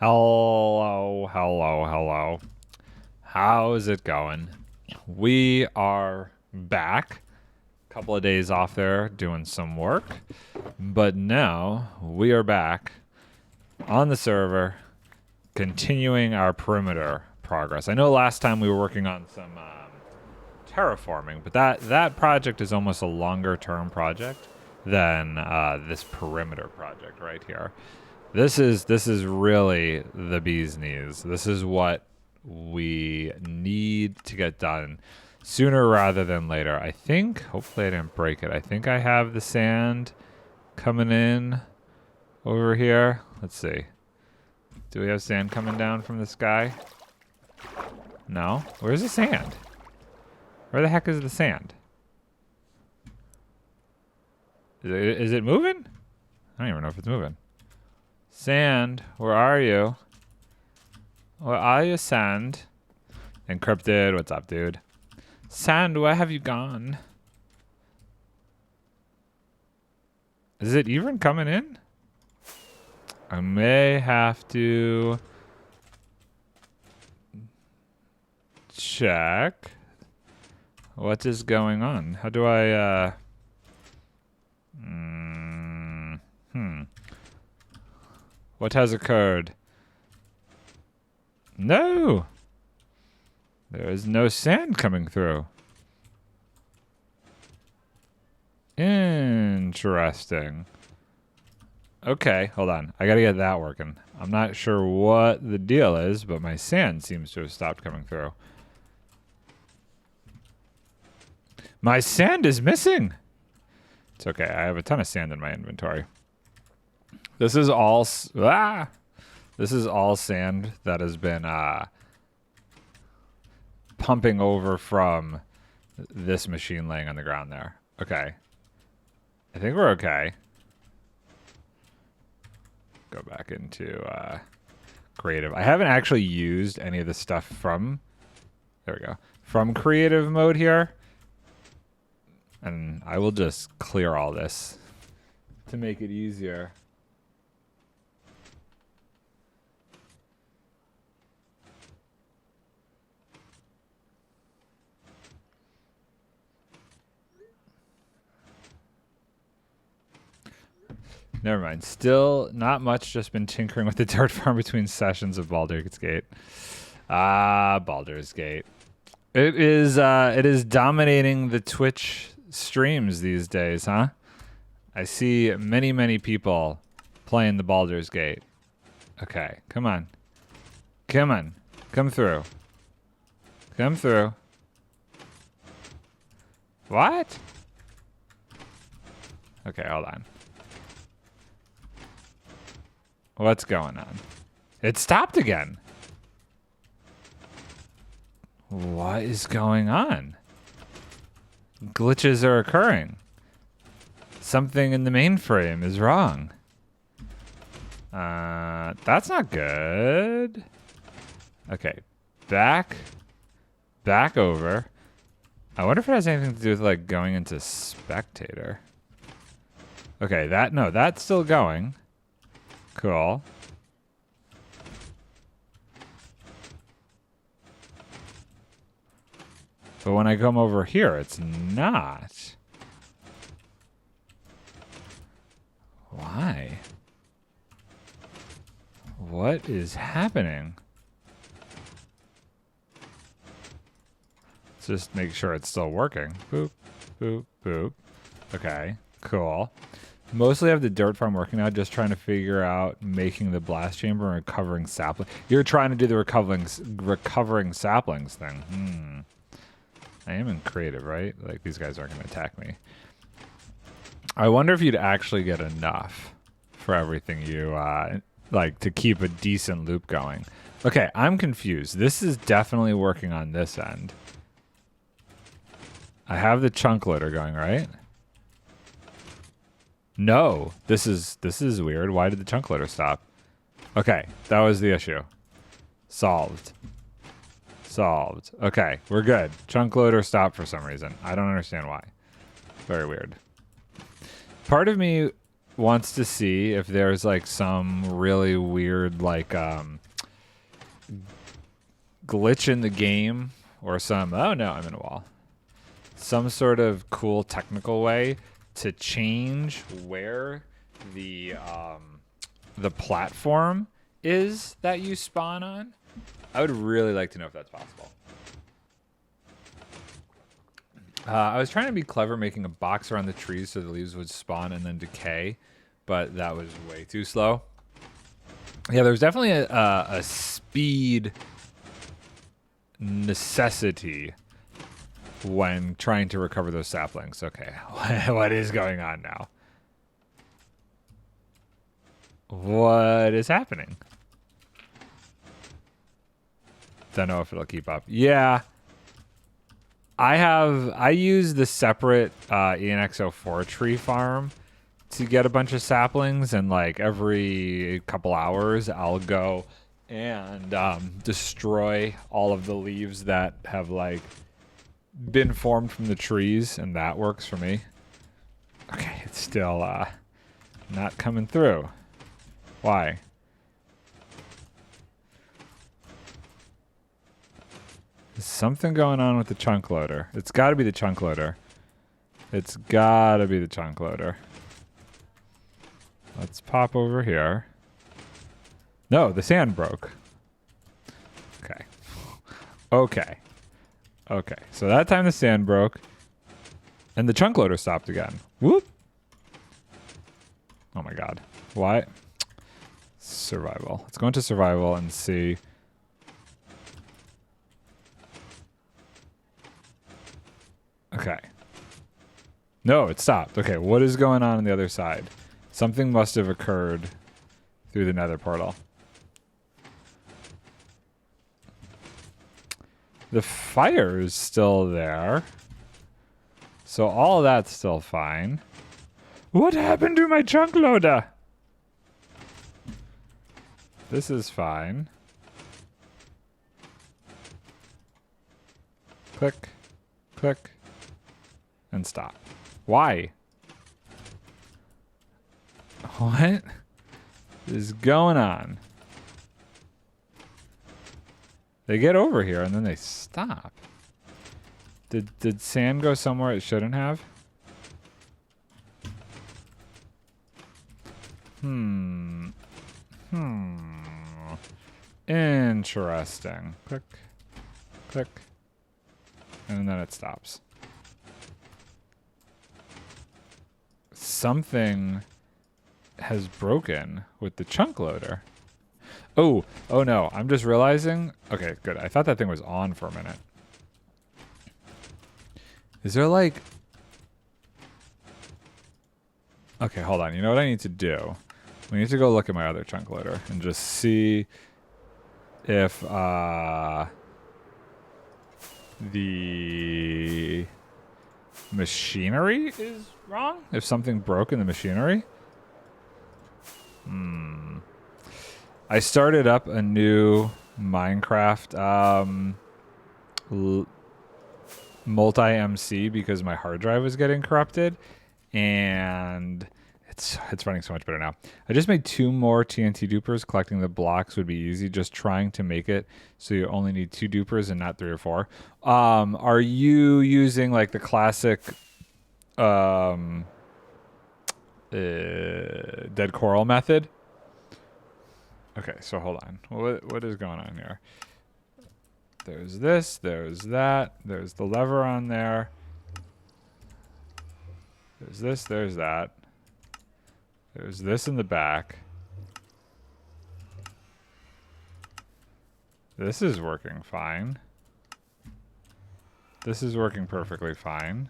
Hello, hello, hello. How's it going? We are back. A couple of days off there doing some work. But now we are back on the server continuing our perimeter progress. I know last time we were working on some terraforming, but that project is almost a longer term project than this perimeter project right here. This is really the bee's knees. This is what we need to get done sooner rather than later. I think, hopefully I didn't break it. I think I have the sand coming in over here. Let's see. Do we have sand coming down from the sky? No. Where's the sand? Where the heck is the sand? Is it moving? I don't even know if it's moving. Sand, where are you? Where are you, Sand? Encrypted, what's up, dude? Sand, where have you gone? Is it even coming in? I may have to check. What is going on? How do I, What has occurred? No! There is no sand coming through. Interesting. Okay, hold on. I gotta get that working. I'm not sure what the deal is, but my sand seems to have stopped coming through. My sand is missing! It's okay, I have a ton of sand in my inventory. This is all This is all sand that has been pumping over from this machine laying on the ground there. Okay. I think we're okay. Go back into creative. I haven't actually used any of the stuff from there we go. From creative mode here. And I will just clear all this to make it easier. Never mind. Still not much. Just been tinkering with the dirt farm between sessions of Baldur's Gate. Baldur's Gate. It is dominating the Twitch streams these days, huh? I see many people playing the Baldur's Gate. Okay, come on. Come on. Come through. Come through. What? Okay, hold on. What's going on? It stopped again. What is going on? Glitches are occurring. Something in the mainframe is wrong. That's not good. Okay, back over. I wonder if it has anything to do with like going into spectator. Okay, that's still going. Cool. But when I come over here, it's not. Why? What is happening? Let's just make sure it's still working. Boop, boop, boop. Okay, cool. Mostly have the dirt farm working now, just trying to figure out making the blast chamber and recovering saplings. You're trying to do the recovering saplings thing. I am in creative, right? Like, these guys aren't going to attack me. I wonder if you'd actually get enough for everything you, like, to keep a decent loop going. Okay, I'm confused. This is definitely working on this end. I have the chunk loader going, right? No, this is weird. Why did the chunk loader stop? Okay, that was the issue. Solved. Okay, we're good. Chunk loader stopped for some reason. I don't understand why. Very weird. Part of me wants to see if there's like some really weird like glitch in the game or some, oh no, I'm in a wall. Some sort of cool technical way to change where the platform is that you spawn on. I would really like to know if that's possible. I was trying to be clever making a box around the trees so the leaves would spawn and then decay, but that was way too slow. Yeah, there's definitely a speed necessity when trying to recover those saplings. Okay, what is going on now? What is happening? Don't know if it'll keep up. Yeah. I use the separate ENX04 tree farm to get a bunch of saplings, and like every couple hours I'll go and destroy all of the leaves that have like been formed from the trees, and that works for me. Okay, it's still not coming through. Why? There's something going on with the chunk loader. It's got to be the chunk loader. It's got to be the chunk loader. Let's pop over here. No, the sand broke. Okay. Okay. Okay. So that time the sand broke. And the chunk loader stopped again. Whoop. Oh my god. Why? Survival. Let's go into survival and see. Okay. No, it stopped. Okay, what is going on the other side? Something must have occurred through the nether portal. The fire is still there. So all of that's still fine. What happened to my chunk loader? This is fine. Click, click, and stop. Why? What is going on? They get over here and then they stop. Did sand go somewhere it shouldn't have? Interesting. Click, click, and then it stops. Something has broken with the chunk loader. Oh no, I'm just realizing. Okay, good. I thought that thing was on for a minute. Is there like... Okay, hold on. You know what I need to do? We need to go look at my other chunk loader and just see if the machinery is wrong. If something broke in the machinery. I started up a new Minecraft multi-MC because my hard drive was getting corrupted, and it's running so much better now. I just made 2 more TNT dupers. Collecting the blocks would be easy. Just trying to make it so you only need 2 dupers and not 3 or 4. Are you using like the classic dead coral method? Okay, so hold on. What is going on here? There's this, there's that, there's the lever on there. There's this, there's that. There's this in the back. This is working fine. This is working perfectly fine.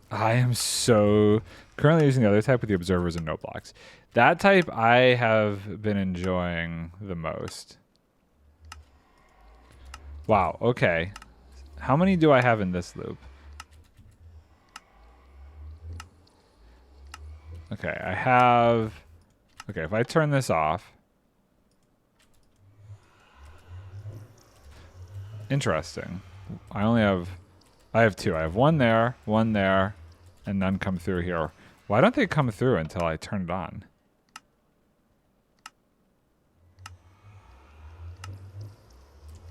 I am so currently using the other type with the observers and no blocks. That type I have been enjoying the most. Wow, okay. How many do I have in this loop? Okay, I have... Okay, if I turn this off... Interesting. I only have I have two. I have one there, and none come through here. Why don't they come through until I turn it on?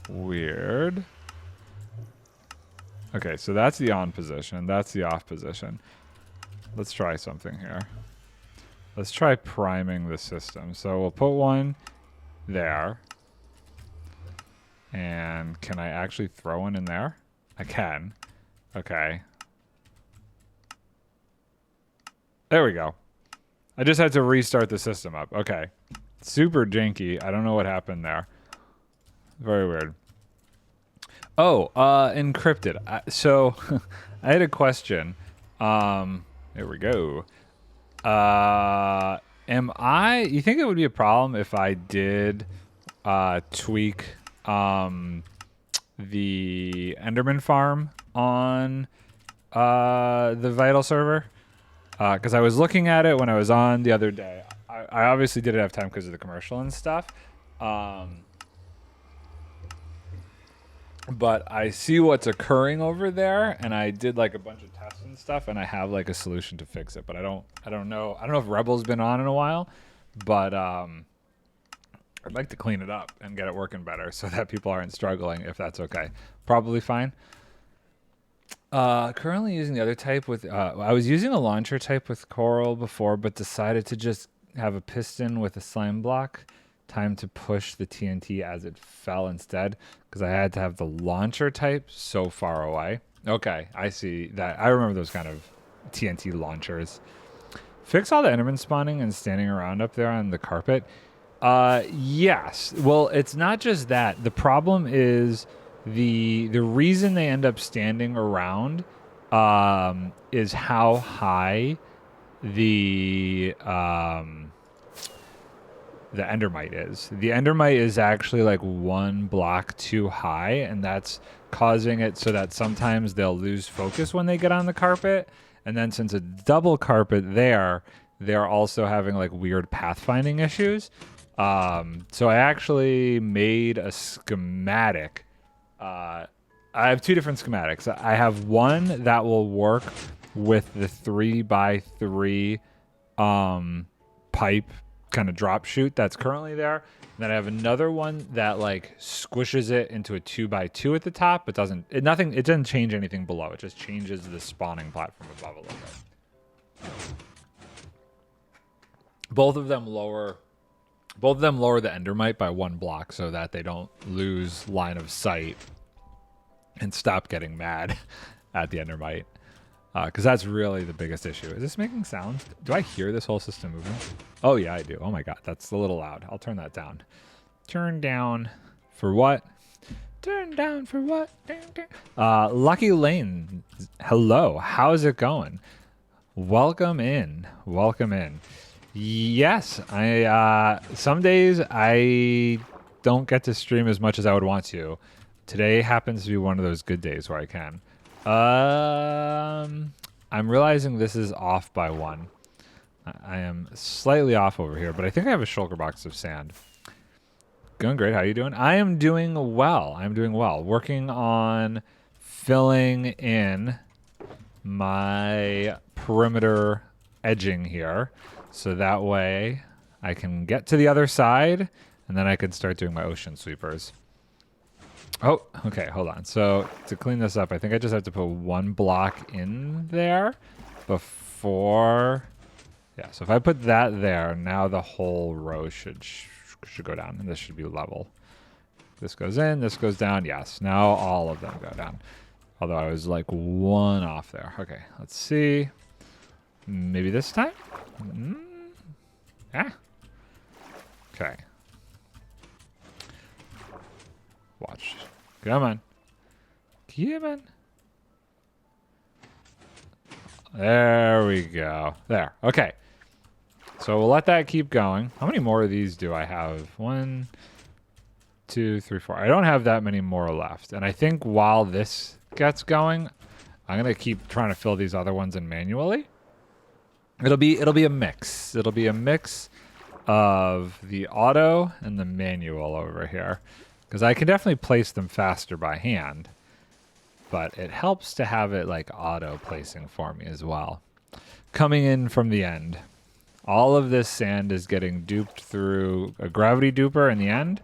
Weird. Okay, so that's the on position. That's the off position. Let's try something here. Let's try priming the system. So we'll put one there. And can I actually throw one in there? I can. Okay. There we go. I just had to restart the system up. Okay. Super janky. I don't know what happened there. Very weird. Oh, encrypted. So I had a question. There we go. You think it would be a problem if I did tweak the Enderman farm on the Vital server? Because I was looking at it when I was on the other day. I obviously didn't have time because of the commercial and stuff. But I see what's occurring over there, and I did like a bunch of tests and stuff, and I have like a solution to fix it. But I don't know. I don't know if Rebel's been on in a while, but I'd like to clean it up and get it working better so that people aren't struggling. If that's okay, probably fine. Currently using the other type with. I was using a launcher type with coral before, but decided to just have a piston with a slime block. Time to push the TNT as it fell instead, because I had to have the launcher type so far away. Okay, I see that. I remember those kind of TNT launchers. Fix all the Enderman spawning and standing around up there on the carpet. Yes. Well, it's not just that. The problem is the reason they end up standing around is how high the endermite is. The endermite is actually like one block too high, and that's causing it so that sometimes they'll lose focus when they get on the carpet. And then since it's double carpet there, they're also having like weird pathfinding issues. So I actually made a schematic. I have two different schematics. I have one that will work with the 3x3 pipe kind of drop chute that's currently there. And then I have another one that like squishes it into a 2x2 at the top, but it doesn't change anything below. It just changes the spawning platform above a little bit. Both of them lower the endermite by one block so that they don't lose line of sight and stop getting mad at the endermite. Because that's really the biggest issue. Is this making sounds? Do I hear this whole system moving? Oh, yeah, I do. Oh, my God. That's a little loud. I'll turn that down. Turn down for what? Turn down for what? Lucky Lane. Hello. How's it going? Welcome in. Welcome in. Yes, some days I don't get to stream as much as I would want to. Today happens to be one of those good days where I can. I'm realizing this is off by one. I am slightly off over here, but I think I have a shulker box of sand. Going great. How are you doing? I am doing well. I'm doing well. Working on filling in my perimeter edging here. So that way I can get to the other side, and then I can start doing my ocean sweepers. Oh, okay, hold on. So to clean this up, I think I just have to put one block in there before. Yeah, so if I put that there, now the whole row should go down, and this should be level. This goes in, this goes down. Yes, now all of them go down. Although I was like one off there. Okay, let's see. Maybe this time? Yeah. Okay. Watch. Come on. Come on. There we go. There. Okay. So we'll let that keep going. How many more of these do I have? 1, 2, 3, 4. I don't have that many more left. And I think while this gets going, I'm going to keep trying to fill these other ones in manually. It'll be a mix. It'll be a mix of the auto and the manual over here, because I can definitely place them faster by hand. but it helps to have it like auto placing for me as well. Coming in from the end. All of this sand is getting duped through a gravity duper in the end,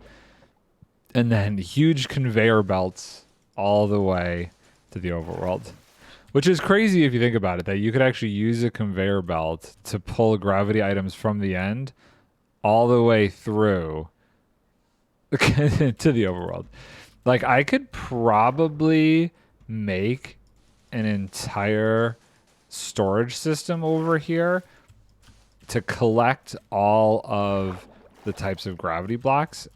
and then huge conveyor belts all the way to the overworld. Which is crazy if you think about it, that you could actually use a conveyor belt to pull gravity items from the end all the way through to the overworld. Like, I could probably make an entire storage system over here to collect all of the types of gravity blocks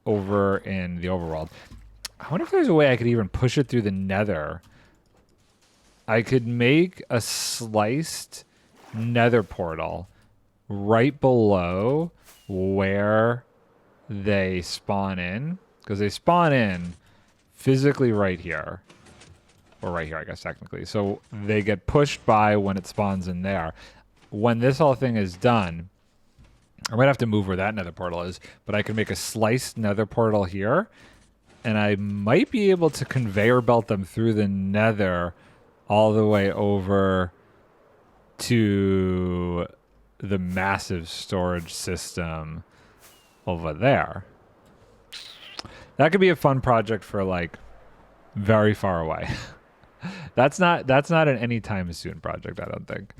over in the overworld. I wonder if there's a way I could even push it through the nether. I could make a sliced nether portal right below where they spawn in, because they spawn in physically right here, or right here, I guess, technically. So they get pushed by when it spawns in there. When this whole thing is done, I might have to move where that nether portal is, but I can make a sliced nether portal here, and I might be able to conveyor belt them through the nether all the way over to the massive storage system over there. That could be a fun project for like very far away. That's not an anytime soon project, I don't think,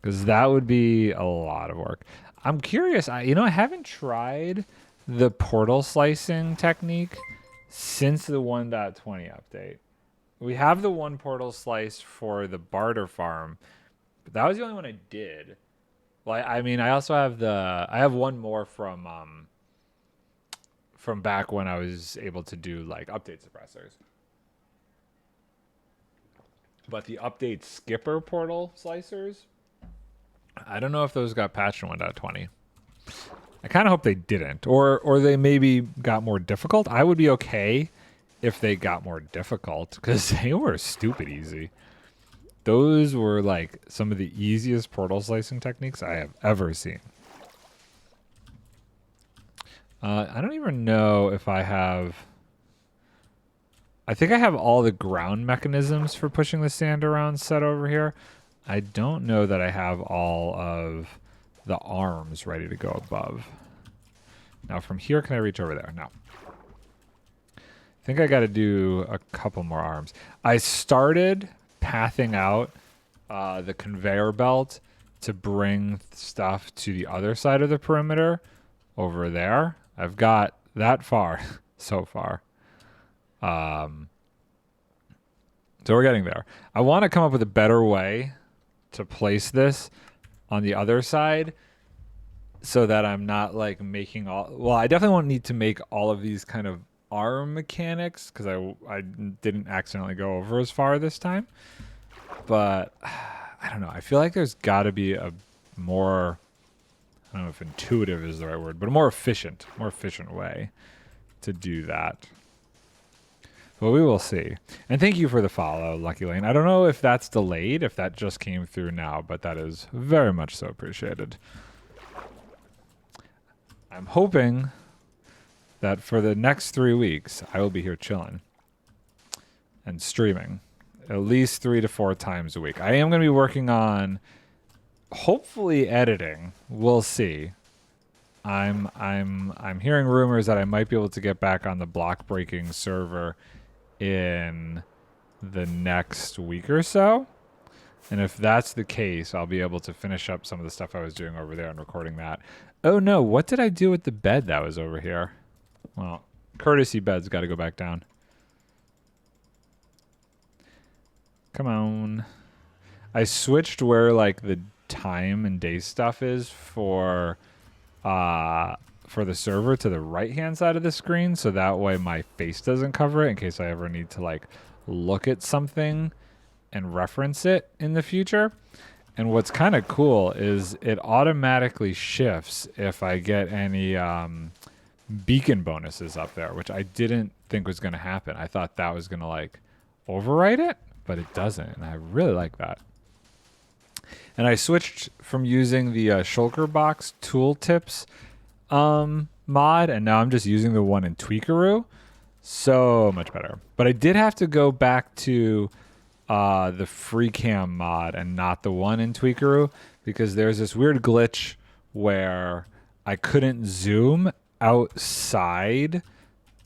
because that would be a lot of work. I'm curious. I haven't tried the portal slicing technique since the 1.20 update. We have the one portal slice for the barter farm, but that was the only one I did. Well, I mean, I also have I have one more from back when I was able to do like update suppressors. But the update skipper portal slicers, I don't know if those got patched in 1.20. I kind of hope they didn't, or they maybe got more difficult. I would be okay if they got more difficult, because they were stupid easy. Those were like some of the easiest portal slicing techniques I have ever seen. I don't even know if I have... I think I have all the ground mechanisms for pushing the sand around set over here. I don't know that I have all of the arms ready to go above. Now from here, can I reach over there? No. I think I got to do a couple more arms. I started pathing out the conveyor belt to bring stuff to the other side of the perimeter over there. I've got that far so far. So we're getting there. I want to come up with a better way to place this on the other side so that I'm not like making all... Well, I definitely won't need to make all of these kind of arm mechanics because I didn't accidentally go over as far this time. But I don't know. I feel like there's got to be a more... I don't know if intuitive is the right word, but a more efficient way to do that. Well, we will see. And thank you for the follow, Lucky Lane. I don't know if that's delayed, if that just came through now, but that is very much so appreciated. I'm hoping that for the next 3 weeks, I will be here chilling and streaming at least 3 to 4 times a week. I am going to be working on hopefully editing. We'll see. I'm hearing rumors that I might be able to get back on the block breaking server in the next week or so. And if that's the case, I'll be able to finish up some of the stuff I was doing over there and recording that. Oh no, what did I do with the bed that was over here? Well, courtesy bed's got to go back down. Come on. I switched where like the time and day stuff is for the server to the right hand side of the screen, so that way my face doesn't cover it in case I ever need to like look at something and reference it in the future. And what's kind of cool is it automatically shifts if I get any beacon bonuses up there, which I didn't think was going to happen. I thought that was going to like overwrite it, but it doesn't, and I really like that. And I switched from using the Shulker Box tooltips mod, and now I'm just using the one in Tweakaroo. So much better. But I did have to go back to the free cam mod and not the one in Tweakeroo because there's this weird glitch where I couldn't zoom outside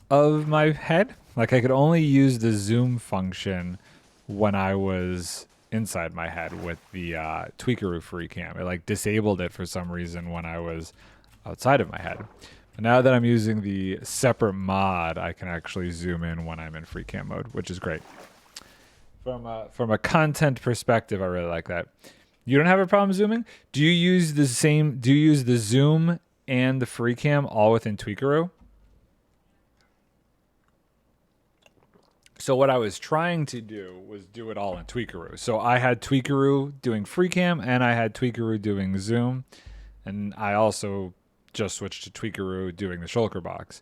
of my head. Like I could only use the zoom function when I was inside my head with the Tweakeroo free cam. It like disabled it for some reason when I was outside of my head. But now that I'm using the separate mod, I can actually zoom in when I'm in free cam mode, which is great. From a content perspective, I really like that. You don't have a problem zooming? Do you use the zoom and the free cam all within Tweakeroo? So what I was trying to do was do it all in Tweakeroo. So I had Tweakeroo doing free cam and I had Tweakeroo doing zoom. And I also just switched to Tweakeroo doing the shulker box.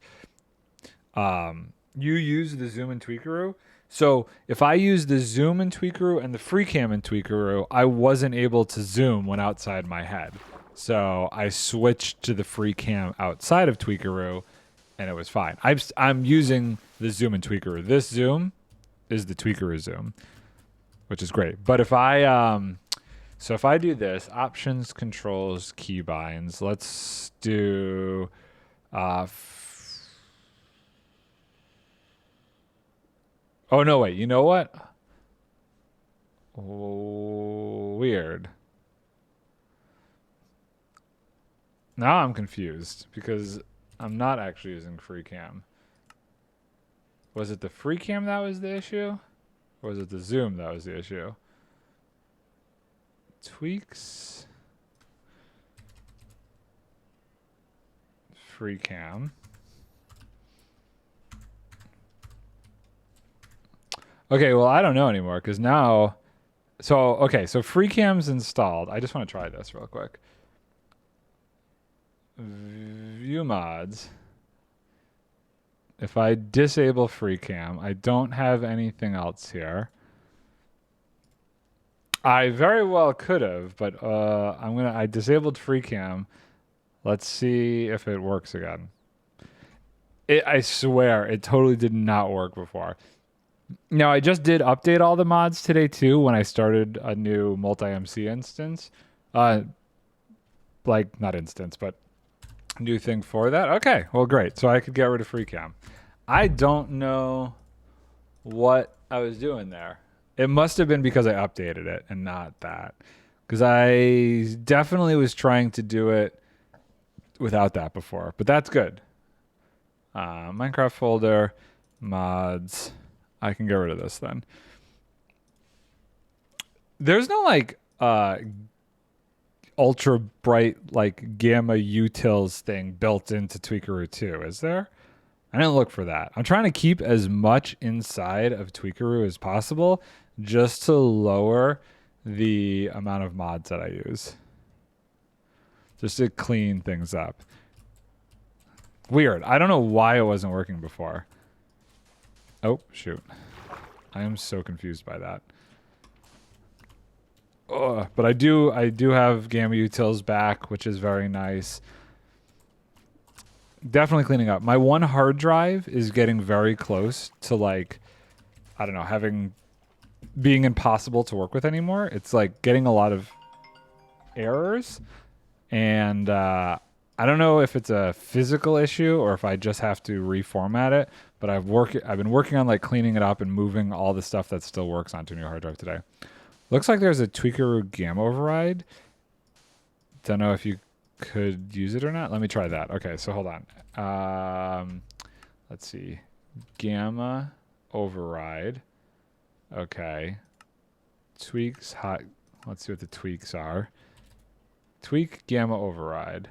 You use the zoom in Tweakeroo? So if I use the zoom in Tweakeroo and the free cam in Tweakeroo, I wasn't able to zoom when outside my head. So I switched to the free cam outside of Tweakeroo, and it was fine. I'm using the zoom in Tweakeroo. This zoom is the Tweakeroo zoom, which is great. But if I so if I do this, options, controls, keybinds, let's do oh, no, wait. You know what? Oh, weird. Now I'm confused because I'm not actually using free cam. Was it the free cam that was the issue? Or was it the zoom that was the issue? Tweaks. Free cam. Okay, well, I don't know anymore because now... So free cam's installed. I just want to try this real quick. View mods. If I disable free cam, I don't have anything else here. I very well could have, but I disabled free cam. Let's see if it works again. I swear, it totally did not work before. Now, I just did update all the mods today, too, when I started a new multi-MC instance. Not instance, but new thing for that. Okay, well, great. So I could get rid of free cam. I don't know what I was doing there. It must have been because I updated it and not that. Because I definitely was trying to do it without that before. But that's good. Minecraft folder, mods... I can get rid of this then. There's no like ultra bright like gamma utils thing built into Tweakeroo 2, is there? I didn't look for that. I'm trying to keep as much inside of Tweakeroo as possible just to lower the amount of mods that I use. Just to clean things up. Weird. I don't know why it wasn't working before. Oh, shoot. I am so confused by that. Ugh, but I do have gamma utils back, which is very nice. Definitely cleaning up. My one hard drive is getting very close to like, I don't know, being impossible to work with anymore. It's like getting a lot of errors, and I don't know if it's a physical issue or if I just have to reformat it, but I've been working on like cleaning it up and moving all the stuff that still works onto a new hard drive today. Looks like there's a Tweakeroo gamma override. Don't know if you could use it or not. Let me try that. Okay, so hold on. Let's see. Gamma override. Okay. Tweaks hot. Let's see what the tweaks are. Tweak gamma override.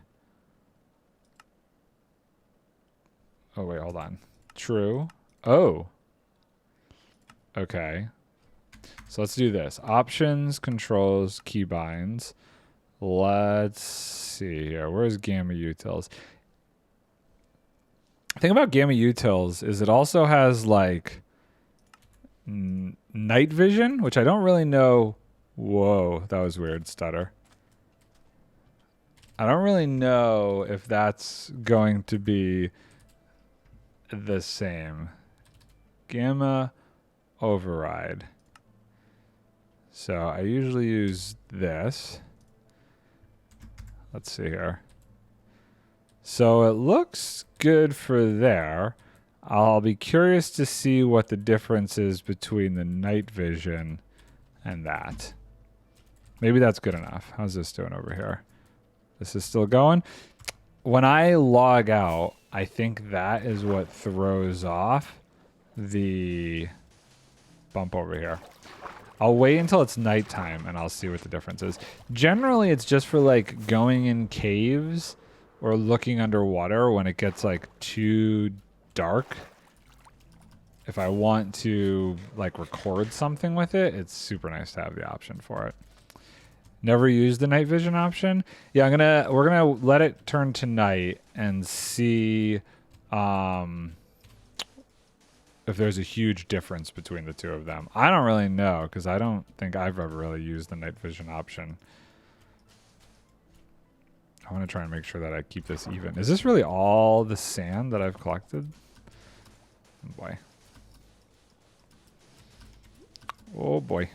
Oh, wait, hold on. True. Oh. Okay. So let's do this. Options, controls, keybinds. Let's see here. Where's gamma utils? The thing about gamma utils is it also has like night vision, which I don't really know. Whoa, that was weird. Stutter. I don't really know if that's going to be the same. gamma override. So I usually use this. Let's see here. So it looks good for there. I'll be curious to see what the difference is between the night vision and that. Maybe that's good enough. How's this doing over here? This is still going. When I log out, I think that is what throws off the bump over here. I'll wait until it's nighttime and I'll see what the difference is. Generally, it's just for like going in caves or looking underwater when it gets like too dark. If I want to like record something with it, it's super nice to have the option for it. Never used the night vision option. Yeah, we're gonna let it turn to night and see if there's a huge difference between the two of them. I don't really know because I don't think I've ever really used the night vision option. I want to try and make sure that I keep this even. Is this really all the sand that I've collected? Oh boy. Oh boy.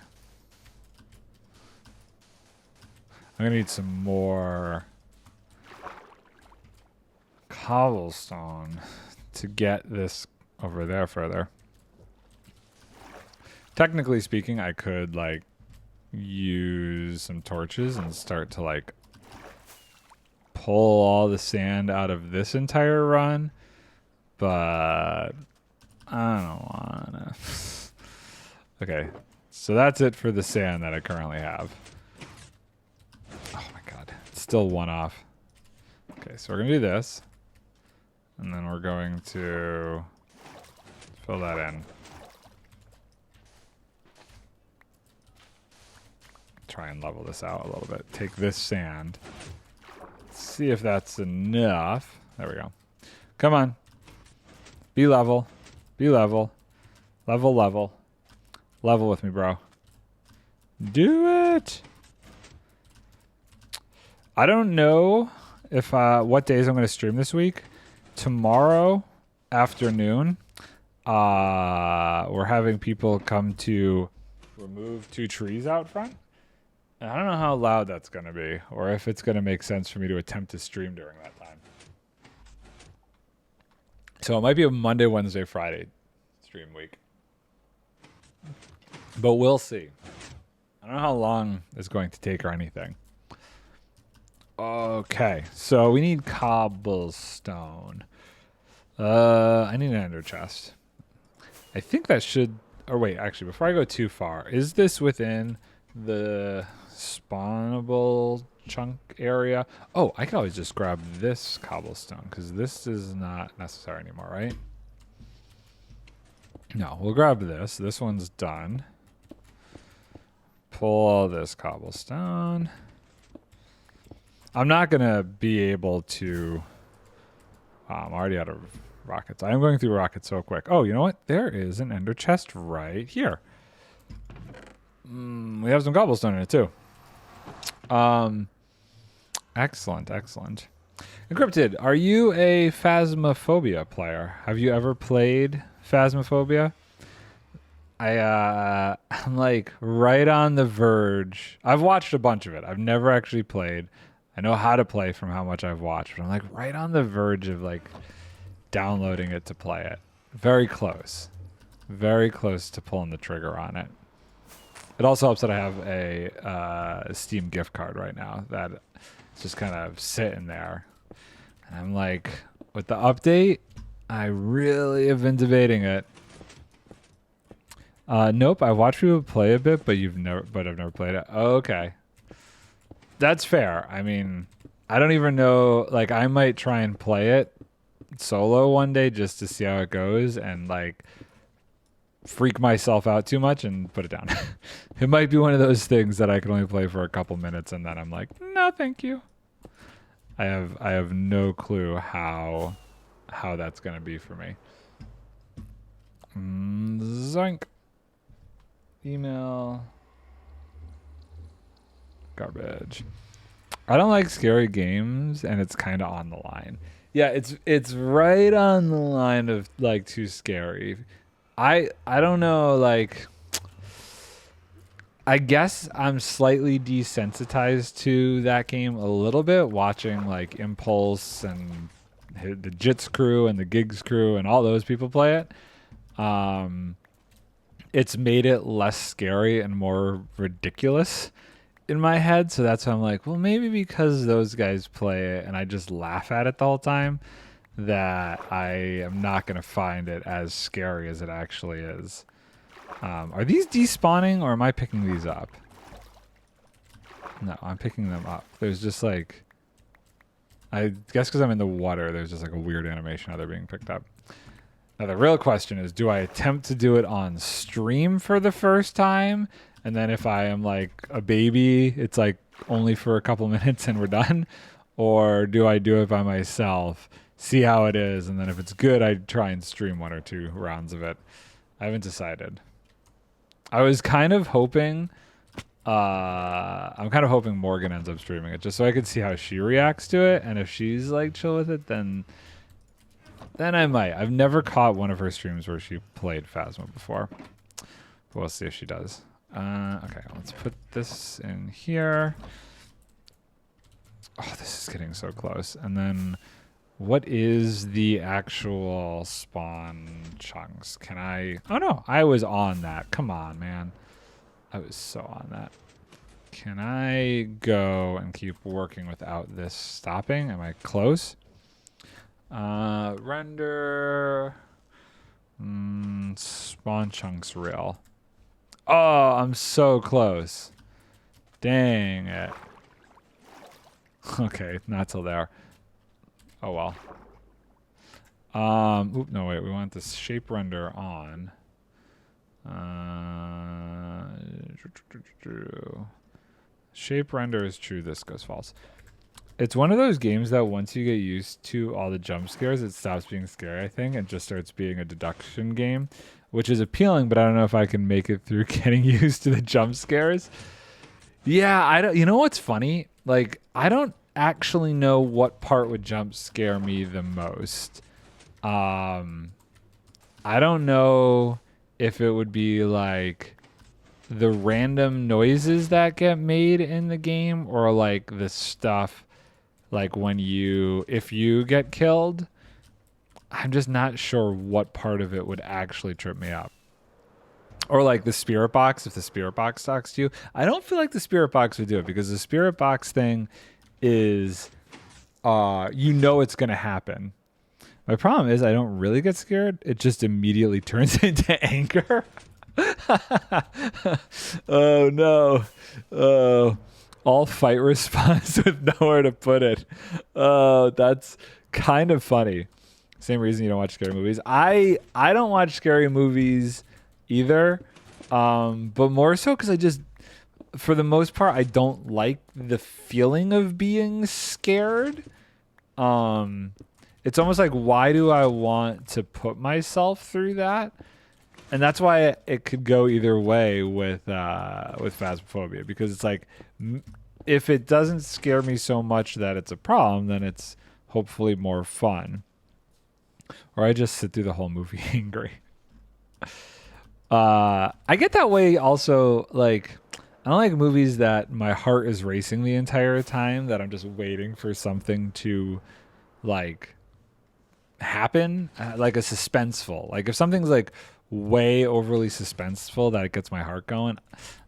I'm gonna need some more cobblestone to get this over there further. Technically speaking, I could like use some torches and start to like pull all the sand out of this entire run, but I don't wanna. Okay, so that's it for the sand that I currently have. Oh my god, it's still one off. Okay, so we're gonna do this, and then we're going to fill that in. Try and level this out a little bit. Take this sand. See if that's enough. There we go. Come on. Be level. Be level. Level, level. Level with me, bro. Do it! I don't know if what days I'm going to stream this week. Tomorrow afternoon, we're having people come to remove 2 trees out front. And I don't know how loud that's going to be, or if it's going to make sense for me to attempt to stream during that time. So it might be a Monday, Wednesday, Friday stream week. But we'll see. I don't know how long it's going to take or anything. Okay, so we need cobblestone. I need an ender chest. I think that should... Or wait, actually, before I go too far, is this within the spawnable chunk area? Oh, I can always just grab this cobblestone because this is not necessary anymore, right? No, we'll grab this. This one's done. Pull all this cobblestone. I'm not going to be able to... I'm already out of rockets. I am going through rockets so quick. Oh, you know what? There is an ender chest right here. We have some cobblestone in it too. Excellent, excellent. Encrypted, are you a Phasmophobia player? Have you ever played Phasmophobia? I'm like right on the verge. I've watched a bunch of it. I've never actually played. I know how to play from how much I've watched, but I'm like right on the verge of like downloading it to play it. Very close. Very close to pulling the trigger on it. It also helps that I have a Steam gift card right now that is just kind of sitting there. And I'm like, with the update, I really have been debating it. Nope, I've watched people play a bit, but I've never played it. Oh, okay. That's fair. I mean, I don't even know, like I might try and play it solo one day just to see how it goes and like freak myself out too much and put it down. It might be one of those things that I can only play for a couple minutes and then I'm like, no, thank you. I have no clue how that's gonna be for me. Zoink. Email. Garbage. I don't like scary games and it's kind of on the line. Yeah, it's right on the line of like too scary. I don't know, like I guess I'm slightly desensitized to that game a little bit, watching like Impulse and the Jits crew and the Gigs crew and all those people play it. Um, it's made it less scary and more ridiculous in my head. So that's why I'm like, well, maybe because those guys play it and I just laugh at it the whole time, that I am not going to find it as scary as it actually is. Are these despawning or am I picking these up? No, I'm picking them up. There's just like, I guess because I'm in the water, there's just like a weird animation how they're being picked up. Now the real question is, do I attempt to do it on stream for the first time? And then if I am like a baby, it's like only for a couple minutes and we're done? Or do I do it by myself, see how it is, and then if it's good, I try and stream 1 or 2 rounds of it. I haven't decided. I was kind of hoping, I'm kind of hoping Morgan ends up streaming it just so I could see how she reacts to it. And if she's like chill with it, then I might. I've never caught one of her streams where she played Phasma before. But we'll see if she does. Okay, let's put this in here. Oh, this is getting so close. And then what is the actual spawn chunks? Can I... Oh, no. I was on that. Come on, man. I was so on that. Can I go and keep working without this stopping? Am I close? Render... spawn chunks real. Oh, I'm so close. Dang it. Okay, not till there. Oh well. No wait, we want this shape render on. Shape render is true, this goes false. It's one of those games that once you get used to all the jump scares, it stops being scary, I think, and just starts being a deduction game, which is appealing, but I don't know if I can make it through getting used to the jump scares. Yeah, I don't. You know what's funny? Like, I don't actually know what part would jump scare me the most. I don't know if it would be like the random noises that get made in the game, or like the stuff like when if you get killed. I'm just not sure what part of it would actually trip me up. Or like the spirit box, if the spirit box talks to you. I don't feel like the spirit box would do it, because the spirit box thing is, it's going to happen. My problem is I don't really get scared. It just immediately turns into anger. Oh, no. Oh, all fight response with nowhere to put it. Oh, that's kind of funny. Same reason you don't watch scary movies. I don't watch scary movies either, but more so because I just, for the most part, I don't like the feeling of being scared. It's almost like, why do I want to put myself through that? And that's why it could go either way with Phasmophobia, because it's like, if it doesn't scare me so much that it's a problem, then it's hopefully more fun. Or I just sit through the whole movie angry. I get that way also, like, I don't like movies that my heart is racing the entire time, that I'm just waiting for something to, like, happen, like a suspenseful. Like, if something's, like, way overly suspenseful that it gets my heart going,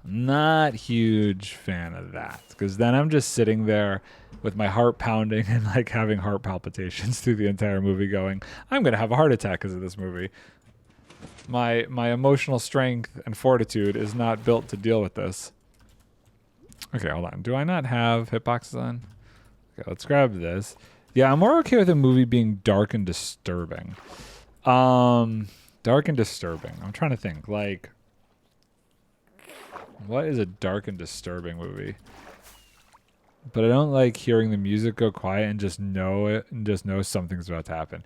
I'm not huge fan of that, because then I'm just sitting there with my heart pounding and like having heart palpitations through the entire movie, going, I'm gonna have a heart attack because of this movie. My emotional strength and fortitude is not built to deal with this. Okay, hold on. Do I not have hitboxes on? Okay, let's grab this. Yeah, I'm more okay with a movie being dark and disturbing. Dark and disturbing. I'm trying to think. Like, what is a dark and disturbing movie? But I don't like hearing the music go quiet and just know it, and just know something's about to happen.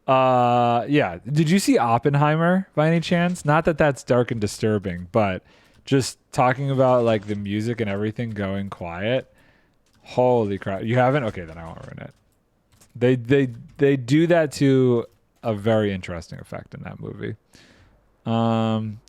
Yeah. Did you see Oppenheimer by any chance? Not that that's dark and disturbing, but just talking about like the music and everything going quiet. Holy crap. You haven't? Okay, then I won't ruin it. They do that to a very interesting effect in that movie. You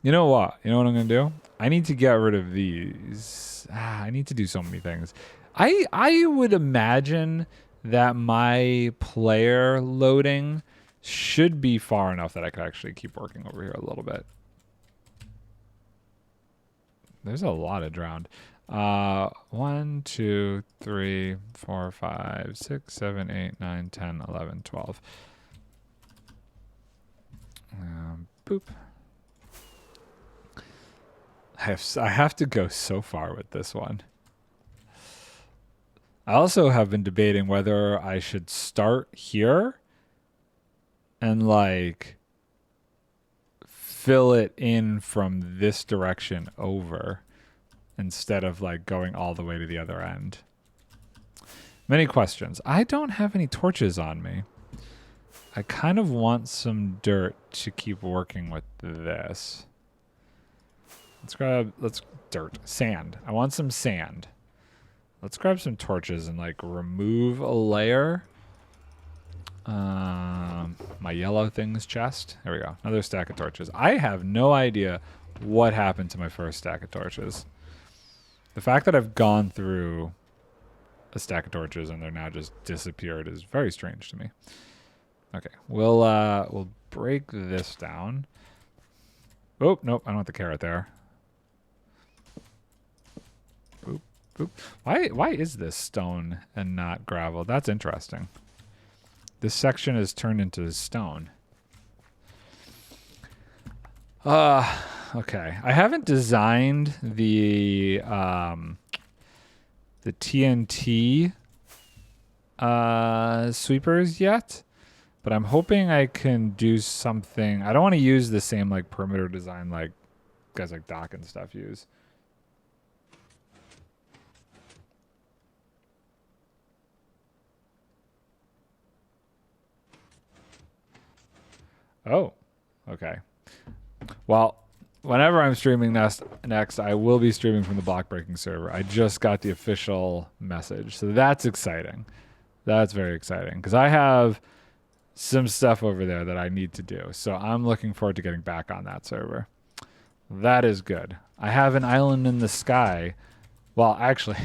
know what? You know what I'm gonna do? I need to get rid of these. I need to do so many things. I would imagine that my player loading should be far enough that I could actually keep working over here a little bit. There's a lot of drowned. 1, 2, 3, 4, 5, 6, 7, 8, 9, 10, 11, 12. Boop. I have to go so far with this one. I also have been debating whether I should start here and like fill it in from this direction over instead of like going all the way to the other end. Many questions. I don't have any torches on me. I kind of want some dirt to keep working with this. Let's sand. I want some sand. Let's grab some torches and like remove a layer. My yellow things chest. There we go. Another stack of torches. I have no idea what happened to my first stack of torches. The fact that I've gone through a stack of torches and they're now just disappeared is very strange to me. Okay, we'll break this down. Oh, nope, I don't want the carrot there. Boop, boop. Why is this stone and not gravel? That's interesting. This section is turned into stone. Okay. I haven't designed the TNT sweepers yet, but I'm hoping I can do something. I don't want to use the same like perimeter design like guys like Doc and stuff use. Oh, okay. Well, whenever I'm streaming next, I will be streaming from the block breaking server. I just got the official message, so that's exciting. That's very exciting because I have some stuff over there that I need to do. So I'm looking forward to getting back on that server. That is good. I have an island in the sky. Well, actually,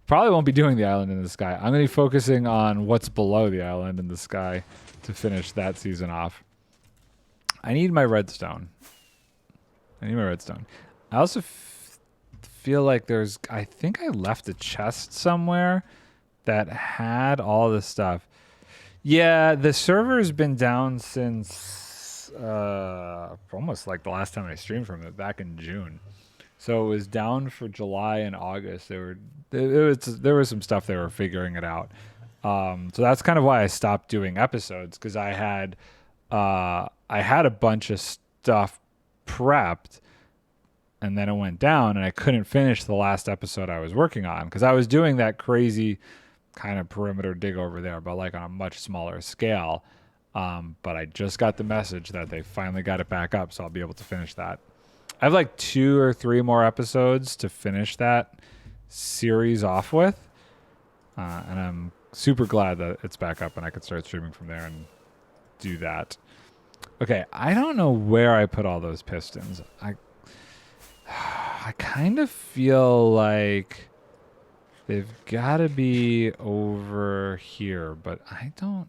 probably won't be doing the island in the sky. I'm going to be focusing on what's below the island in the sky to finish that season off. I need my redstone. I also feel like I think I left a chest somewhere that had all this stuff. Yeah, the server's been down since almost like the last time I streamed from it, back in June. So it was down for July and August. There was some stuff they were figuring it out. So that's kind of why I stopped doing episodes, because I had a bunch of stuff prepped, and then it went down, and I couldn't finish the last episode I was working on because I was doing that crazy kind of perimeter dig over there, but like on a much smaller scale. But I just got the message that they finally got it back up, so I'll be able to finish that. I have like 2 or 3 more episodes to finish that series off with, and I'm super glad that it's back up and I could start streaming from there and do that. Okay, I don't know where I put all those pistons. I kind of feel like they've got to be over here, but I don't.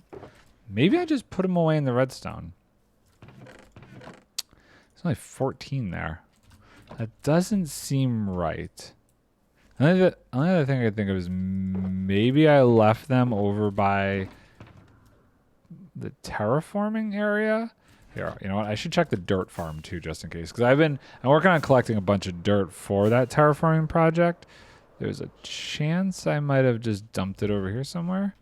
Maybe I just put them away in the redstone. There's only 14 there. That doesn't seem right. Only other thing I think of is maybe I left them over by the terraforming area. Here, you know what? I should check the dirt farm too, just in case, because I'm working on collecting a bunch of dirt for that terraforming project. There's a chance I might have just dumped it over here somewhere.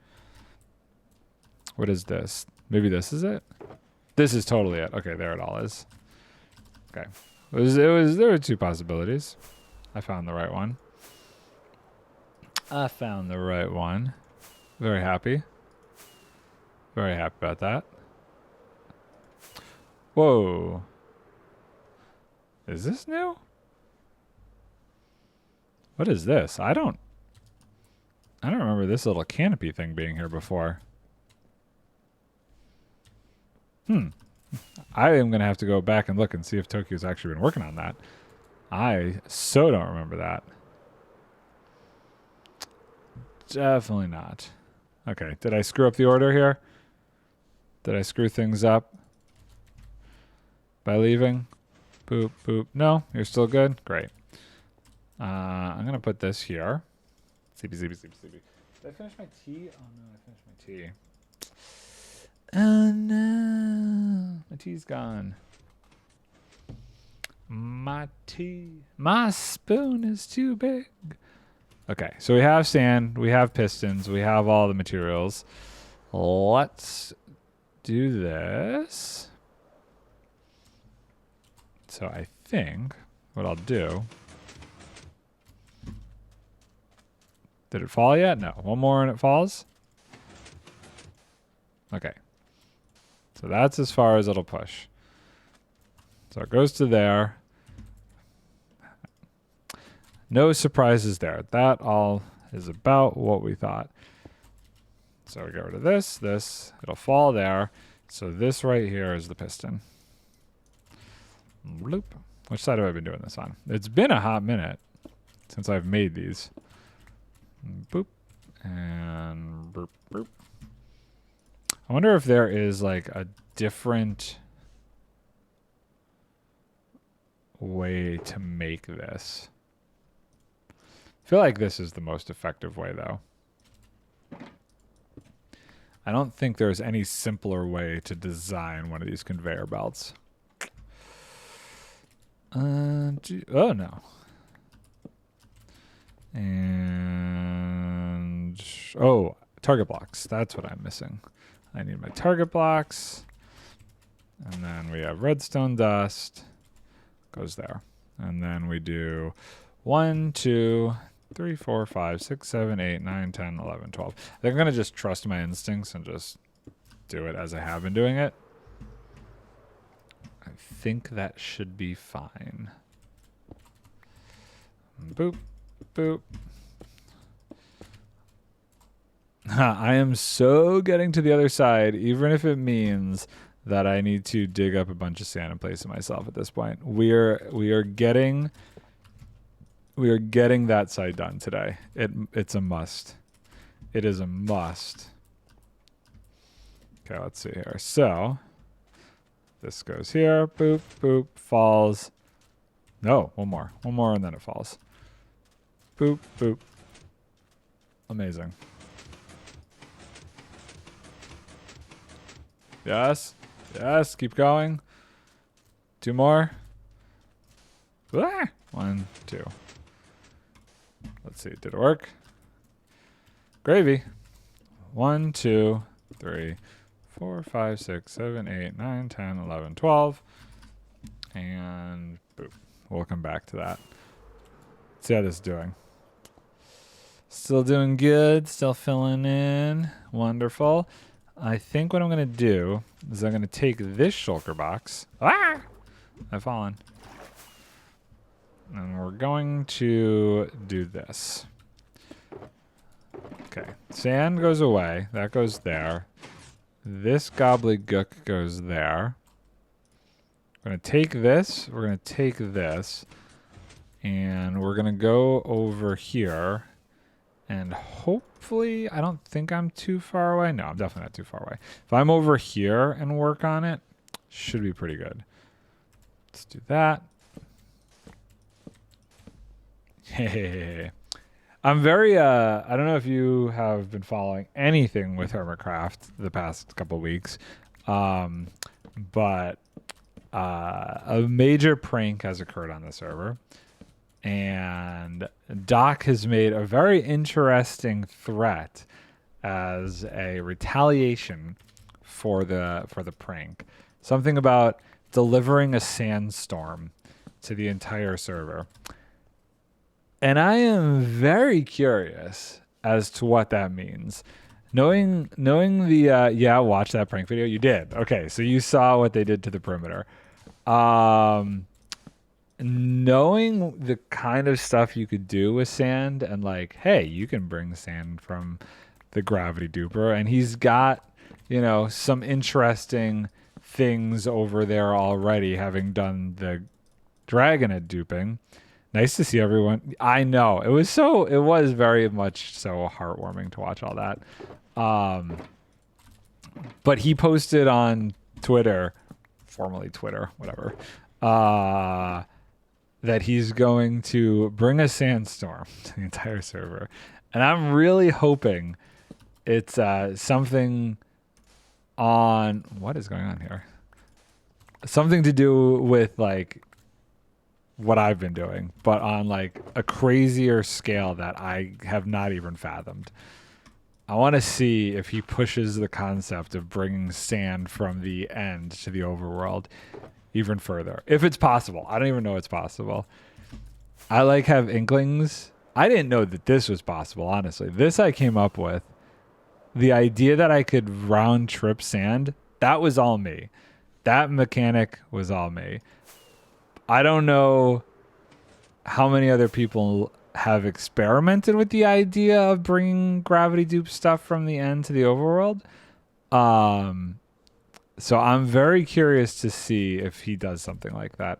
What is this? Maybe this is it. This is totally it. Okay, there it all is. Okay, there were 2 possibilities. I found the right one. Very happy. Very happy about that. Whoa. Is this new? What is this? I don't remember this little canopy thing being here before. I am going to have to go back and look and see if Tokyo's actually been working on that. I so don't remember that. Definitely not. Okay, did I screw up the order here? Did I screw things up by leaving? Boop, boop. No, you're still good? Great. I'm going to put this here. CB. Did I finish my tea? Oh, no, I finished my tea. Oh, no. My tea's gone. My tea. My spoon is too big. Okay, so we have sand. We have pistons. We have all the materials. Let's do this. So I think what I'll do... Did it fall yet? No. One more and it falls? Okay. So that's as far as it'll push. So it goes to there. No surprises there. That all is about what we thought. So we get rid of this. It'll fall there. So this right here is the piston. Bloop. Which side have I been doing this on? It's been a hot minute since I've made these. Boop. And boop, boop. I wonder if there is like a different way to make this. I feel like this is the most effective way though. I don't think there's any simpler way to design one of these conveyor belts. Oh no. And target blocks. That's what I'm missing. I need my target blocks. And then we have redstone dust. Goes there. And then we do 1, 2, 3, 4, 5, 6, 7, 8, 9, 10, 11, 12. I think I'm going to just trust my instincts and just do it as I have been doing it. I think that should be fine. Boop. Boop. I am so getting to the other side, even if it means that I need to dig up a bunch of sand and place it myself at this point. We are getting that side done today. It's a must. It is a must. Okay, let's see here. So this goes here. Boop, boop, falls. No, one more. One more and then it falls. Boop, boop. Amazing. Yes. Yes, keep going. 2 more. Ah! 1, 2. Let's see, did it work? Gravy. 1, 2, 3, 4, 5, 6, 7, 8, 9, 10, 11, 12. And boop. We'll come back to that. Let's see how this is doing. Still doing good. Still filling in. Wonderful. I think what I'm going to do is I'm going to take this shulker box. Ah! I've fallen. And we're going to do this. Okay. Sand goes away. That goes there. This gobbledygook goes there. We're going to take this. We're going to take this. And we're going to go over here. And hopefully, I don't think I'm too far away. No, I'm definitely not too far away. If I'm over here and work on it, should be pretty good. Let's do that. Hey. I'm very, I don't know if you have been following anything with Hermitcraft the past couple of weeks, but a major prank has occurred on the server. And Doc has made a very interesting threat as a retaliation for the prank. Something about delivering a sandstorm to the entire server. And I am very curious as to what that means. Knowing the yeah, watch that prank video. You did. Okay, so you saw what they did to the perimeter. Knowing the kind of stuff you could do with sand and like, hey, you can bring sand from the gravity duper, and he's got, you know, some interesting things over there already, having done the dragonite duping. Nice to see everyone. I know. It was very much so heartwarming to watch all that. But he posted on Twitter, formerly Twitter, whatever, that he's going to bring a sandstorm to the entire server. And I'm really hoping it's something on... What is going on here? Something to do with, like, what I've been doing, but on, like, a crazier scale that I have not even fathomed. I want to see if he pushes the concept of bringing sand from the end to the overworld even further. If it's possible. I don't even know it's possible. I like have inklings. I didn't know that this was possible, honestly. This I came up with. The idea that I could round trip sand, that was all me. That mechanic was all me. I don't know how many other people have experimented with the idea of bringing gravity dupe stuff from the end to the overworld. So I'm very curious to see if he does something like that.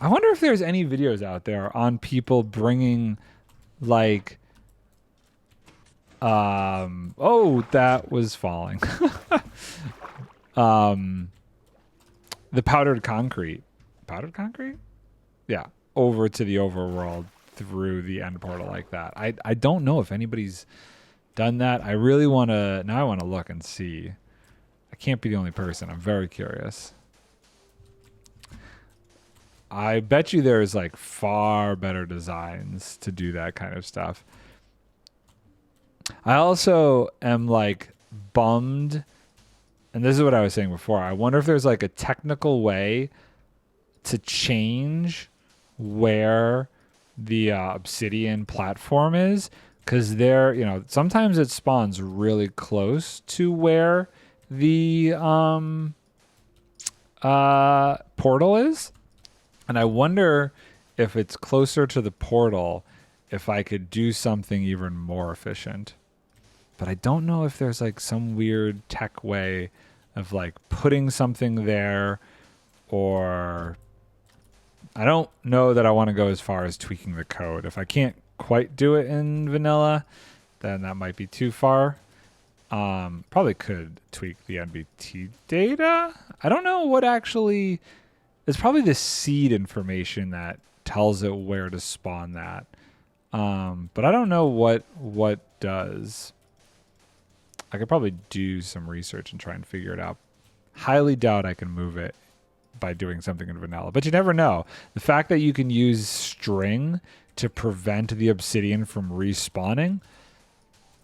I wonder if there's any videos out there on people bringing, like, oh, that was falling. The powdered concrete. Powdered concrete? Yeah. Over to the overworld through the end portal like that. I don't know if anybody's done that. I really want to... Now I want to look and see. I can't be the only person. I'm very curious. I bet you there's, like, far better designs to do that kind of stuff. I also am, like, bummed... And this is what I was saying before. I wonder if there's, like, a technical way to change where the obsidian platform is, because there, you know, sometimes it spawns really close to where the portal is, and I wonder if it's closer to the portal, if I could do something even more efficient. But I don't know if there's, like, some weird tech way of, like, putting something there, or I don't know that I want to go as far as tweaking the code. If I can't quite do it in vanilla, then that might be too far. Probably could tweak the NBT data. I don't know what actually... It's probably the seed information that tells it where to spawn that. But I don't know what does. I could probably do some research and try and figure it out. Highly doubt I can move it by doing something in vanilla, but you never know. The fact that you can use string to prevent the obsidian from respawning,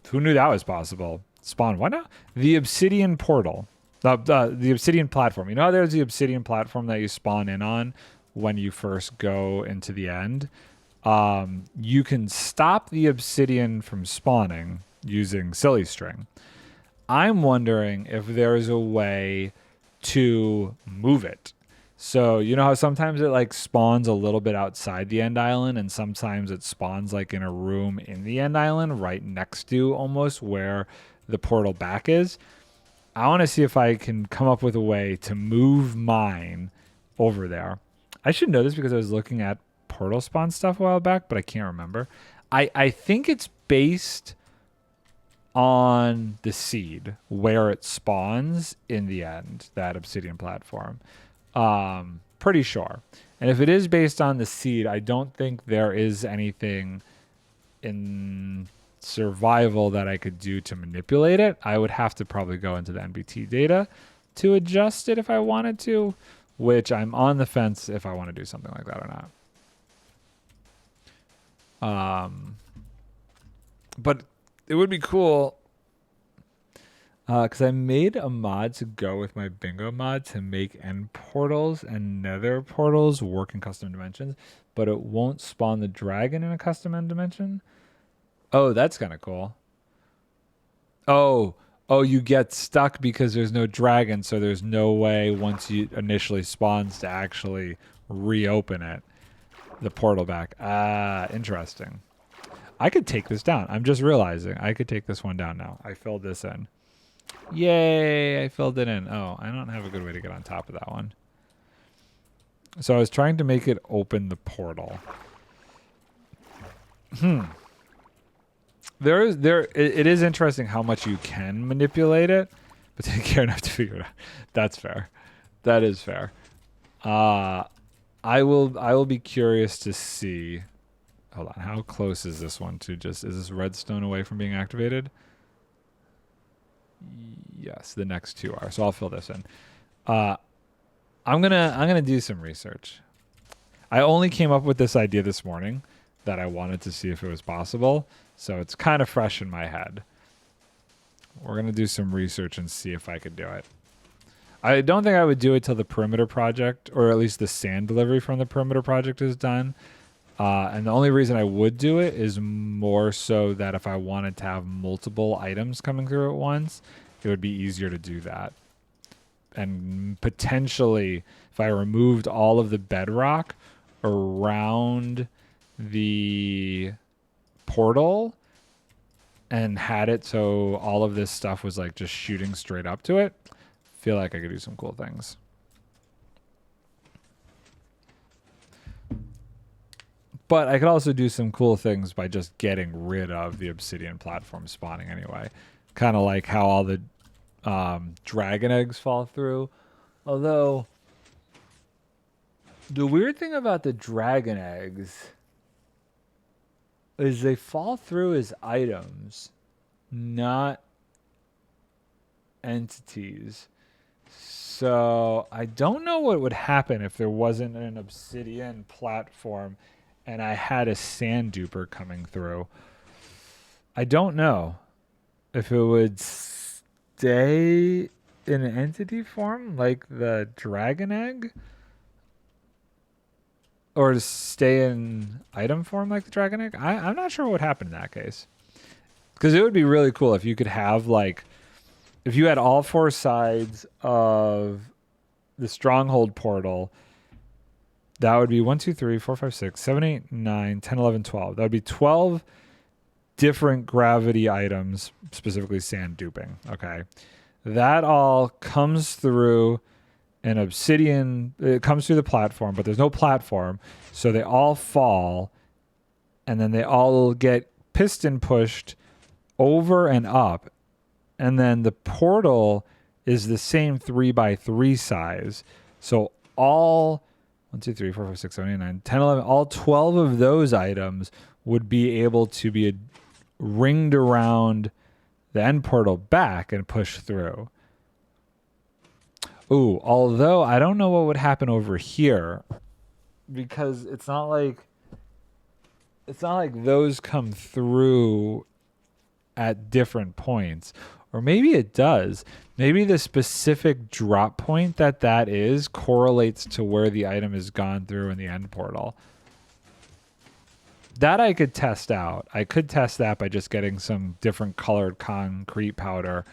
who knew that was possible? Spawn, why not? The obsidian portal, the obsidian platform. You know how there's the obsidian platform that you spawn in on when you first go into the end? You can stop the obsidian from spawning using silly string. I'm wondering if there's a way to move it. So, you know how sometimes it, like, spawns a little bit outside the end island, and sometimes it spawns, like, in a room in the end island right next to almost where the portal back is? I want to see if I can come up with a way to move mine over there. I should know this because I was looking at portal spawn stuff a while back, but I can't remember. I think it's based on the seed where it spawns in the end, that obsidian platform. Pretty sure. And if it is based on the seed, I don't think there is anything in survival that I could do to manipulate it. I would have to probably go into the NBT data to adjust it if I wanted to, which I'm on the fence if I want to do something like that or not. But it would be cool because I made a mod to go with my bingo mod to make end portals and nether portals work in custom dimensions, but it won't spawn the dragon in a custom end dimension. Oh, that's kind of cool. Oh, you get stuck because there's no dragon, so there's no way once you initially spawns to actually reopen it, the portal back. Interesting. I could take this down. I'm just realizing I could take this one down now. I filled this in. Yay, I filled it in. Oh, I don't have a good way to get on top of that one. So I was trying to make it open the portal. It is interesting how much you can manipulate it, but take care enough to figure it out. That's fair. That is fair. I will be curious to see. Hold on, how close is this one to is this redstone away from being activated? Yes, the next two are. So I'll fill this in. I'm gonna do some research. I only came up with this idea this morning that I wanted to see if it was possible, so it's kind of fresh in my head. We're gonna do some research and see if I could do it. I don't think I would do it till the perimeter project, or at least the sand delivery from the perimeter project is done. And the only reason I would do it is more so that if I wanted to have multiple items coming through at once, it would be easier to do that. And potentially, if I removed all of the bedrock around the portal and had it so all of this stuff was like just shooting straight up to it, feel like I could do some cool things. But I could also do some cool things by just getting rid of the obsidian platform spawning anyway. Kind of like how all the dragon eggs fall through. Although, the weird thing about the dragon eggs is they fall through as items, not entities. So I don't know what would happen if there wasn't an obsidian platform and I had a sand duper coming through. I don't know if it would stay in an entity form like the dragon egg, or stay in item form like the dragon egg. I'm not sure what would happen in that case, because it would be really cool if you could have like, if you had all four sides of the stronghold portal. That would be 1, 2, 3, 4, 5, 6, 7, 8, 9, 10, 11, 12. That would be 12 different gravity items, specifically sand duping. Okay. That all comes through an obsidian. It comes through the platform, but there's no platform. So they all fall, and then they all get piston pushed over and up. And then the portal is the same 3x3 size. So all 1, 2, 3, 4, 5, 6, 7, 8, 9, 10, 11, all 12 of those items would be able to be ringed around the end portal back and push through. Ooh, although I don't know what would happen over here, because it's not like those come through at different points. Or maybe it does. Maybe the specific drop point that is correlates to where the item has gone through in the end portal. That I could test out. I could test that by just getting some different colored concrete powder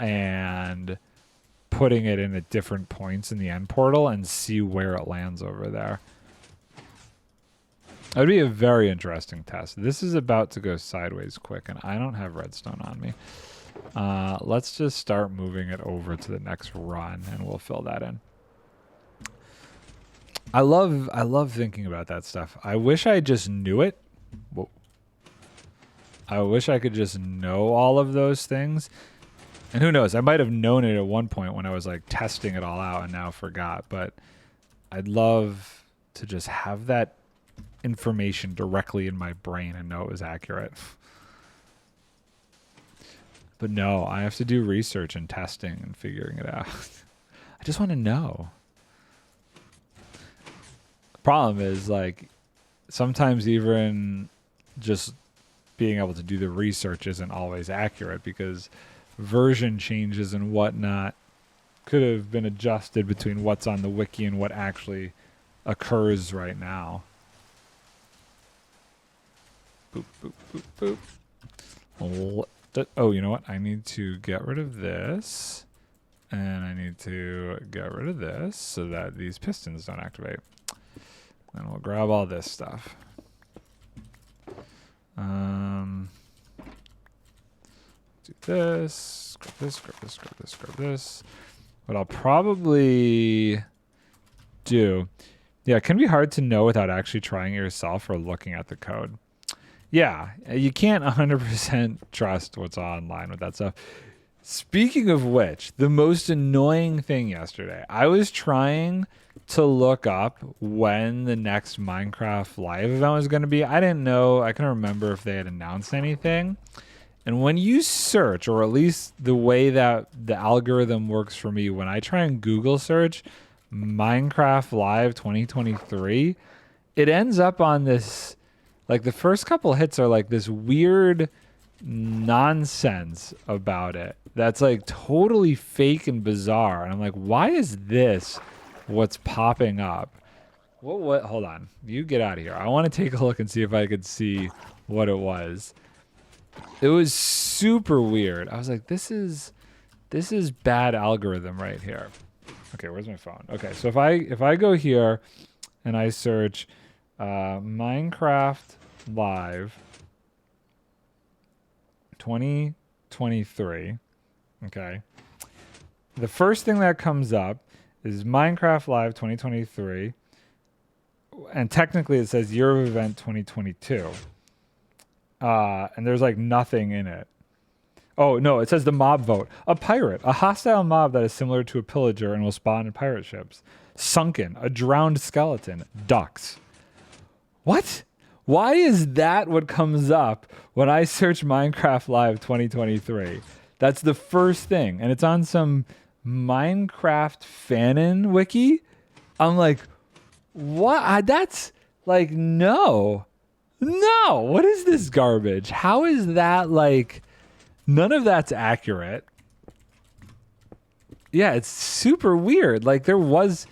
and putting it in at different points in the end portal and see where it lands over there. That would be a very interesting test. This is about to go sideways quick, and I don't have redstone on me. Let's just start moving it over to the next run, and we'll fill that in. I love thinking about that stuff. I wish I just knew it. Whoa. I wish I could just know all of those things. And who knows? I might have known it at one point when I was like testing it all out and now forgot. But I'd love to just have that information directly in my brain and know it was accurate. But no, I have to do research and testing and figuring it out. I just want to know. The problem is, like, sometimes even just being able to do the research isn't always accurate because version changes and whatnot could have been adjusted between what's on the wiki and what actually occurs right now. Boop, boop, boop, boop. Oh, you know what? I need to get rid of this. And I need to get rid of this so that these pistons don't activate. And we'll grab all this stuff. do this, grab this, grab this, grab this, grab this. What I'll probably do, yeah, it can be hard to know without actually trying it yourself or looking at the code. Yeah, you can't 100% trust what's online with that stuff. Speaking of which, the most annoying thing yesterday, I was trying to look up when the next Minecraft live event was going to be. I didn't know. I couldn't remember if they had announced anything. And when you search, or at least the way that the algorithm works for me, when I try and Google search Minecraft Live 2023, it ends up on this, like the first couple hits are like this weird nonsense about it that's like totally fake and bizarre. And I'm like, why is this what's popping up? What? Hold on. You get out of here. I want to take a look and see if I could see what it was. It was super weird. I was like, this is bad algorithm right here. Okay, where's my phone? Okay, so if I go here and I search Minecraft Live 2023, okay, the first thing that comes up is Minecraft Live 2023, and technically it says Year of Event 2022. And there's like nothing in it. Oh, no, it says the mob vote. A pirate, a hostile mob that is similar to a pillager and will spawn in pirate ships. Sunken, a drowned skeleton. Ducks. What? Why is that what comes up when I search Minecraft Live 2023? That's the first thing. And it's on some Minecraft fanon wiki. I'm like, what? That's like, no. No, what is this garbage? How is that like, none of that's accurate. Yeah, it's super weird. Like there was,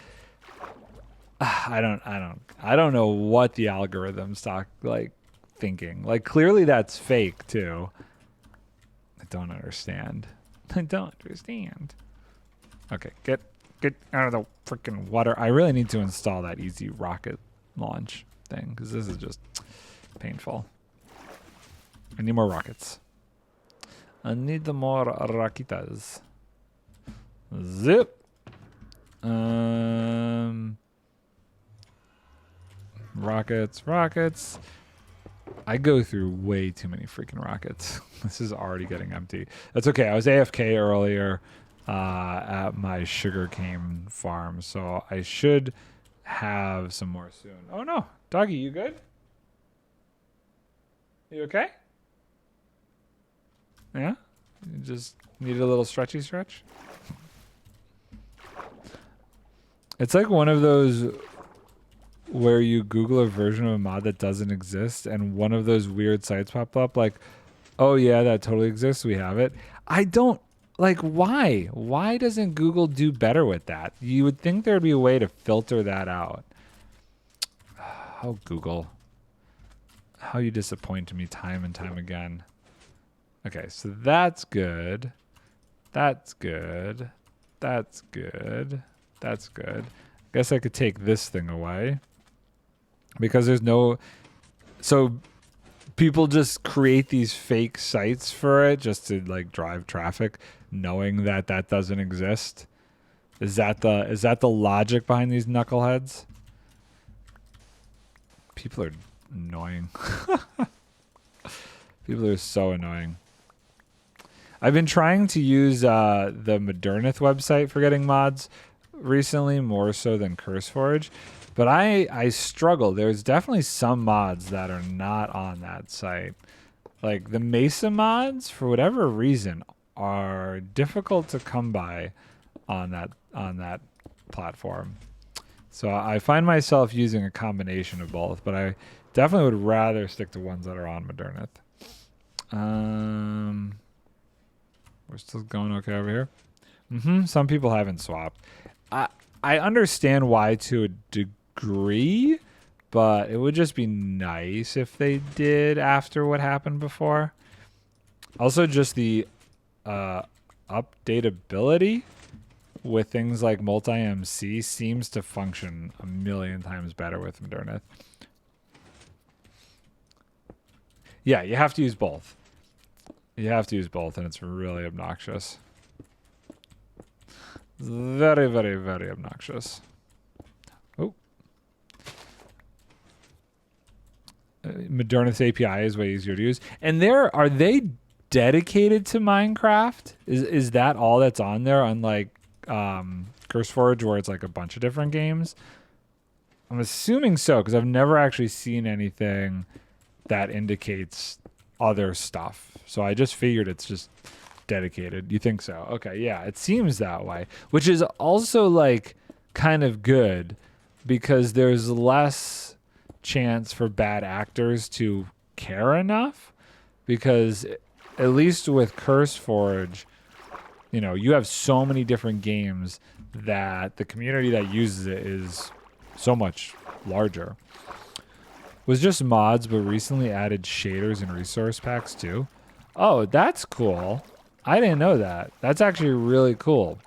I don't know what the algorithm's like thinking. Like clearly that's fake too. I don't understand. I don't understand. Okay, get out of the freaking water. I really need to install that easy rocket launch thing because this is just painful. I need more rockets. I need the more rakitas. Zip. Rockets. I go through way too many freaking rockets. This is already getting empty. That's okay. I was AFK earlier at my sugarcane farm, so I should have some more soon. Oh no, doggy, you good? You okay? Yeah? You just need a little stretchy stretch? It's like one of those where you Google a version of a mod that doesn't exist and one of those weird sites pop up like, oh yeah, that totally exists. We have it. I don't, like, why? Why doesn't Google do better with that? You would think there'd be a way to filter that out. Oh, Google. How you disappoint me time and time again. Okay, so that's good. That's good. That's good. That's good. Guess I could take this thing away. Because there's no... So people just create these fake sites for it just to like drive traffic, knowing that that doesn't exist. Is that the logic behind these knuckleheads? People are annoying. People are so annoying. I've been trying to use the Modernith website for getting mods recently, more so than CurseForge. But I struggle. There's definitely some mods that are not on that site. Like the Mesa mods, for whatever reason, are difficult to come by on that platform. So I find myself using a combination of both, but I definitely would rather stick to ones that are on Modernith. We're still going okay over here. Some people haven't swapped. I understand why to a degree, but it would just be nice if they did after what happened before. Also, just the updatability with things like multi-MC seems to function a million times better with Modernith. Yeah, you have to use both. You have to use both, and it's really obnoxious. Very, very, very obnoxious. Oh. Modernist API is way easier to use. And are they dedicated to Minecraft? Is that all that's on there? Unlike CurseForge, where it's like a bunch of different games? I'm assuming so, because I've never actually seen anything that indicates other stuff. So I just figured it's just dedicated. You think so? Okay, yeah, it seems that way, which is also like kind of good because there's less chance for bad actors to care enough, because at least with CurseForge, you know, you have so many different games that the community that uses it is so much larger. Was just mods, but recently added shaders and resource packs too. Oh, that's cool. I didn't know that. That's actually really cool.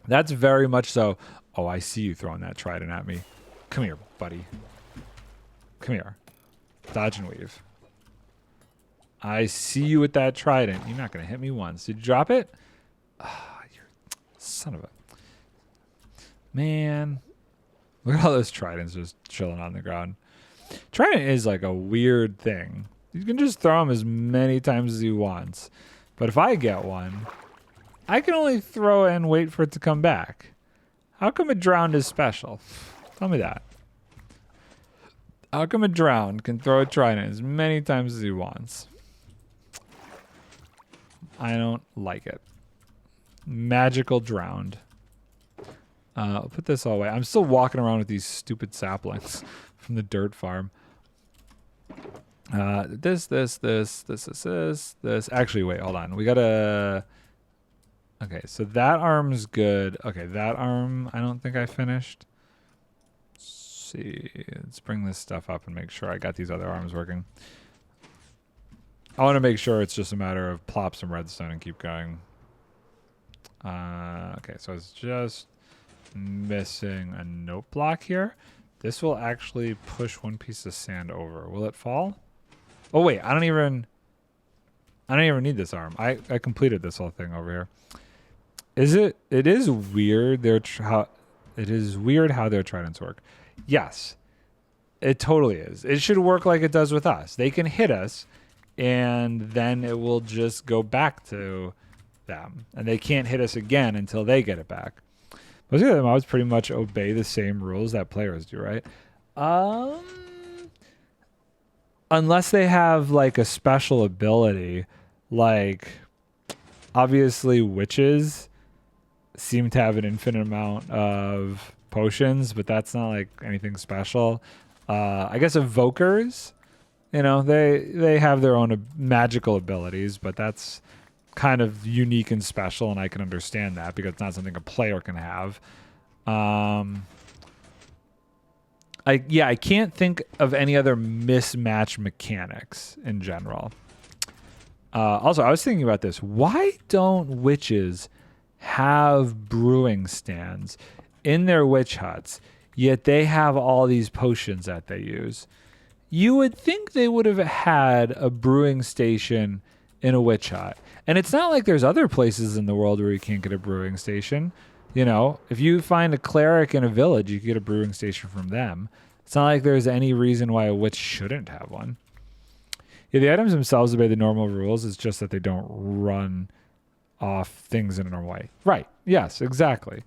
That's very much so. Oh, I see you throwing that trident at me. Come here, buddy. Come here. Dodge and weave. I see you with that trident. You're not going to hit me once. Did you drop it? Ah, oh, you're son of a... Man. Look at all those tridents just chilling on the ground. Trident is like a weird thing. You can just throw them as many times as you want. But if I get one, I can only throw it and wait for it to come back. How come a drowned is special? Tell me that. How come a drowned can throw a trident as many times as he wants? I don't like it. Magical drowned. I'll put this all away. I'm still walking around with these stupid saplings from the dirt farm. This. Actually, wait, hold on. We gotta... Okay, so that arm's good. Okay, that arm, I don't think I finished. Let's see. Let's bring this stuff up and make sure I got these other arms working. I want to make sure it's just a matter of plop some redstone and keep going. Okay, so it's just missing a note block here. This will actually push one piece of sand over. Will it fall? Oh wait, I don't even need this arm. I completed this whole thing over here. It is weird how their tridents work. Yes. It totally is. It should work like it does with us. They can hit us and then it will just go back to them. And they can't hit us again until they get it back. Most of the mobs pretty much obey the same rules that players do, right? Unless they have like a special ability, like obviously witches seem to have an infinite amount of potions, but that's not like anything special. I guess evokers, you know, they have their own magical abilities, but that's kind of unique and special, and I can understand that because it's not something a player can have. I can't think of any other mismatch mechanics in general. Also, I was thinking about this. Why don't witches have brewing stands in their witch huts, yet they have all these potions that they use? You would think they would have had a brewing station in a witch hut. And it's not like there's other places in the world where you can't get a brewing station. You know, if you find a cleric in a village, you can get a brewing station from them. It's not like there's any reason why a witch shouldn't have one. Yeah, the items themselves obey the normal rules. It's just that they don't run off things in a normal way. Right. Yes, exactly.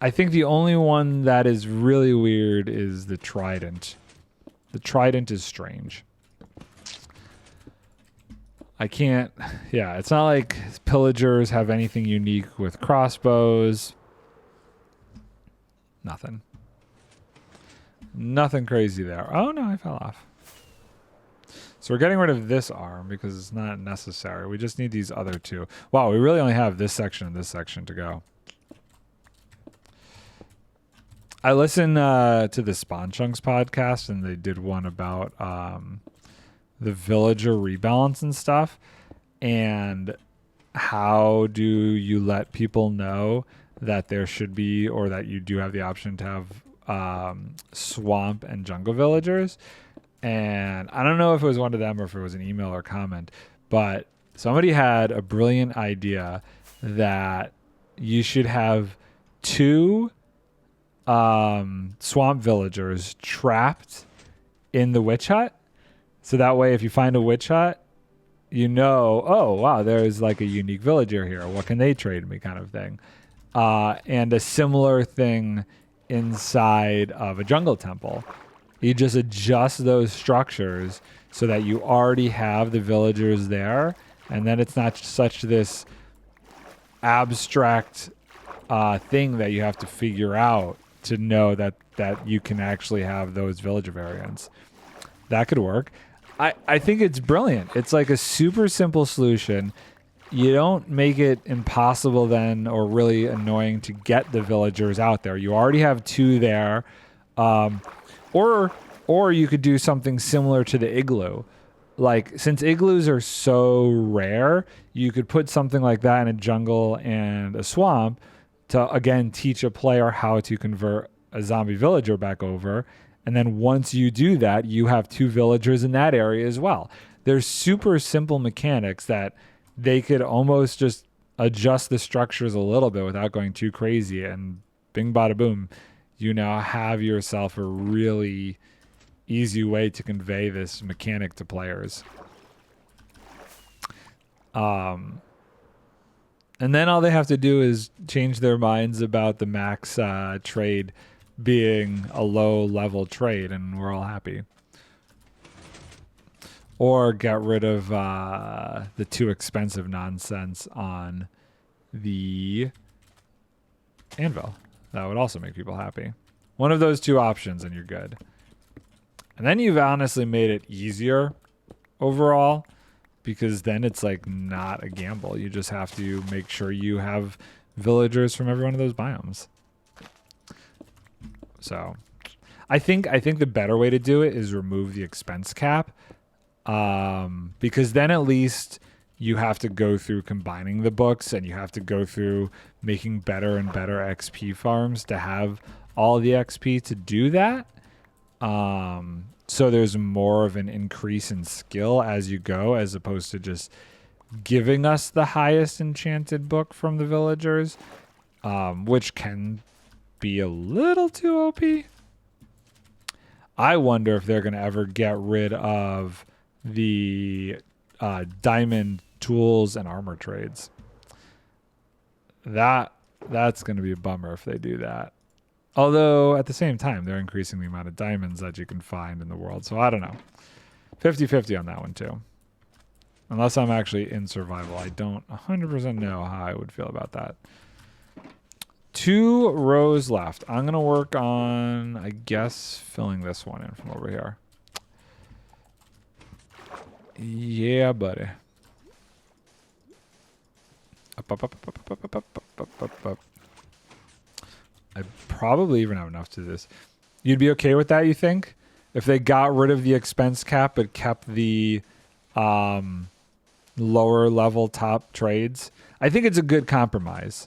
I think the only one that is really weird is the trident. The trident is strange. I can't... Yeah, it's not like pillagers have anything unique with crossbows. Nothing. Nothing crazy there. Oh, no, I fell off. So we're getting rid of this arm because it's not necessary. We just need these other two. Wow, we really only have this section and this section to go. I listened to the Spawn Chunks podcast, and they did one about the villager rebalance and stuff. And how do you let people know that there should be, or that you do have the option to have swamp and jungle villagers? And I don't know if it was one of them or if it was an email or comment, but somebody had a brilliant idea that you should have 2 swamp villagers trapped in the witch hut. So that way, if you find a witch hut, you know, oh, wow, there's like a unique villager here. What can they trade me kind of thing? And a similar thing inside of a jungle temple. You just adjust those structures so that you already have the villagers there. And then it's not such this abstract thing that you have to figure out to know that you can actually have those villager variants. That could work. I think it's brilliant. It's like a super simple solution. You don't make it impossible then or really annoying to get the villagers out there. You already have 2 there. Or you could do something similar to the igloo. Like, since igloos are so rare, you could put something like that in a jungle and a swamp to, again, teach a player how to convert a zombie villager back over. And then once you do that, you have 2 villagers in that area as well. There's super simple mechanics that they could almost just adjust the structures a little bit without going too crazy. And bing, bada, boom, you now have yourself a really easy way to convey this mechanic to players. And then all they have to do is change their minds about the max trade being a low level trade, and we're all happy. Or get rid of the too expensive nonsense on the anvil. That would also make people happy. One of those 2 options and you're good. And then you've honestly made it easier overall, because then it's like not a gamble. You just have to make sure you have villagers from every one of those biomes. So I think the better way to do it is remove the expense cap, because then at least you have to go through combining the books and you have to go through making better and better XP farms to have all the XP to do that. So there's more of an increase in skill as you go, as opposed to just giving us the highest enchanted book from the villagers, which can be a little too OP. I wonder if they're going to ever get rid of the diamond tools and armor trades. That's going to be a bummer if they do that. Although, at the same time, they're increasing the amount of diamonds that you can find in the world. So, I don't know. 50-50 on that one, too. Unless I'm actually in survival. I don't 100% know how I would feel about that. 2 rows left. I'm going to work on, I guess, filling this one in from over here. Yeah, buddy. Up. I probably even have enough to do this. You'd be okay with that, you think? If they got rid of the expense cap but kept the lower level top trades? I think it's a good compromise.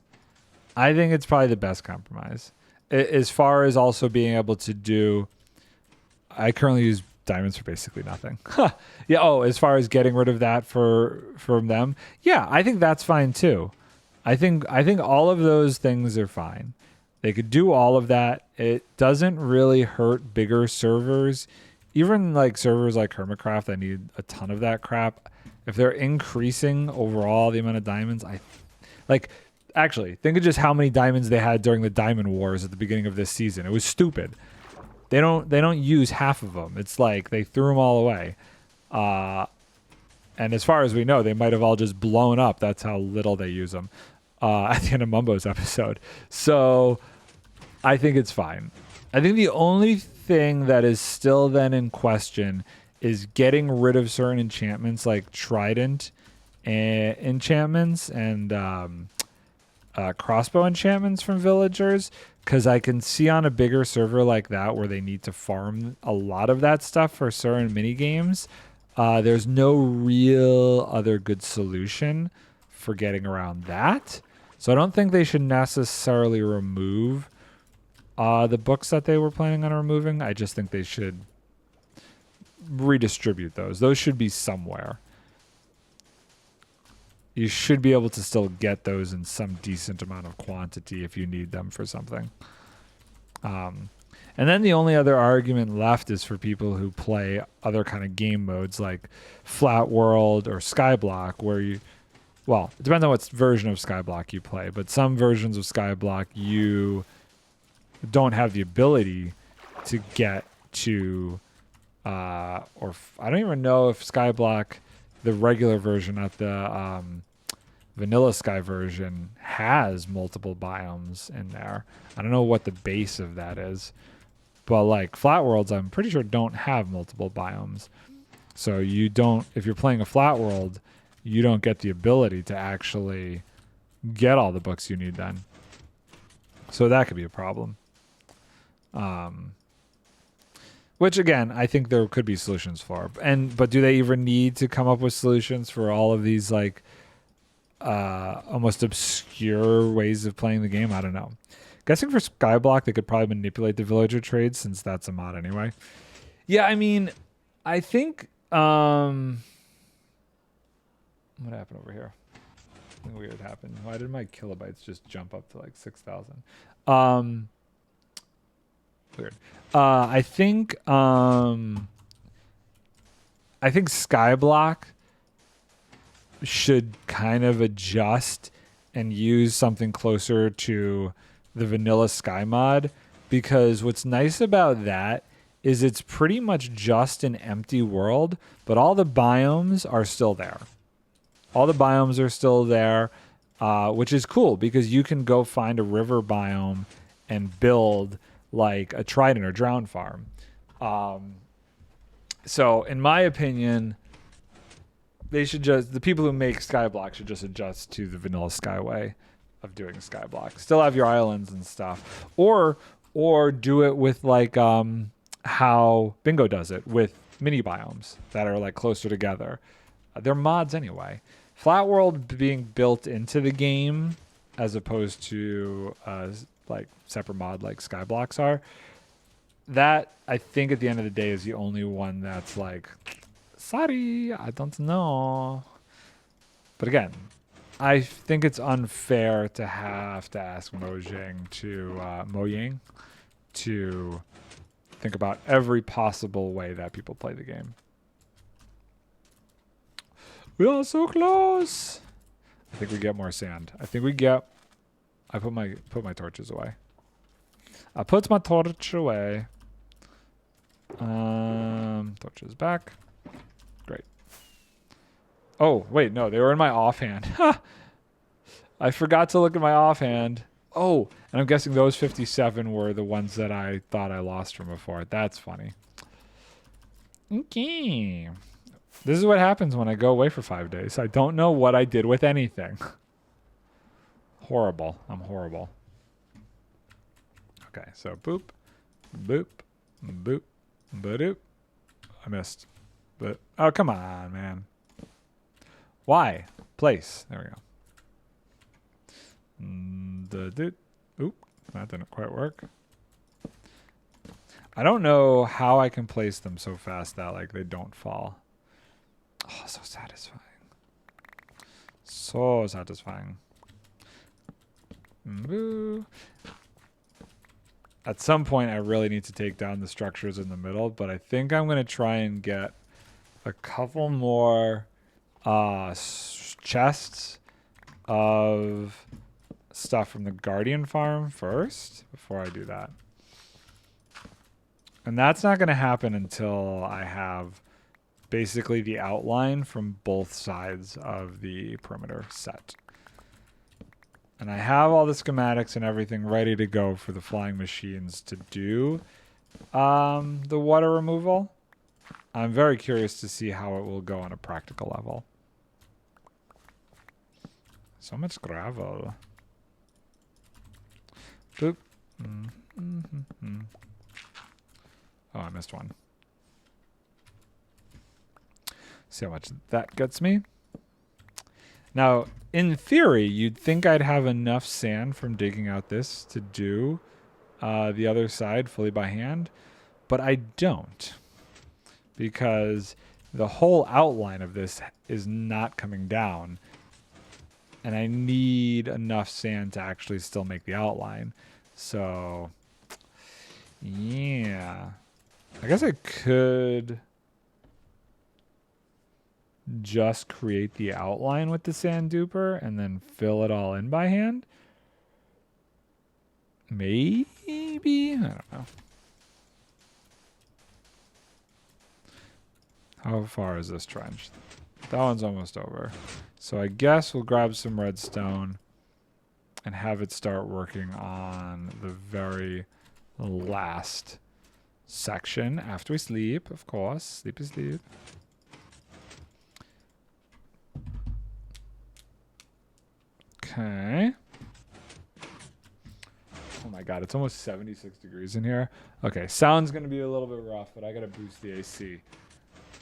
I think it's probably the best compromise. As far as also being able to do... I currently use diamonds for basically nothing. Yeah. Oh, as far as getting rid of that from them, yeah, I think that's fine too. I think all of those things are fine. They could do all of that. It doesn't really hurt bigger servers, even like servers like Hermitcraft that need a ton of that crap. If they're increasing overall the amount of diamonds, actually think of just how many diamonds they had during the Diamond Wars at the beginning of this season. It was stupid. They don't use half of them. It's like they threw them all away. And as far as we know, they might have all just blown up. That's how little they use them at the end of Mumbo's episode. So I think it's fine. I think the only thing that is still then in question is getting rid of certain enchantments like trident enchantments and crossbow enchantments from villagers, because I can see on a bigger server like that where they need to farm a lot of that stuff for certain mini games, there's no real other good solution for getting around that. So I don't think they should necessarily remove the books that they were planning on removing. I just think they should redistribute those. Those should be somewhere. you should be able to still get those in some decent amount of quantity if you need them for something. And then the only other argument left is for people who play other kind of game modes like Flat World or Skyblock, where you, well, it depends on what version of Skyblock you play, but some versions of Skyblock you don't have the ability to get to, I don't even know if Skyblock, the regular version, not the Vanilla Sky version, has multiple biomes in there. I don't know what the base of that is. But like Flat Worlds, I'm pretty sure don't have multiple biomes. So you don't, if you're playing a Flat World, you don't get the ability to actually get all the books you need then. So that could be a problem. Which again, I think there could be solutions for. But do they even need to come up with solutions for all of these like almost obscure ways of playing the game? I don't know. Guessing for Skyblock, they could probably manipulate the villager trade since that's a mod anyway. Yeah, I mean, I think... what happened over here? Something weird happened. Why did my kilobytes just jump up to like 6,000? Weird. I think Skyblock should kind of adjust and use something closer to the Vanilla Sky mod, because what's nice about that is it's pretty much just an empty world, but all the biomes are still there. All the biomes are still there, which is cool because you can go find a river biome and build like a trident or drown farm. So in my opinion, they should the people who make Skyblock should just adjust to the Vanilla Skyway of doing Skyblock. Still have your islands and stuff, or do it with like how Bingo does it with mini biomes that are like closer together. They're mods anyway. Flat World being built into the game as opposed to like separate mod like Skyblocks are. That I think at the end of the day is the only one that's like, sorry, I don't know. But again, I think it's unfair to have to ask Mojang to think about every possible way that people play the game. We are so close. I think we get more sand. I think we get. I put my torches away. I put my torch away. Torches back. Great. Oh, wait, no, they were in my offhand. I forgot to look at my offhand. Oh, and I'm guessing those 57 were the ones that I thought I lost from before. That's funny. Okay. This is what happens when I go away for 5 days. I don't know what I did with anything. Horrible. I'm horrible. Okay, so boop, boop, boop, boop. I missed. But oh, come on, man. Why? Place. There we go. Oop, that didn't quite work. I don't know how I can place them so fast that like they don't fall. Oh, so satisfying. So satisfying. Boo. At some point, I really need to take down the structures in the middle, but I think I'm going to try and get a couple more chests of stuff from the Guardian farm first before I do that. And that's not going to happen until I have basically the outline from both sides of the perimeter set. And I have all the schematics and everything ready to go for the flying machines to do the water removal. I'm very curious to see how it will go on a practical level. So much gravel. Boop. Oh, I missed one. See how much that gets me. Now, in theory, you'd think I'd have enough sand from digging out this to do the other side fully by hand, but I don't, because the whole outline of this is not coming down. And I need enough sand to actually still make the outline. So, yeah. I guess I could just create the outline with the sand duper and then fill it all in by hand. Maybe? I don't know. How far is this trench? That one's almost over. So I guess we'll grab some redstone and have it start working on the very last section after we sleep, of course. Sleep is sleep. Okay. Oh my god, it's almost 76 degrees in here. Okay, sound's gonna be a little bit rough, but I gotta boost the AC.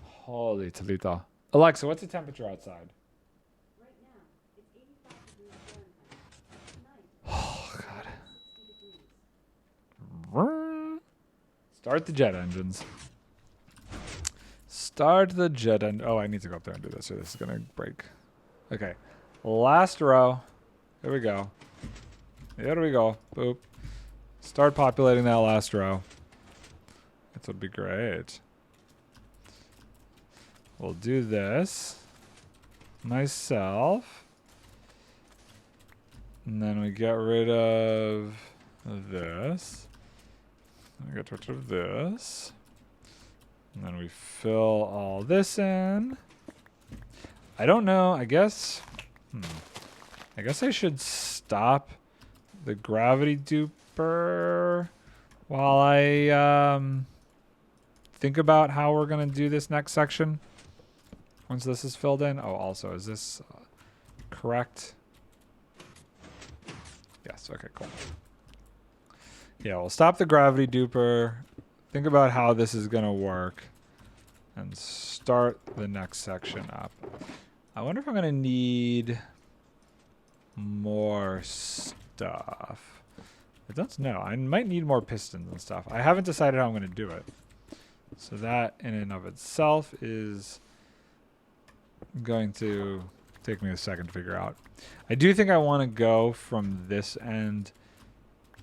Holy Toledo. Alexa, what's the temperature outside? Right now, it's 85 degrees Fahrenheit. Tonight, Oh god. 60 degrees. Start the jet engines. Start the jet engine. Oh, I need to go up there and do this, or this is gonna break. Okay, last row. Here we go. Here we go. Boop. Start populating that last row. This would be great. We'll do this. Myself. And then we get rid of this. We get rid of this. And then we fill all this in. I don't know. I guess... I guess I should stop the gravity duper while I think about how we're going to do this next section. Once this is filled in. Oh, also, is this correct? Yes, okay, cool. Yeah, we'll stop the gravity duper, think about how this is going to work, and start the next section up. I wonder if I'm going to need more stuff. I don't know. I might need more pistons and stuff. I haven't decided how I'm going to do it. So that in and of itself is going to take me a second to figure out. I do think I want to go from this end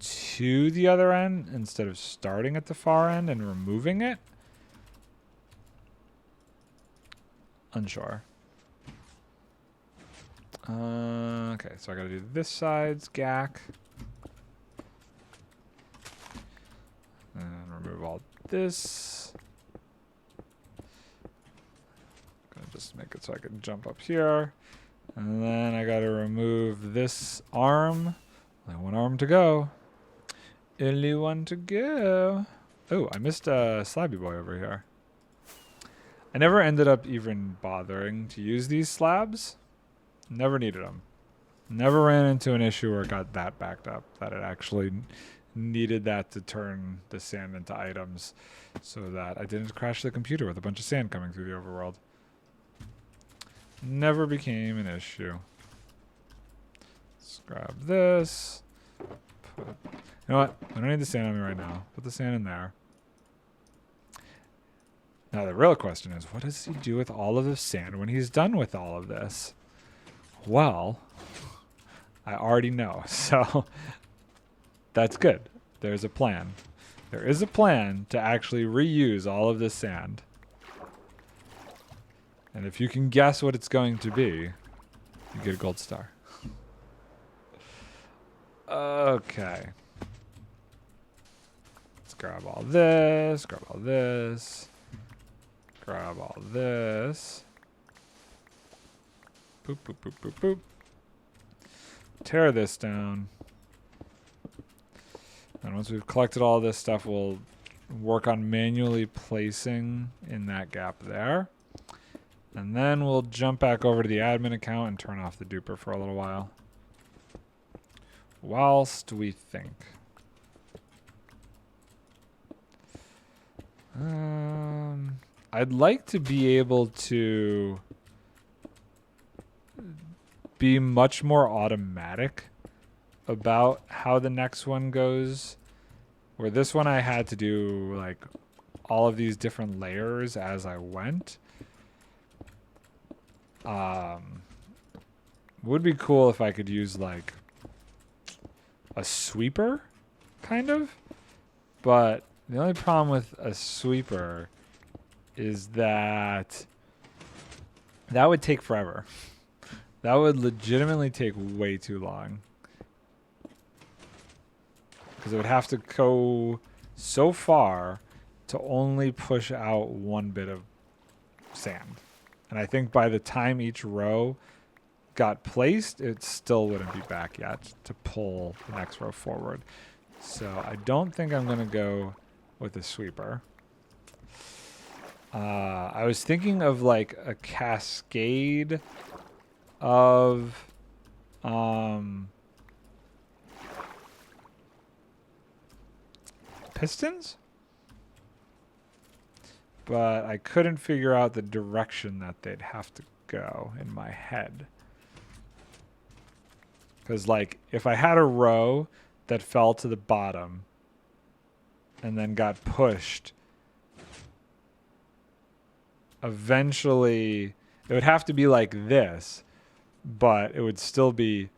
to the other end instead of starting at the far end and removing it. Unsure. Okay, so I gotta do this side's gack. And remove all this. Gonna just make it so I can jump up here. And then I gotta remove this arm. Only one arm to go. Only one to go. Oh, I missed a slabby boy over here. I never ended up even bothering to use these slabs. Never needed them. Never ran into an issue where it got that backed up, that it actually needed that to turn the sand into items so that I didn't crash the computer with a bunch of sand coming through the overworld. Never became an issue. Let's grab this. You know what? I don't need the sand on me right now. Put the sand in there. Now the real question is, what does he do with all of the sand when he's done with all of this? Well, I already know, so that's good. There's a plan. There is a plan to actually reuse all of this sand. And if you can guess what it's going to be, you get a gold star. Okay. Let's grab all this, grab all this, grab all this. Boop, boop, boop, boop, boop. Tear this down. And once we've collected all this stuff, we'll work on manually placing in that gap there. And then we'll jump back over to the admin account and turn off the duper for a little while. Whilst we think. I'd like to be able to be much more automatic about how the next one goes. Where this one I had to do like all of these different layers as I went. Would be cool if I could use like a sweeper, kind of. But the only problem with a sweeper is that that would take forever. That would legitimately take way too long. Because it would have to go so far to only push out one bit of sand. And I think by the time each row got placed, it still wouldn't be back yet to pull the next row forward. So I don't think I'm going to go with a sweeper. I was thinking of like a cascade of pistons, but I couldn't figure out the direction that they'd have to go in my head. Because like if I had a row that fell to the bottom and then got pushed, eventually it would have to be like this, but it would still be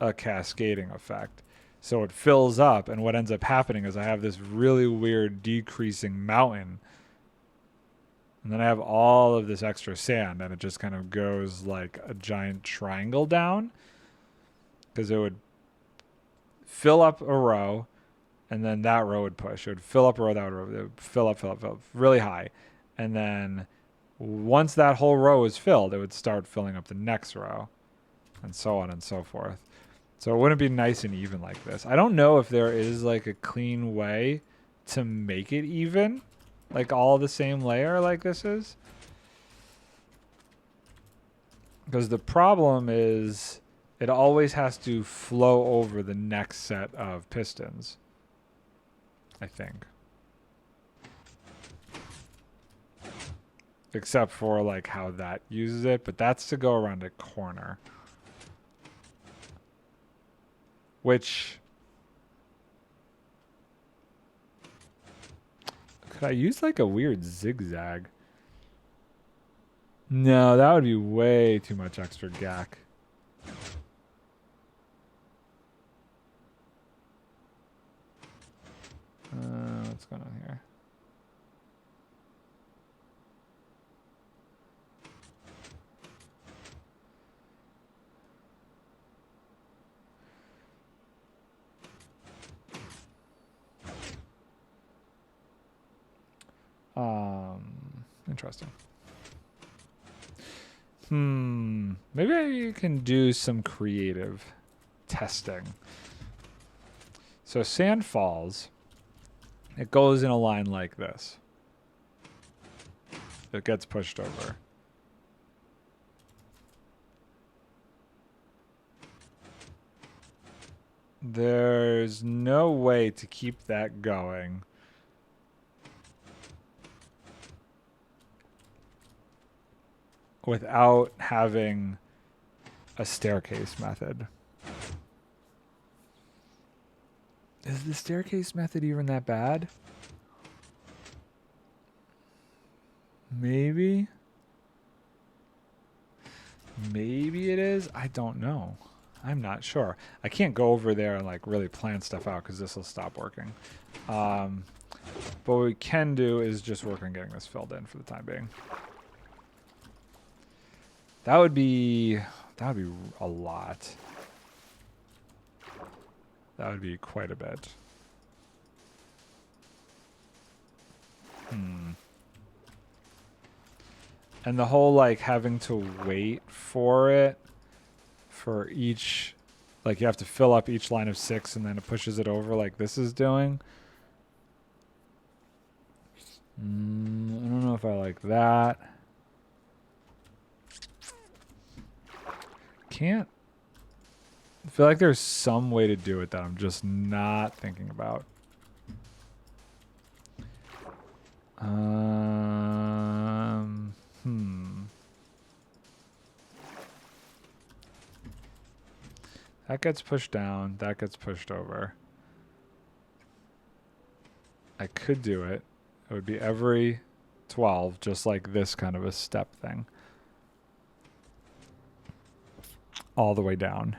a cascading effect. So it fills up, and what ends up happening is I have this really weird decreasing mountain, and then I have all of this extra sand, and it just kind of goes like a giant triangle down, because it would fill up a row, and then that row would push. It would fill up a row, that row, it would fill up really high, and then once that whole row was filled, it would start filling up the next row, and so on and so forth. So it wouldn't be nice and even like this. I don't know if there is like a clean way to make it even, like all the same layer like this is. Because the problem is it always has to flow over the next set of pistons, I think. Except for like how that uses it, but that's to go around a corner. Which, could I use like a weird zigzag? No, that would be way too much extra gack. What's going on here? Interesting. Maybe I can do some creative testing. So sand falls. It goes in a line like this. It gets pushed over. There's no way to keep that going without having a staircase method. Is the staircase method even that bad? Maybe. Maybe it is. I don't know. I'm not sure. I can't go over there and like really plan stuff out because this will stop working. But what we can do is just work on getting this filled in for the time being. That would be a lot. That would be quite a bit. And the whole like having to wait for it for each, like you have to fill up each line of 6 and then it pushes it over like this is doing. I don't know if I like that. Can't. I feel like there's some way to do it that I'm just not thinking about. That gets pushed down. That gets pushed over. I could do it. It would be every 12, just like this kind of a step thing. all the way down.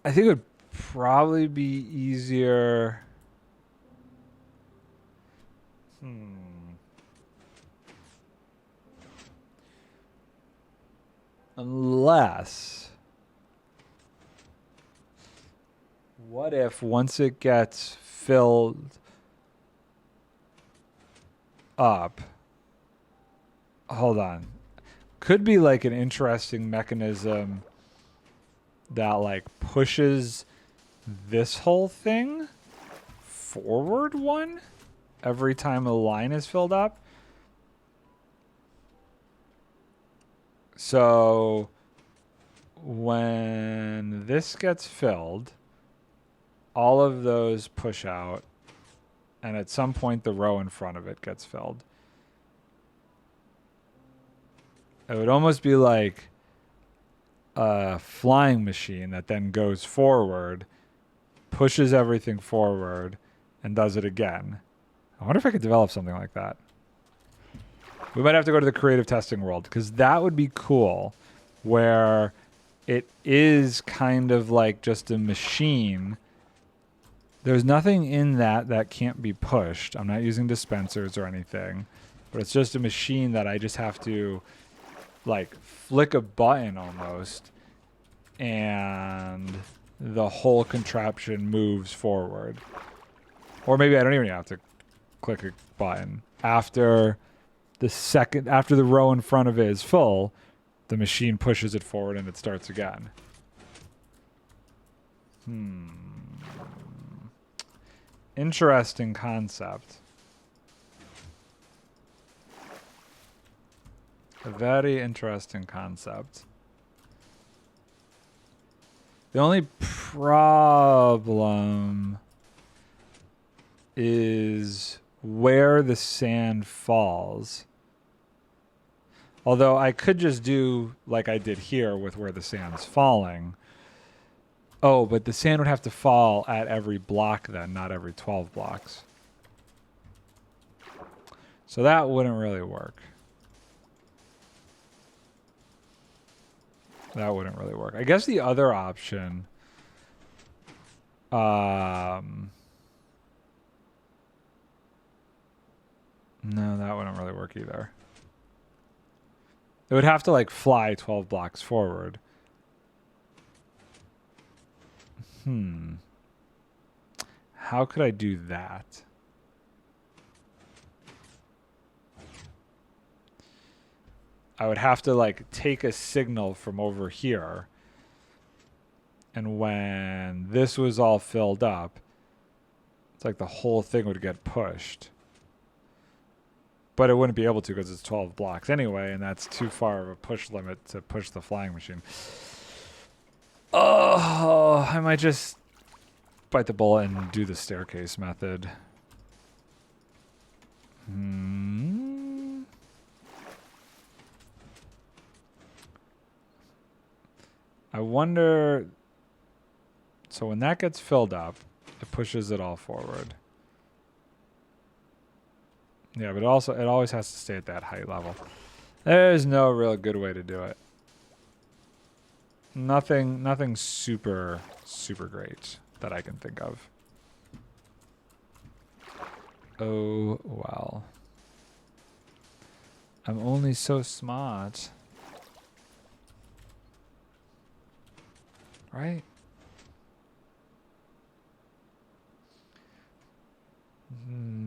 I think it would probably be easier. Unless, what if once it gets filled up, hold on, could be like an interesting mechanism that like pushes this whole thing forward one every time a line is filled up. So when this gets filled, all of those push out, and at some point the row in front of it gets filled. It would almost be like a flying machine that then goes forward, pushes everything forward, and does it again. I wonder if I could develop something like that. We might have to go to the creative testing world, because that would be cool, where it is kind of like just a machine. There's nothing in that can't be pushed. I'm not using dispensers or anything, but it's just a machine that I just have to like flick a button almost, and the whole contraption moves forward. Or maybe I don't even have to click a button. After the row in front of it is full, the machine pushes it forward and it starts again. Interesting concept. A very interesting concept. The only problem is where the sand falls. Although I could just do like I did here with where the sand's falling. Oh, but the sand would have to fall at every block then, not every 12 blocks. So that wouldn't really work. That wouldn't really work. I guess the other option... no, that wouldn't really work either. It would have to like fly 12 blocks forward. How could I do that? I would have to like take a signal from over here, and when this was all filled up, it's like the whole thing would get pushed. But it wouldn't be able to because it's 12 blocks anyway, and that's too far of a push limit to push the flying machine. Oh, I might just bite the bullet and do the staircase method. I wonder... So when that gets filled up, it pushes it all forward. Yeah, but it always has to stay at that height level. There's no real good way to do it. Nothing super great that I can think of. Oh, well. I'm only so smart. Right?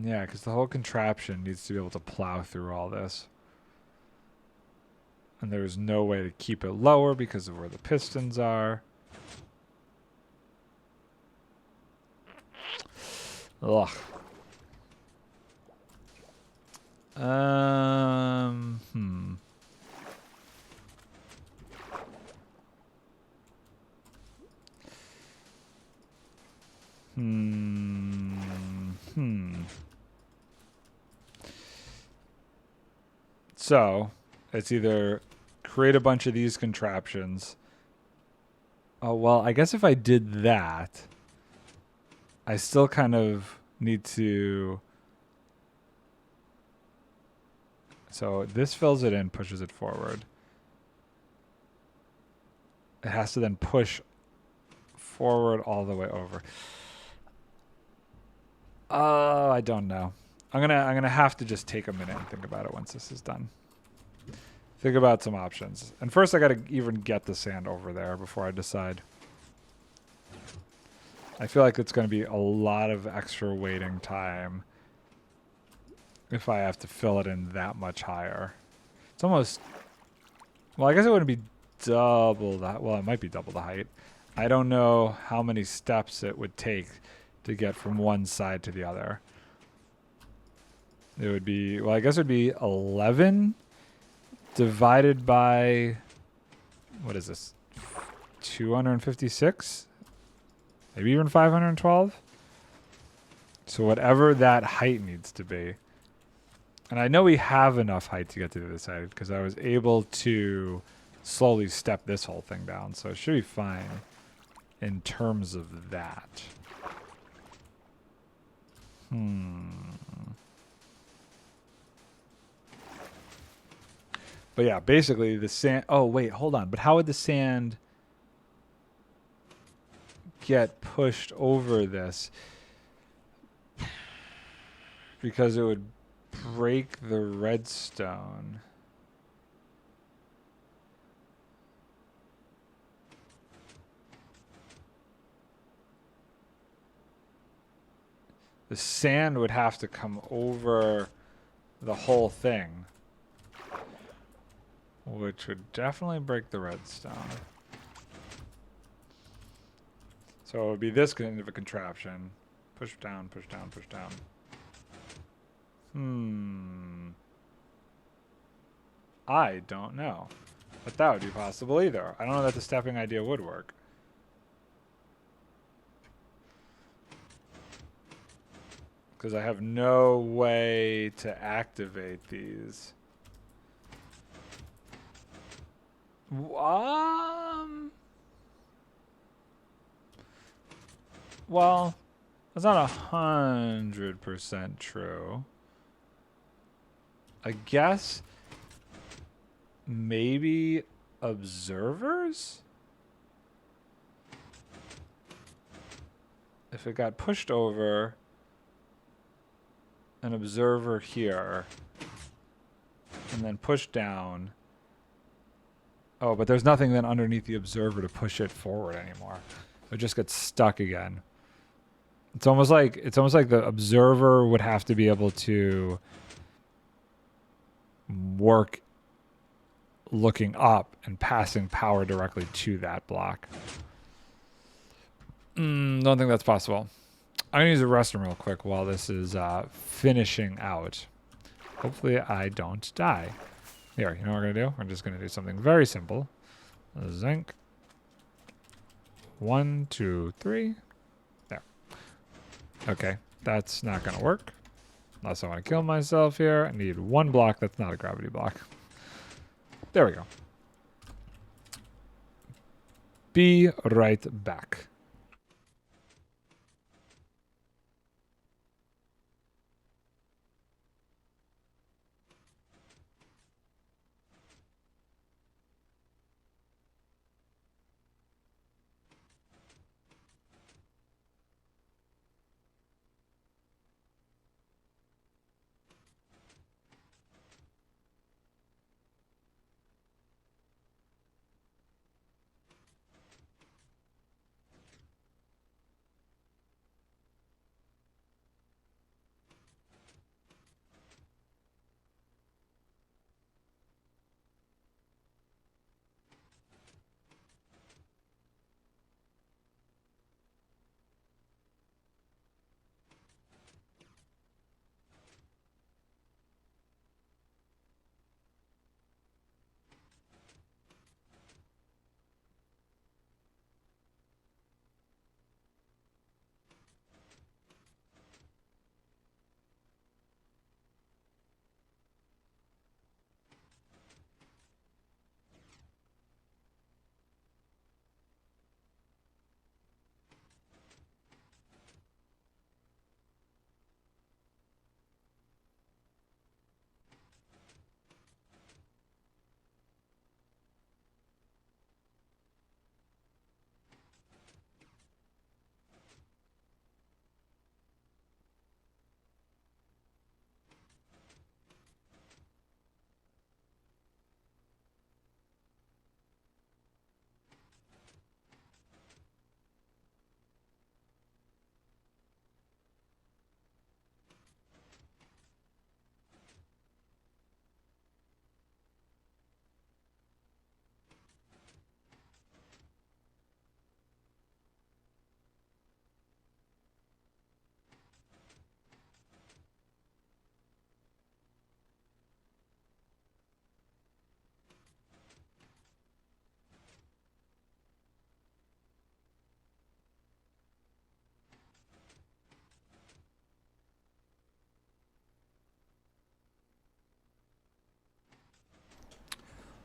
Yeah, because the whole contraption needs to be able to plow through all this. And there's no way to keep it lower because of where the pistons are. Ugh. So, it's either create a bunch of these contraptions. Oh, well, I guess if I did that, I still kind of need to... So this fills it in, pushes it forward. it has to then push forward all the way over. Oh, I don't know. I'm gonna have to just take a minute and think about it once this is done. Think about some options. And first I gotta even get the sand over there before I decide. I feel like it's gonna be a lot of extra waiting time if I have to fill it in that much higher. It's almost, well, I guess it wouldn't be double that. Well, it might be double the height. I don't know how many steps it would take to get from one side to the other. It would be, well, I guess it would be 11 divided by, what is this? 256? Maybe even 512? So whatever that height needs to be. And I know we have enough height to get to the other side because I was able to slowly step this whole thing down. So it should be fine in terms of that. But yeah, basically the sand... Oh, wait, hold on. But how would the sand get pushed over this? Because it would break the redstone. The sand would have to come over the whole thing, which would definitely break the redstone. So it would be this kind of a contraption. Push down, push down, push down. I don't know. But that would be possible either. I don't know that the stepping idea would work. Because I have no way to activate these. Well, that's not 100% true. I guess maybe observers? If it got pushed over, an observer here, and then pushed down. Oh, but there's nothing then underneath the observer to push it forward anymore. It just gets stuck again. It's almost like the observer would have to be able to work looking up and passing power directly to that block. Don't think that's possible. I'm going to use the restroom real quick while this is finishing out. Hopefully I don't die. Here, you know what we're going to do? We're just going to do something very simple. Zinc. 1, 2, 3. There. Okay, that's not going to work. Unless I want to kill myself here. I need one block that's not a gravity block. There we go. Be right back.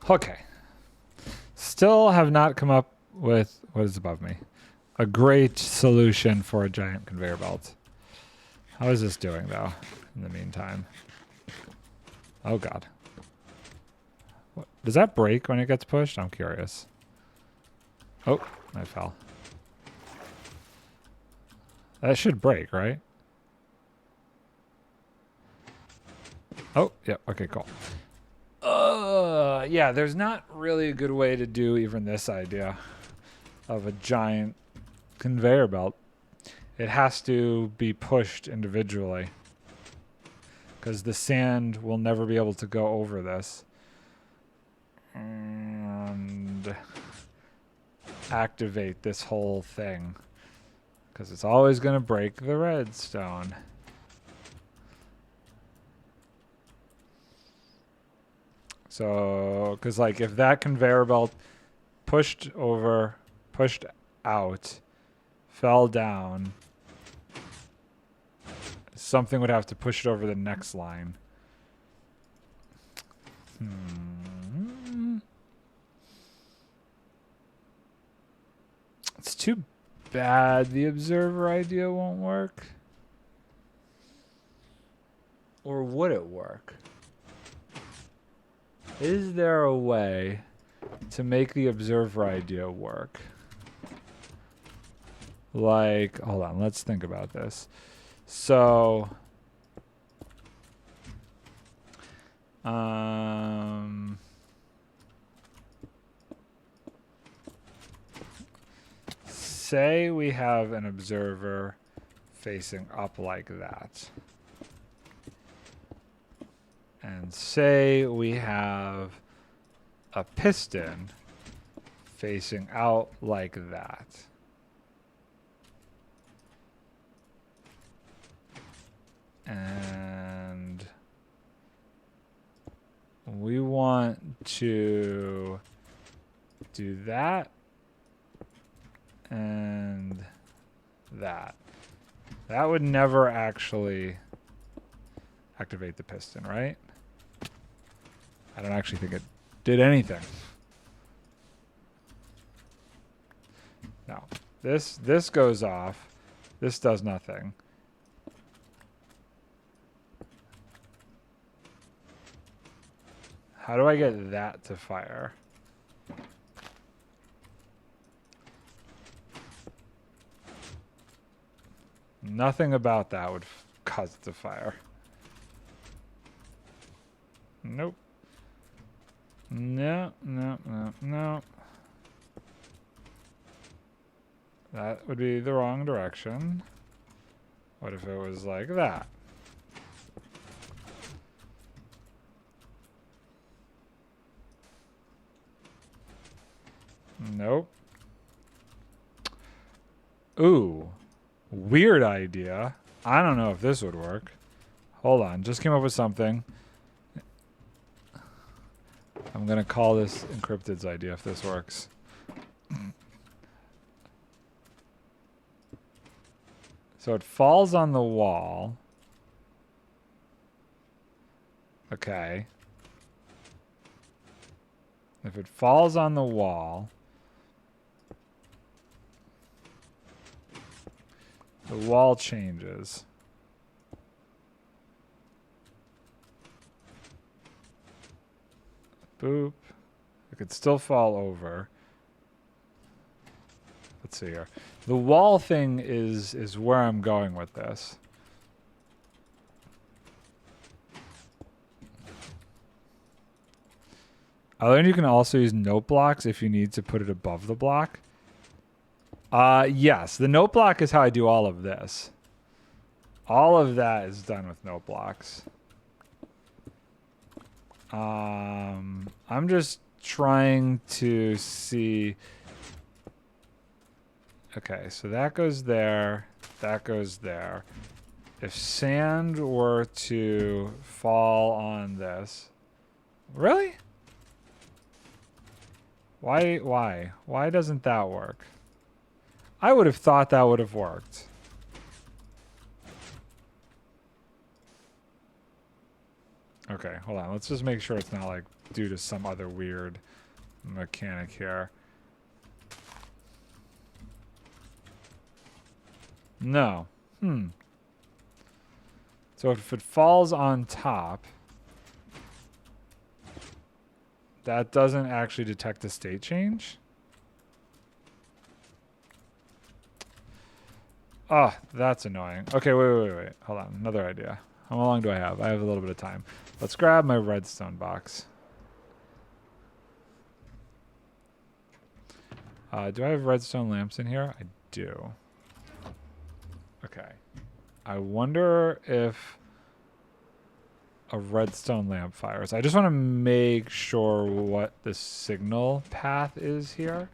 Okay. Still have not come up with what is above me. A great solution for a giant conveyor belt. How is this doing though? In the meantime. Oh god. What, does that break when it gets pushed? I'm curious. Oh, I fell. That should break, right? Oh, yeah, okay, cool. Yeah, there's not really a good way to do even this idea of a giant conveyor belt. It has to be pushed individually because the sand will never be able to go over this and activate this whole thing because it's always going to break the redstone. So, because like if that conveyor belt pushed out, fell down, something would have to push it over the next line. It's too bad the observer idea won't work. Or would it work? Is there a way to make the observer idea work? Like, hold on, let's think about this. So, say we have an observer facing up like that. And say we have a piston facing out like that. And we want to do that and that. That would never actually activate the piston, right? I don't actually think it did anything. No. This goes off. This does nothing. How do I get that to fire? Nothing about that would cause it to fire. Nope. No. That would be the wrong direction. What if it was like that? Nope. Ooh. Weird idea. I don't know if this would work. Hold on. Just came up with something. I'm going to call this Encrypted's idea if this works. So it falls on the wall. Okay. If it falls on the wall, the wall changes. Boop. It could still fall over. Let's see here. The wall thing is where I'm going with this. I learned you can also use note blocks if you need to put it above the block. Yes, the note block is how I do all of this. All of that is done with note blocks. I'm just trying to see. Okay, so that goes there. That goes there. If sand were to fall on this. Really? Why doesn't that work? I would have thought that would have worked. Okay, hold on. Let's just make sure it's not like due to some other weird mechanic here. No. So if it falls on top, that doesn't actually detect a state change? Oh, that's annoying. Okay, wait. Hold on. Another idea. How long do I have? I have a little bit of time. Let's grab my redstone box. Do I have redstone lamps in here? I do. Okay. I wonder if a redstone lamp fires. I just want to make sure what the signal path is here.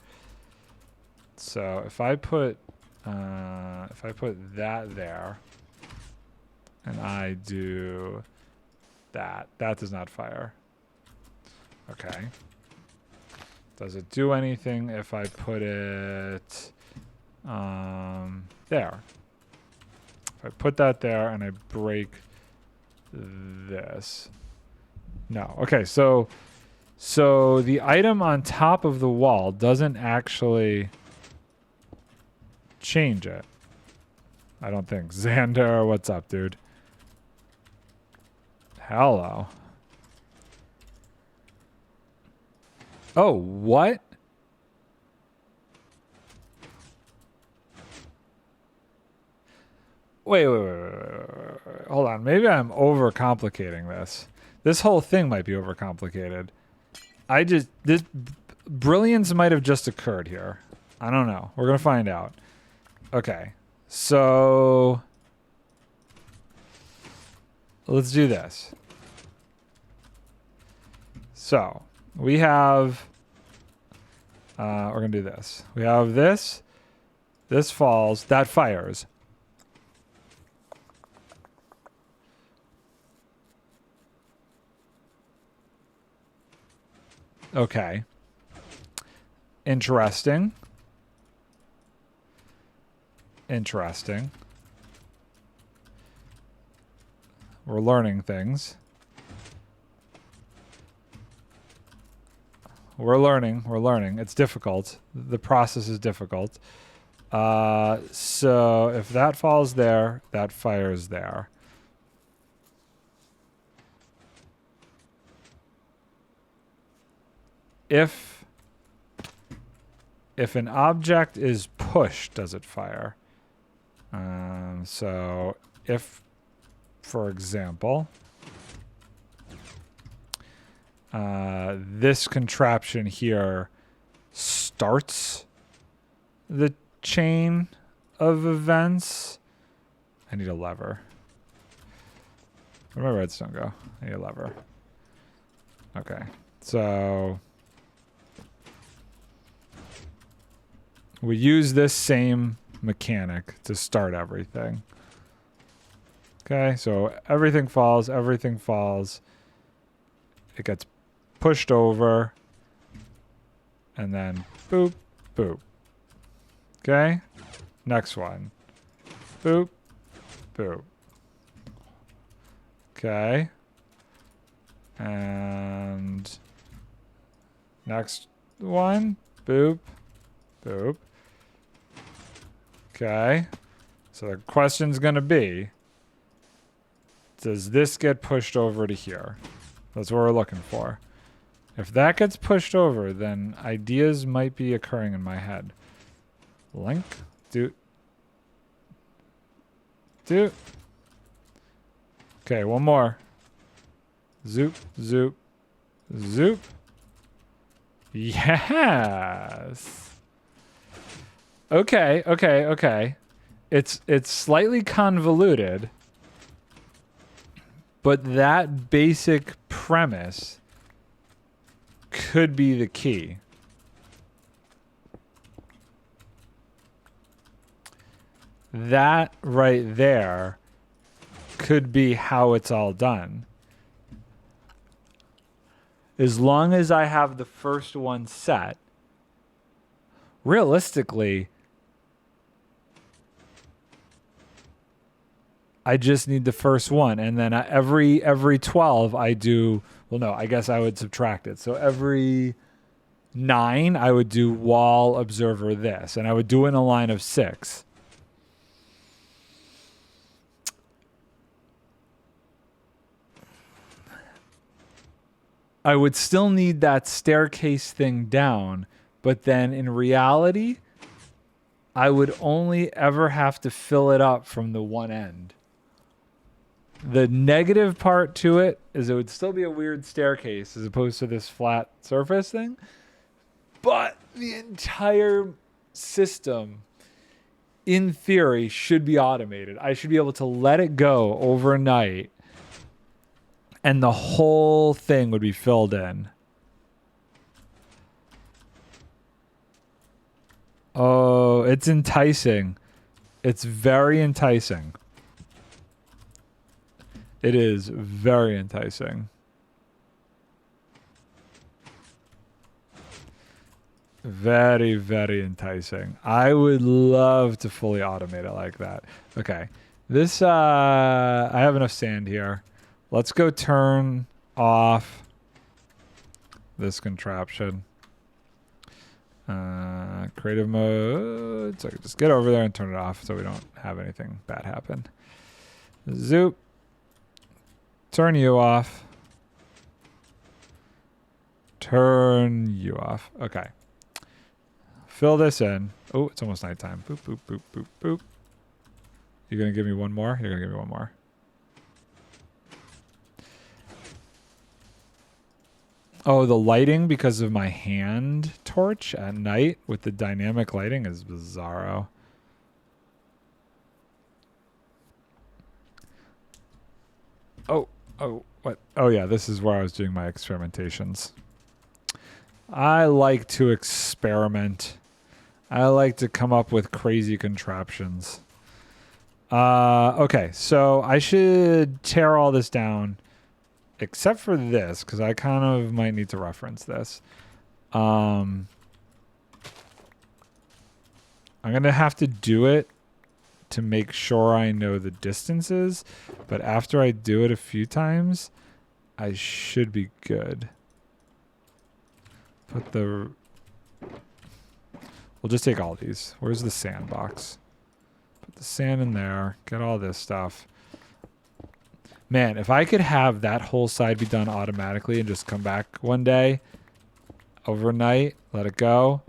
So if I put that there, and I do that, that does not fire. Okay. Does it do anything if I put it there? If I put that there and I break this. No. Okay, so the item on top of the wall doesn't actually change it. I don't think. Xander, what's up, dude? Hello. Oh, what? Wait. Hold on. Maybe I'm overcomplicating this. This whole thing might be overcomplicated. This brilliance might have just occurred here. I don't know. We're going to find out. Okay. So let's do this. So we have, we're going to do this. We have this. This falls. That fires. Okay. Interesting. We're learning things. We're learning. It's difficult. The process is difficult. So if that falls there, that fires there. If an object is pushed, does it fire? So if, for example, this contraption here starts the chain of events. I need a lever. Where'd my redstone go? I need a lever. Okay. So we use this same mechanic to start everything. Okay, so everything falls. It gets pushed over. And then boop, boop. Okay, next one. Boop, boop. Okay. And next one. Boop, boop. Okay. So the question's going to be, does this get pushed over to here? That's what we're looking for. If that gets pushed over, then ideas might be occurring in my head. Link. Do. Okay, one more. Zoop, zoop, zoop. Yes. Okay. It's slightly convoluted, but that basic premise could be the key. That right there could be how it's all done. As long as I have the first one set, realistically, I just need the first one, and then every 12 I do. Well, no, I guess I would subtract it. So every 9 I would do wall observer this, and I would do it in a line of 6. I would still need that staircase thing down, but then in reality, I would only ever have to fill it up from the one end. The negative part to it is it would still be a weird staircase as opposed to this flat surface thing, but the entire system, in theory, should be automated. I should be able to let it go overnight and the whole thing would be filled in. Oh, it's enticing. It's very enticing. It is very enticing. Very, very enticing. I would love to fully automate it like that. Okay. This, I have enough sand here. Let's go turn off this contraption. Creative mode. So I can just get over there and turn it off so we don't have anything bad happen. Zoop. Turn you off. Turn you off. Okay. Fill this in. Oh, it's almost nighttime. Boop, boop, boop, boop, boop. You're going to give me one more? You're going to give me one more. Oh, the lighting because of my hand torch at night with the dynamic lighting is bizarro. Oh, what? Oh, yeah, this is where I was doing my experimentations. I like to experiment. I like to come up with crazy contraptions. Okay, so I should tear all this down. Except for this, because I kind of might need to reference this. I'm going to have to do it to make sure I know the distances. But after I do it a few times, I should be good. We'll just take all these. Where's the sandbox? Put the sand in there. Get all this stuff. Man, if I could have that whole side be done automatically and just come back one day, overnight, let it go.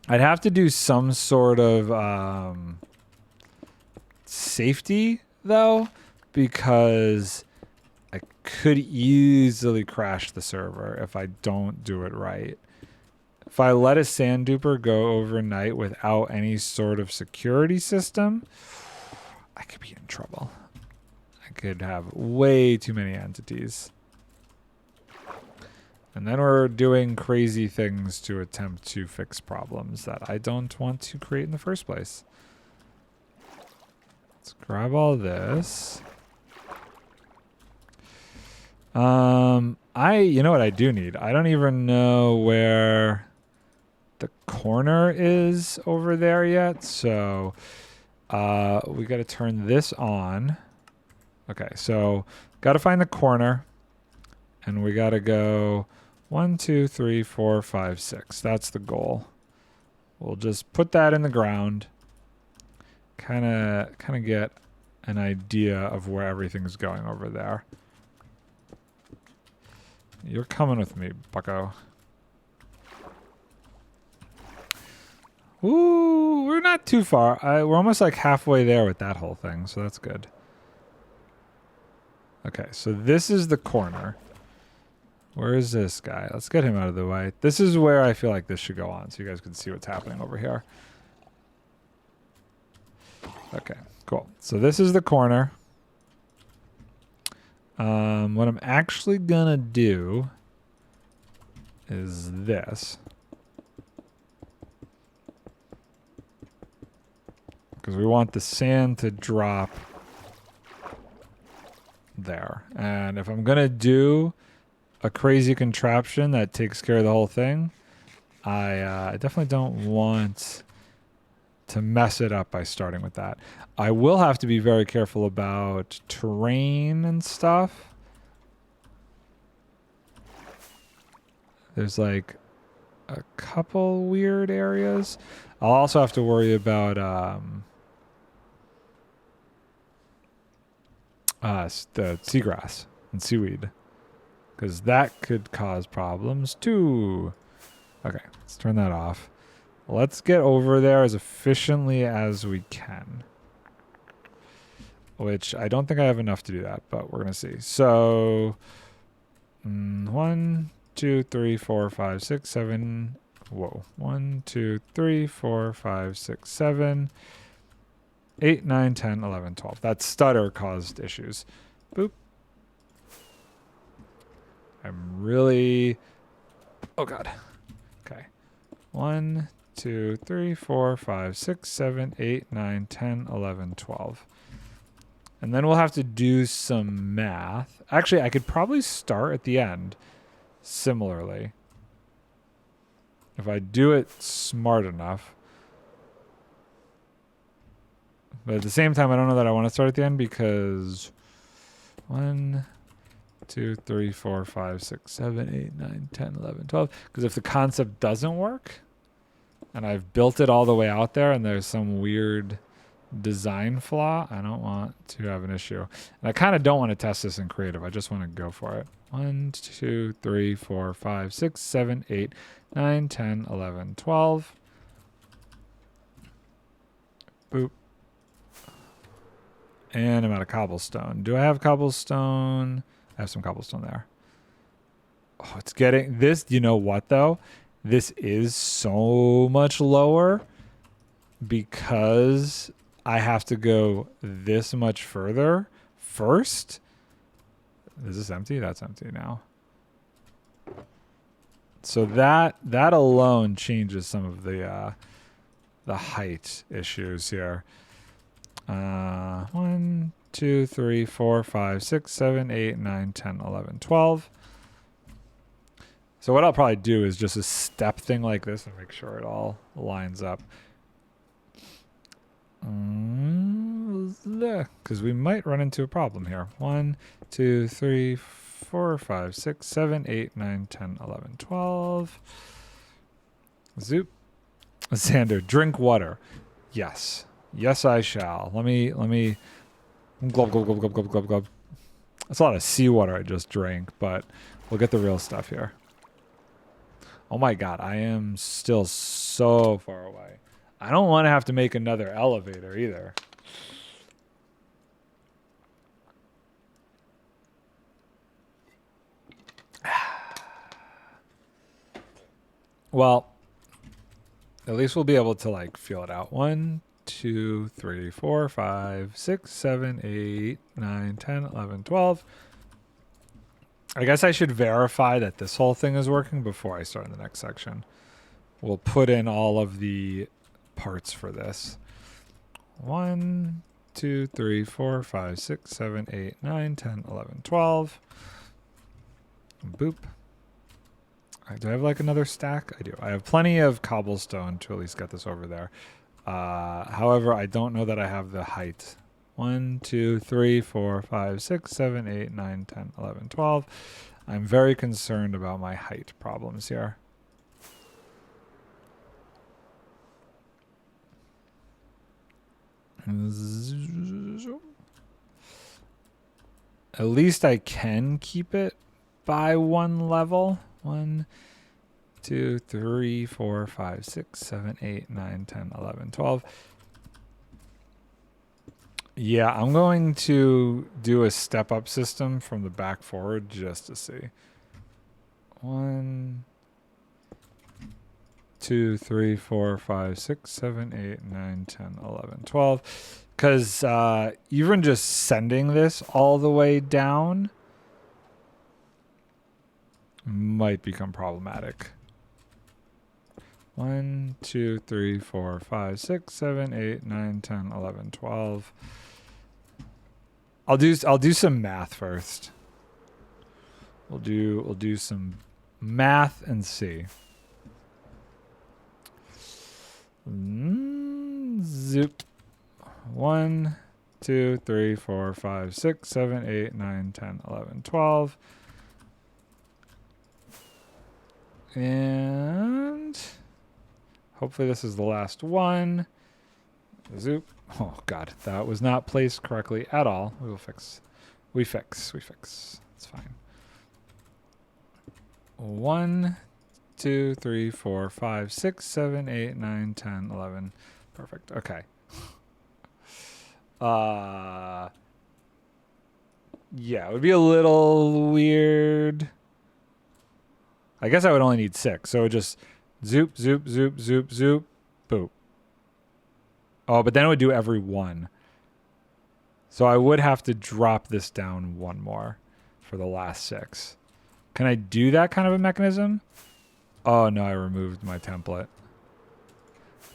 I'd have to do some sort of safety, though, because I could easily crash the server if I don't do it right. If I let a sand duper go overnight without any sort of security system, I could be in trouble. Could have way too many entities. And then we're doing crazy things to attempt to fix problems that I don't want to create in the first place. Let's grab all this. You know what I do need? I don't even know where the corner is over there yet. So we got to turn this on. Okay, so got to find the corner, and we got to go 1, 2, 3, 4, 5, 6. That's the goal. We'll just put that in the ground, kind of get an idea of where everything's going over there. You're coming with me, bucko. Ooh, we're not too far. We're almost like halfway there with that whole thing, so that's good. Okay, so this is the corner. Where is this guy? Let's get him out of the way. This is where I feel like this should go on, so you guys can see what's happening over here. Okay, cool. So this is the corner. What I'm actually gonna do is this. Because we want the sand to drop there. And if I'm gonna do a crazy contraption that takes care of the whole thing, I definitely don't want to mess it up by starting with that. I will have to be very careful about terrain and stuff. There's like a couple weird areas. I'll also have to worry about the seagrass and seaweed, because that could cause problems too. Okay, let's turn that off. Let's get over there as efficiently as we can. Which I don't think I have enough to do that, but we're going to see. So, 1, 2, 3, 4, 5, 6, 7. Whoa. 1, 2, 3, 4, 5, 6, 7, 8, 9, 10, 11, 12. That stutter caused issues. Boop. I'm really... Oh, God. Okay. 1, 2, 3, 4, 5, 6, 7, 8, 9, 10, 11, 12. And then we'll have to do some math. Actually, I could probably start at the end similarly. If I do it smart enough. But at the same time, I don't know that I want to start at the end because 1, 2, 3, 4, 5, 6, 7, 8, 9, 10, 11, 12. Because if the concept doesn't work and I've built it all the way out there and there's some weird design flaw, I don't want to have an issue. And I kind of don't want to test this in creative. I just want to go for it. 1, 2, 3, 4, 5, 6, 7, 8, 9, 10, 11, 12. Boop. And I'm out of cobblestone. Do I have cobblestone? I have some cobblestone there. Oh, it's getting this. You know what, though? This is so much lower because I have to go this much further first. Is this empty? That's empty now. So that alone changes some of the height issues here. 1, 2, 3, 4, 5, 6, 7, 8, 9, 10, 11, 12. So what I'll probably do is just a step thing like this and make sure it all lines up. Because we might run into a problem here. 1, 2, 3, 4, 5, 6, 7, 8, 9, 10, 11, 12. Zoop. Xander, drink water. Yes. Yes, I shall. Let me glub, glub, glub, glub, glub, glub, glub. That's a lot of seawater I just drank, but we'll get the real stuff here. Oh my God, I am still so far away. I don't want to have to make another elevator either. Well, at least we'll be able to like feel it out. 1, 2, 3, 4, 5, 6, 7, 8, 9, 10, 11, 12. I guess I should verify that this whole thing is working before I start in the next section. We'll put in all of the parts for this. 1, 2, 3, 4, 5, 6, 7, 8, 9, 10, 11, 12. Boop. Do I have like another stack? I do. I have plenty of cobblestone to at least get this over there. However, I don't know that I have the height. 1, 2, 3, 4, 5, 6, 7, 8, 9, 10, 11, 12. I'm very concerned about my height problems here. At least I can keep it by one level. 1, 2, 3, 4, 5, 6, 7, 8, 9, 10, 11, 12. Yeah, I'm going to do a step up system from the back forward just to see. 1, 2, 3, 4, 5, 6, 7, 8, 9, 10, 11, 12. Because even just sending this all the way down might become problematic. 1, 2, 3, 4, 5, 6, 7, 8, 9, 10, 11, 12. I'll do some math first. We'll do some math and see. Zoop. 1, 2, 3, 4, 5, 6, 7, 8, 9, 10, 11, 12. And hopefully this is the last one. Zoop. Oh god, that was not placed correctly at all. We will fix. We fix. It's fine. 1, 2, 3, 4, 5, 6, 7, 8, 9, 10, 11. Perfect. Okay. Yeah, it would be a little weird. I guess I would only need 6, so it would just zoop, zoop, zoop, zoop, zoop, boop. Oh, but then it would do every one. So I would have to drop this down one more for the last 6. Can I do that kind of a mechanism? Oh, no, I removed my template.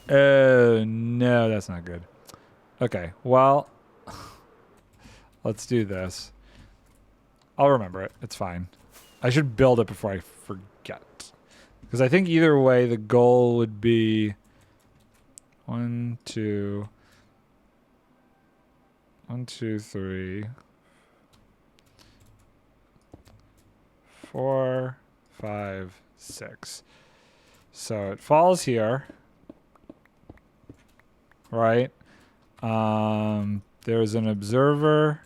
Oh, no, that's not good. Okay, well, let's do this. I'll remember it. It's fine. I should build it before I forget. Because I think either way, the goal would be 1, 2, 3, 4, 5, 6. So it falls here, right? There's an observer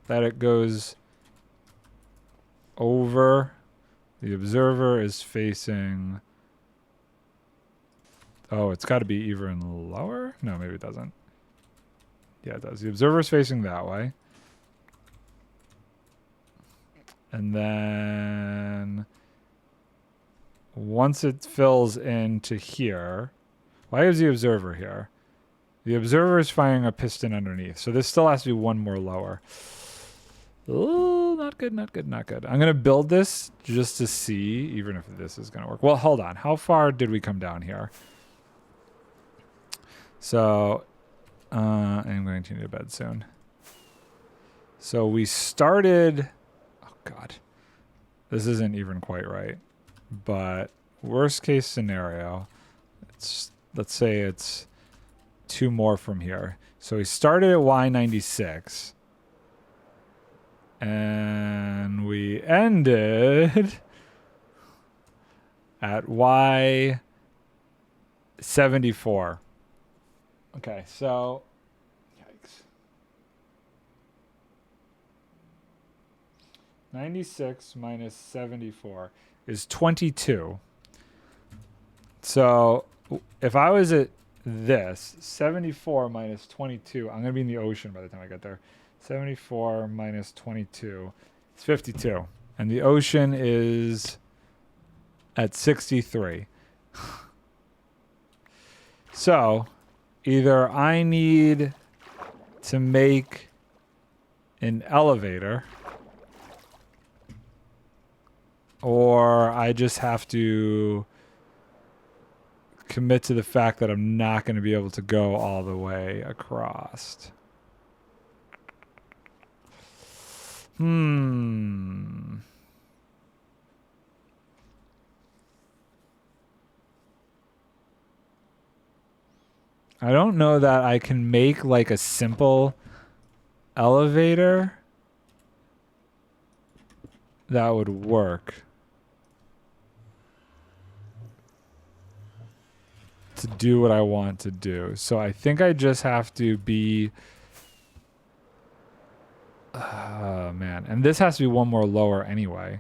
that it goes over. The observer is facing... Oh, it's got to be even lower? No, maybe it doesn't. Yeah, it does. The observer is facing that way. And then once it fills into here... Why is the observer here? The observer is firing a piston underneath. So this still has to be one more lower. Oh, not good, not good, not good. I'm going to build this just to see, even if this is going to work. Well, hold on. How far did we come down here? So, I'm going to need a bed soon. So we started... Oh, God. This isn't even quite right. But worst case scenario, let's say it's 2 more from here. So we started at Y96. And we ended at Y74. Okay, so... Yikes. 96 minus 74 is 22. So if I was at this, 74 minus 22, I'm going to be in the ocean by the time I get there. 74 minus 22 is 52. And the ocean is at 63. So either I need to make an elevator, or I just have to commit to the fact that I'm not going to be able to go all the way across. I don't know that I can make like a simple elevator that would work to do what I want to do. So I think I just have to be... Oh, man. And this has to be one more lower anyway.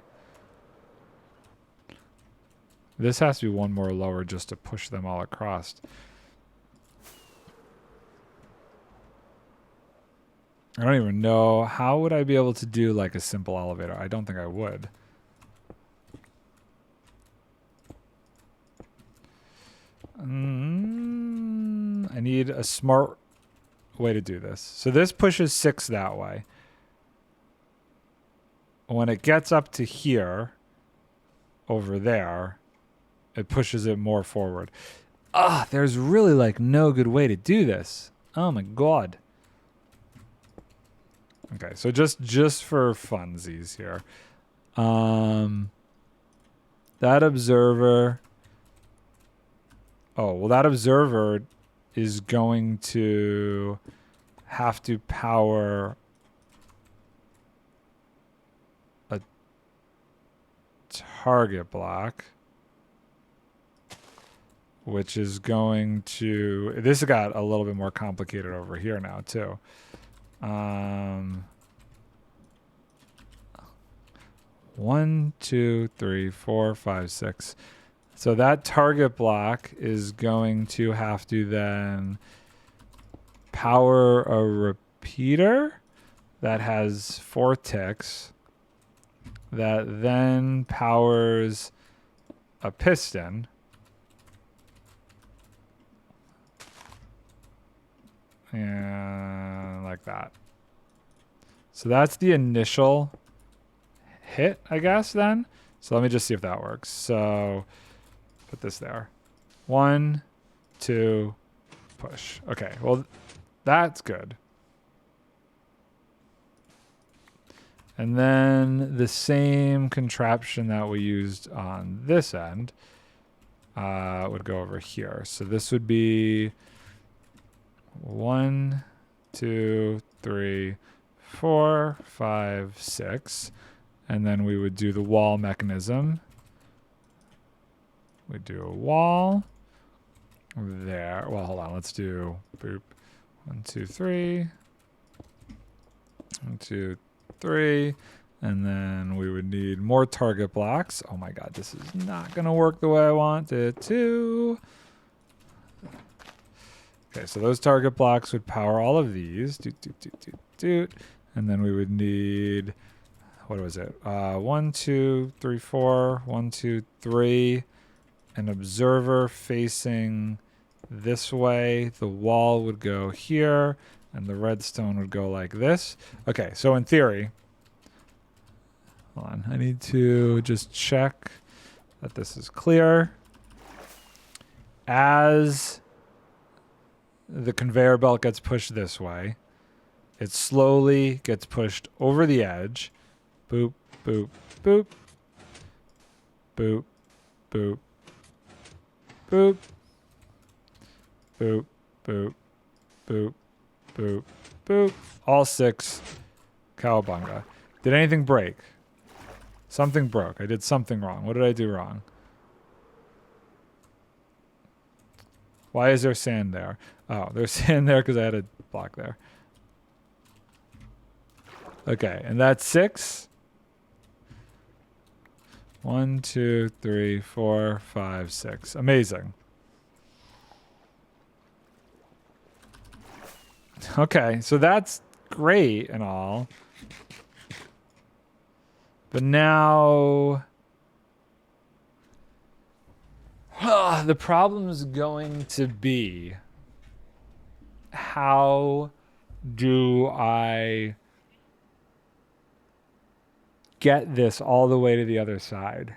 This has to be one more lower just to push them all across. I don't even know. How would I be able to do like a simple elevator? I don't think I would. I need a smart way to do this. So this pushes 6 that way. When it gets up to here, over there, it pushes it more forward. There's really like no good way to do this. Oh my god. Okay, so just for funsies here. That observer... Oh, well that observer is going to have to power a target block, which is going to... This got a little bit more complicated over here now, too. 1, 2, 3, 4, 5, 6. So that target block is going to have to then power a repeater that has 4 ticks that then powers a piston. And like that. So that's the initial hit, I guess, then. So let me just see if that works. So put this there. 1, 2, push. Okay, well, that's good. And then the same contraption that we used on this end would go over here. So this would be 1, 2, 3, 4, 5, 6. And then we would do the wall mechanism. We'd do a wall there. Well, hold on. Let's do boop. 1, 2, 3. 1, 2, 3. And then we would need more target blocks. Oh my god, this is not going to work the way I want it to. Okay, so those target blocks would power all of these. Doot, doot, doot, doot, doot. And then we would need, what was it? 1, 2, 3, 4. 1, 2, 3. An observer facing this way. The wall would go here, and the redstone would go like this. Okay, so in theory, hold on, I need to just check that this is clear. As the conveyor belt gets pushed this way, it slowly gets pushed over the edge. Boop, boop, boop. Boop, boop, boop. Boop, boop, boop, boop, boop. All 6. Cowabunga. Did anything break? Something broke. I did something wrong. What did I do wrong? Why is there sand there? Oh, there's sand there because I had a block there. Okay, and that's 6. 1, 2, 3, 4, 5, 6. Amazing. Okay, so that's great and all. But now... the problem is going to be, how do I get this all the way to the other side?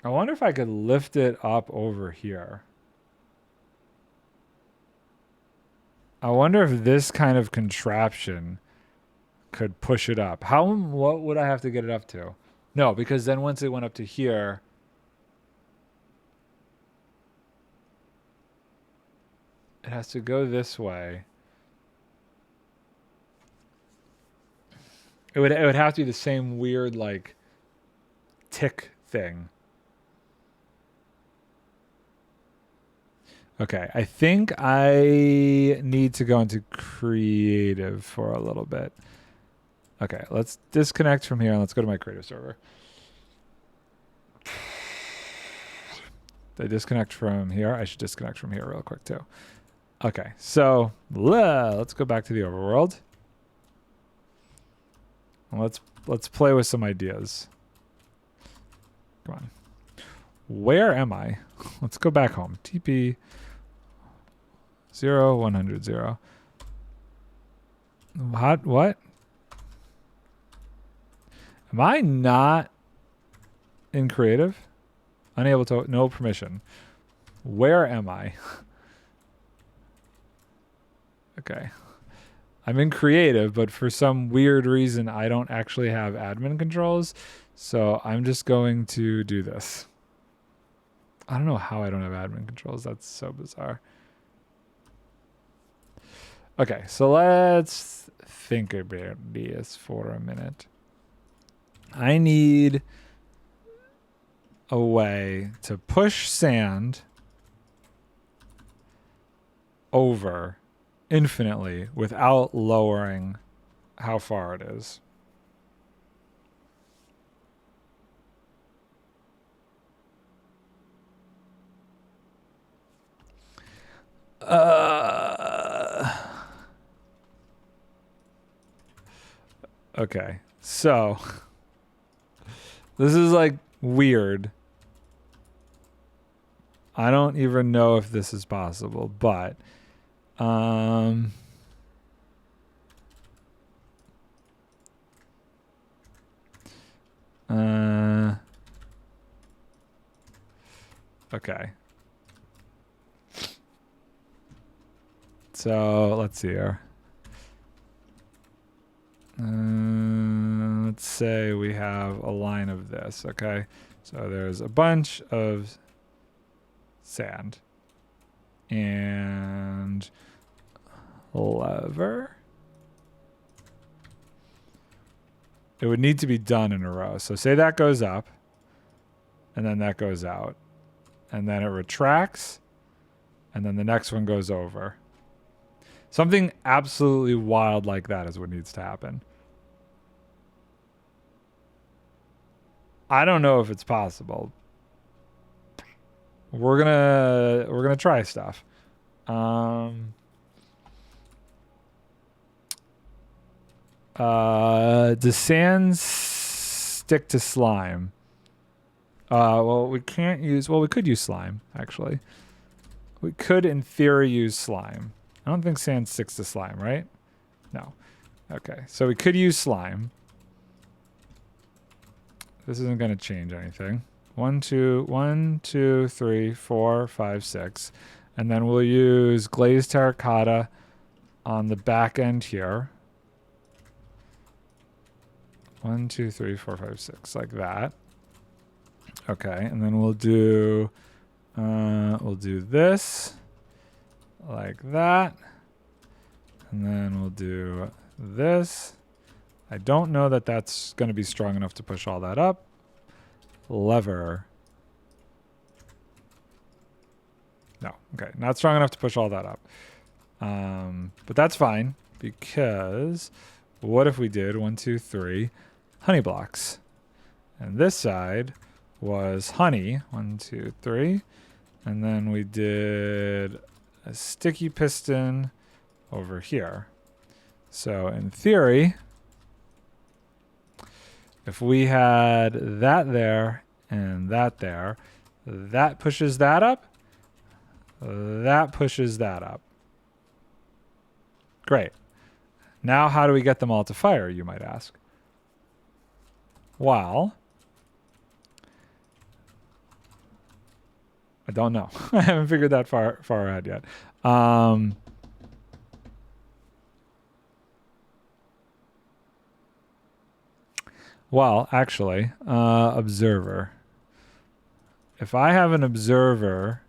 I wonder if I could lift it up over here. I wonder if this kind of contraption could push it up. What would I have to get it up to? No, because then once it went up to here, it has to go this way. It would have to be the same weird like tick thing. Okay, I think I need to go into creative for a little bit. Okay, let's disconnect from here and let's go to my creative server. Did I disconnect from here? I should disconnect from here real quick too. Okay, so let's go back to the overworld. And let's play with some ideas. Come on. Where am I? Let's go back home. TP 0, 100, 0. What? Am I not in creative? Unable to, no permission. Where am I? Okay. I'm in creative, but for some weird reason, I don't actually have admin controls. So I'm just going to do this. I don't know how I don't have admin controls. That's so bizarre. Okay, so let's think about this for a minute. I need a way to push sand over infinitely without lowering how far it is. Okay, so this is like weird. I don't even know if this is possible, but okay. So let's see here. Let's say we have a line of this, okay? So there's a bunch of sand and lever. It would need to be done in a row. So say that goes up and then that goes out and then it retracts and then the next one goes over. Something absolutely wild like that is what needs to happen. I don't know if it's possible. We're gonna try stuff. Does sand stick to slime? Well, we can't use. Well, we could use slime actually. We could, in theory, use slime. I don't think sand sticks to slime, right? No. Okay, so we could use slime. This isn't going to change anything. 1, 2, 3, 4, 5, 6. And then we'll use glazed terracotta on the back end here. 1, 2, 3, 4, 5, 6, like that. Okay, and then we'll do this like that. And then we'll do this. I don't know that that's going to be strong enough to push all that up. Lever. No, okay, not strong enough to push all that up. But that's fine because what if we did 1, 2, 3 honey blocks? And this side was honey, 1, 2, 3. And then we did a sticky piston over here. So in theory, if we had that there and that there, that pushes that up, that pushes that up. Great. Now how do we get them all to fire, you might ask? Well, I don't know. I haven't figured that far ahead yet. Well, actually, observer. If I have an observer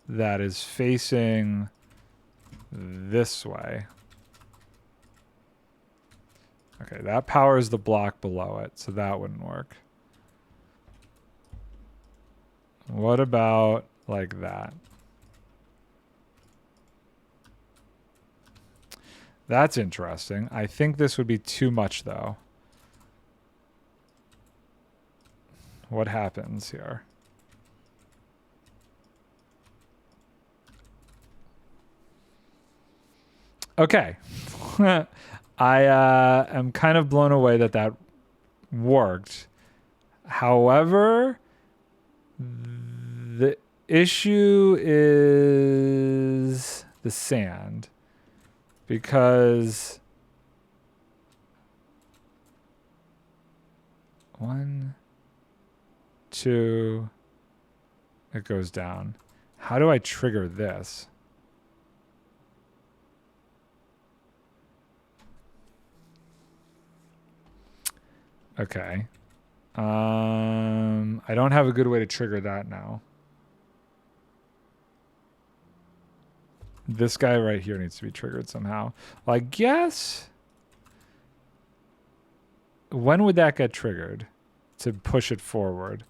that is facing this way. Okay, that powers the block below it, so that wouldn't work. What about like that? That's interesting. I think this would be too much, though. What happens here? Okay. I am kind of blown away that that worked. However, the issue is the sand. Because 1, 2, it goes down. How do I trigger this? Okay. I don't have a good way to trigger that now. This guy right here needs to be triggered somehow. Well, I guess... When would that get triggered to push it forward?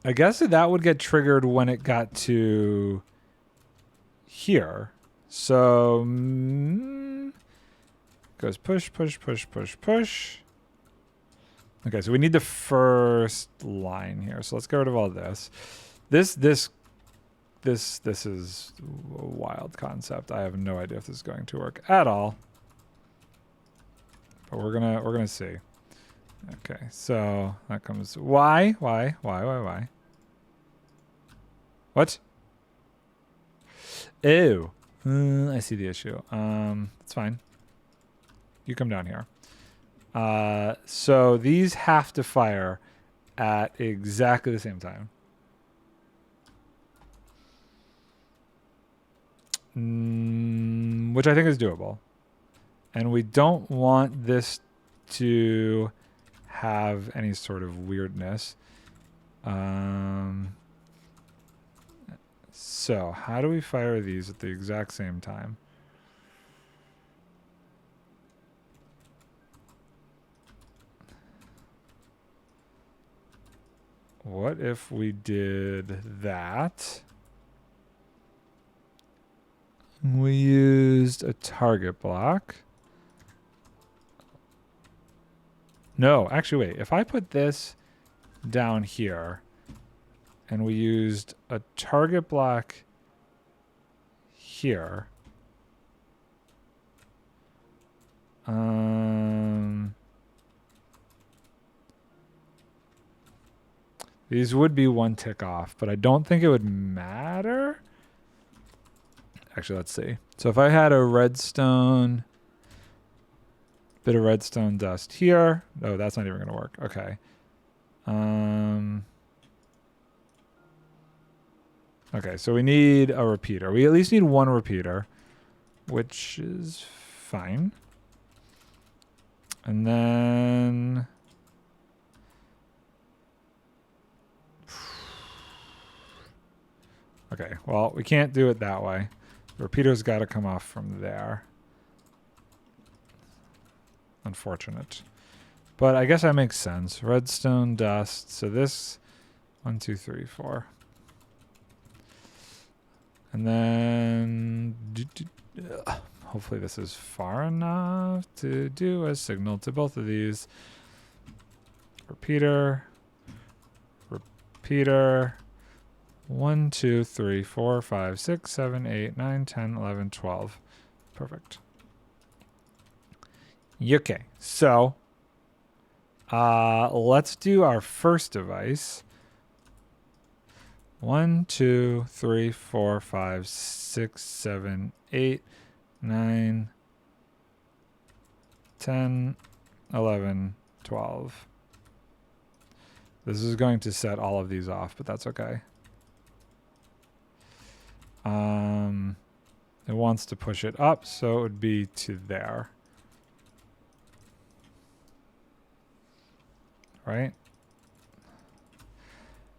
I guess that would get triggered when it got to here. So goes push, push, push, push, push. Okay, so we need the first line here. So let's get rid of all this. This is a wild concept. I have no idea if this is going to work at all. But we're gonna see. Okay, so that comes. Why? What? Ew. I see the issue. It's fine. You come down here. So these have to fire at exactly the same time. Which I think is doable. And we don't want this to have any sort of weirdness. So how do we fire these at the exact same time? What if we did that? We used a target block. No, actually, wait. If I put this down here and we used a target block here. These would be one tick off, but I don't think it would matter. Actually, let's see. So if I had a redstone... Bit of redstone dust here. Oh, that's not even going to work. Okay. Okay, so we need a repeater. We at least need one repeater, which is fine. And then... Okay, well, we can't do it that way. The repeater's got to come off from there. Unfortunate. But I guess that makes sense. Redstone dust. So this 1, 2, 3, 4. And then hopefully this is far enough to do a signal to both of these. Repeater. Repeater. 1, 2, 3, 4, 5, 6, 7, 8, 9, 10, 11, 12. Perfect. Okay, so let's do our first device. 1, 2, 3, 4, 5, 6, 7, 8, 9, 10, 11, 12. This is going to set all of these off, but that's okay. It wants to push it up, so it would be to there. Right?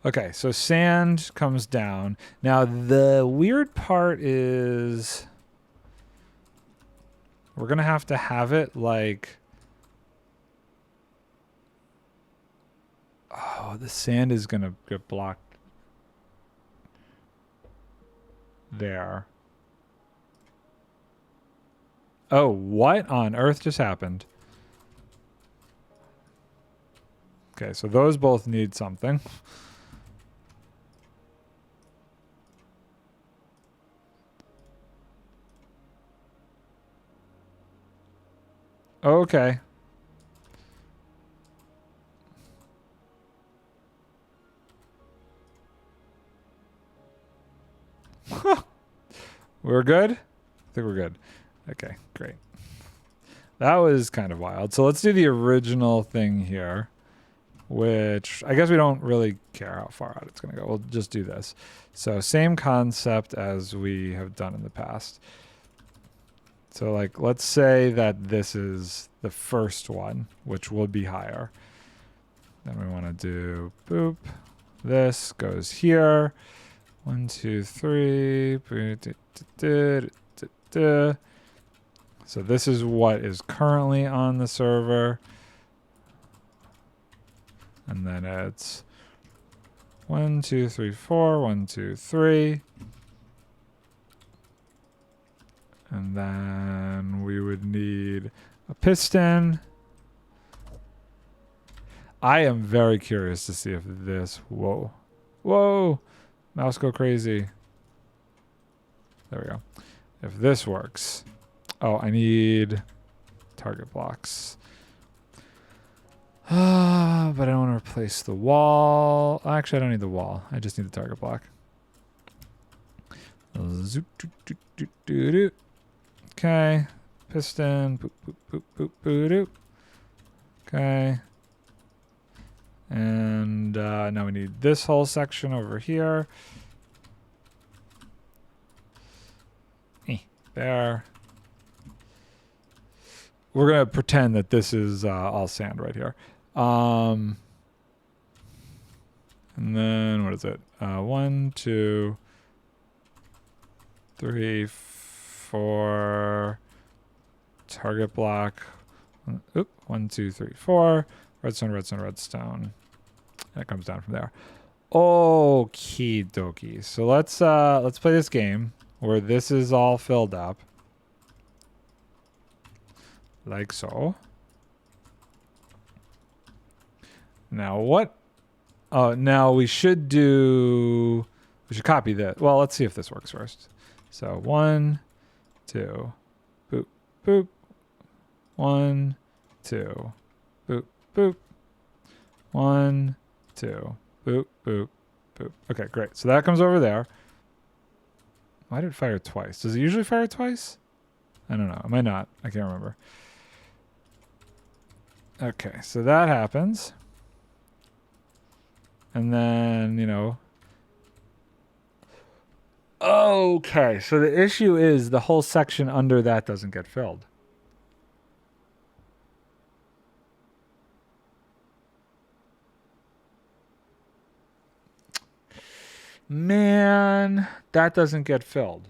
Okay, so sand comes down. Now, the weird part is we're going to have it like... Oh, the sand is going to get blocked there. Oh, what on earth just happened? Okay, so those both need something. Okay. We're good? I think we're good. Okay, great. That was kind of wild. So let's do the original thing here, which I guess we don't really care how far out it's going to go. We'll just do this. So same concept as we have done in the past. So like, let's say that this is the first one, which would be higher. Then we want to do boop. This goes here. 1, 2, 3. So this is what is currently on the server. And then it's 1, 2, 3, 4. 1, 2, 3. And then we would need a piston. I am very curious to see if this... Whoa. Whoa! Mouse go crazy. There we go. If this works. Oh, I need target blocks. But I don't want to replace the wall. Actually, I don't need the wall. I just need the target block. Zoop, doot, doot, doot, doot, doot. Okay. Piston. Boop, boop, boop, boop, boop, doop. Okay. And now we need this whole section over here. There. We're going to pretend that this is all sand right here. And then, what is it? 1, 2, 3, 4. Target block. 1, 2, 3, 4. Redstone, redstone, redstone. And it comes down from there. Okie dokie. So let's play this game where this is all filled up. Like so. Now what? Oh, now we should copy that. Well, let's see if this works first. So 1, 2, boop, boop. 1, 2, boop, boop. 1, 2, boop, boop, boop. Okay, great. So that comes over there. Why did it fire twice? Does it usually fire twice? I don't know. It might not. I can't remember. Okay, so that happens. And then, you know. Okay, so the issue is the whole section under that doesn't get filled. Man, that doesn't get filled.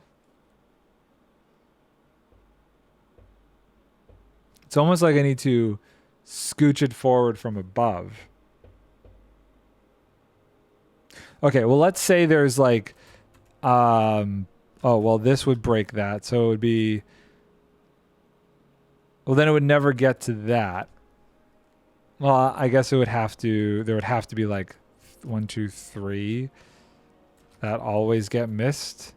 It's almost like I need to scooch it forward from above. Okay, well, let's say there's like, oh, well, this would break that. So it would be, well, then it would never get to that. Well, I guess it would have to, there would have to be like 1, 2, 3 that always get missed.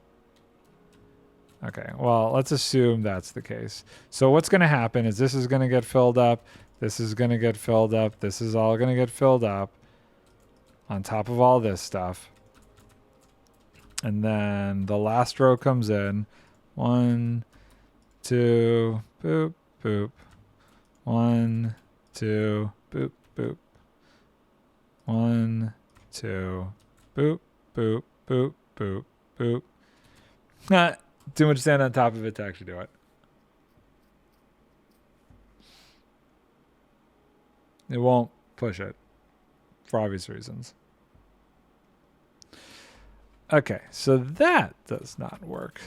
Okay, well, let's assume that's the case. So what's going to happen is this is going to get filled up. This is going to get filled up. This is all going to get filled up on top of all this stuff. And then the last row comes in. 1, 2, boop, boop. 1, 2, boop, boop. 1, 2, boop, boop, boop, boop, boop. Nah, too much sand on top of it to actually do it. It won't push it for obvious reasons. Okay, so that does not work.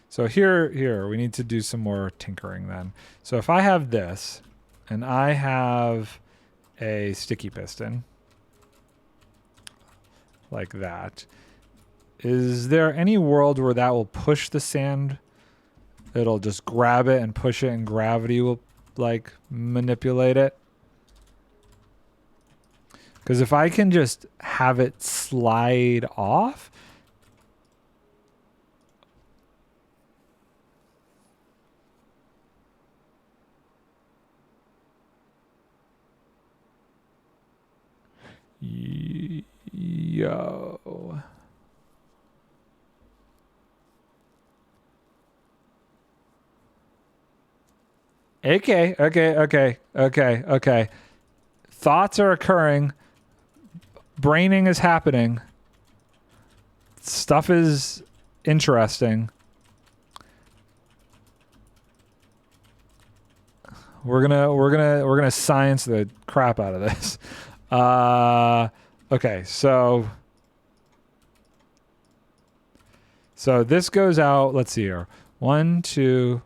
So here, we need to do some more tinkering then. So if I have this, and I have a sticky piston, like that, is there any world where that will push the sand? It'll just grab it and push it, and gravity will, like, manipulate it? Because if I can just have it slide off... Yo. Okay. Thoughts are occurring. Braining is happening. Stuff is interesting. We're gonna science the crap out of this. Okay, so this goes out. Let's see here. 1, 2,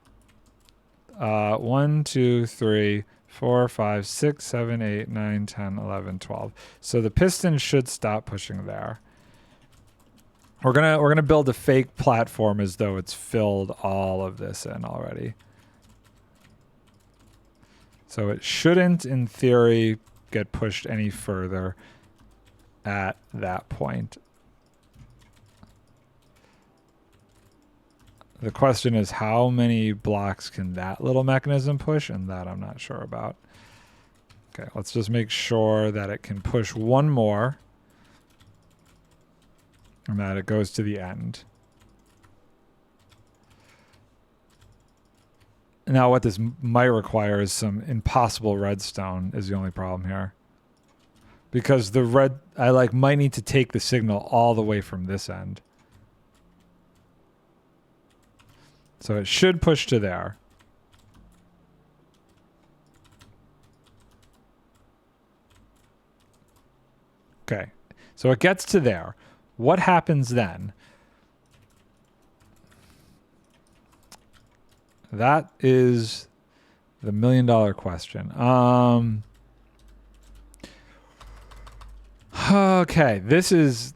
3, 4, 5, 6, 7, 8, 9, 10, 11, 12. So the piston should stop pushing there. We're gonna build a fake platform as though it's filled all of this in already. So it shouldn't, in theory, get pushed any further at that point. The question is, how many blocks can that little mechanism push? And that I'm not sure about. Okay, let's just make sure that it can push one more. And that it goes to the end. Now what this might require is some impossible redstone is the only problem here. Because the red, I might need to take the signal all the way from this end. So it should push to there. Okay, so it gets to there. What happens then? That is the $1 million question. Okay, this is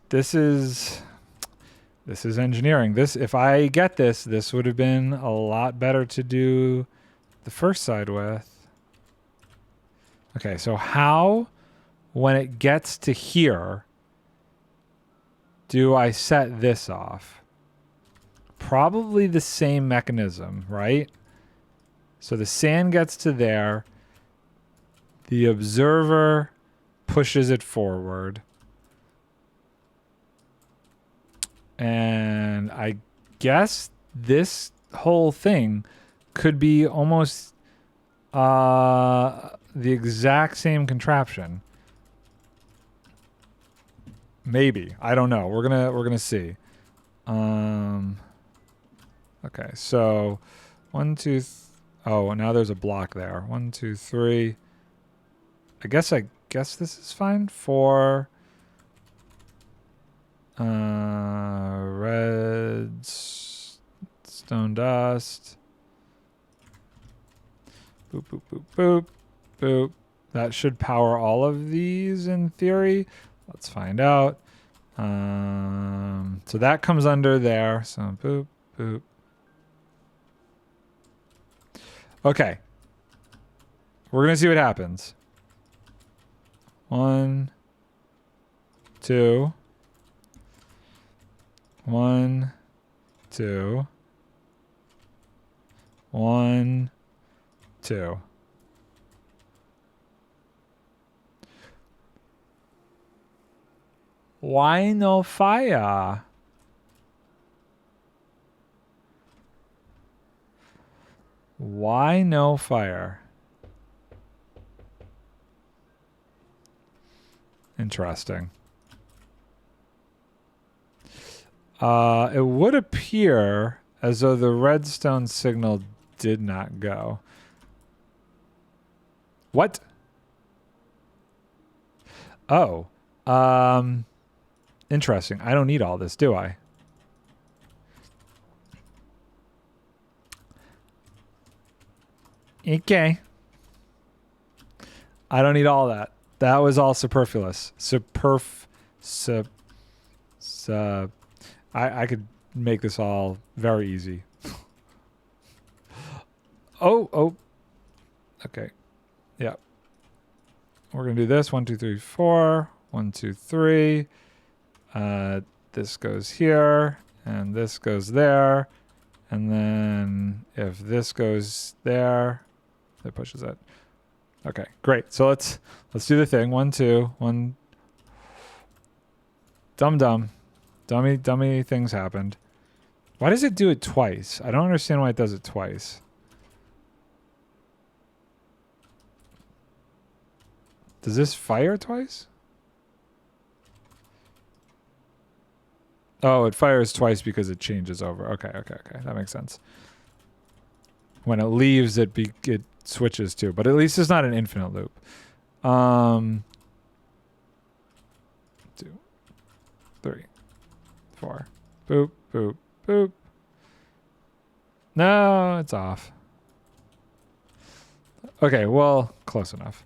engineering. If I get this would have been a lot better to do the first side with. Okay, so how, when it gets to here, do I set this off? Probably the same mechanism, right? So the sand gets to there. The observer pushes it forward. And I guess this whole thing could be almost the exact same contraption. Maybe. I don't know. We're gonna see. Okay, so 1, 2. Oh, now there's a block there. 1, 2, 3. I guess this is fine. 4. Red stone dust. Boop, boop, boop, boop, boop. That should power all of these in theory. Let's find out. So that comes under there. So boop, boop. Okay. We're going to see what happens. 1, 2. 1, 2. 1, 2. Why no fire? Why no fire? Interesting. It would appear as though the redstone signal did not go. What? Oh. Interesting. I don't need all this, do I? Okay. I don't need all that. That was all superfluous. I could make this all very easy. Oh. Okay. Yeah. We're going to do this. 1, 2, 3, 4. 1, 2, 3. This goes here. And this goes there. And then if this goes there, it pushes it. Okay, great. So let's do the thing. 1, 2, 1. Dummy things happened. Why does it do it twice? I don't understand why it does it twice. Does this fire twice? Oh, it fires twice because it changes over. Okay. That makes sense. When it leaves, it switches too. But at least it's not an infinite loop. 2, 3, 4. Boop, boop, boop. No, it's off. Okay, well, close enough.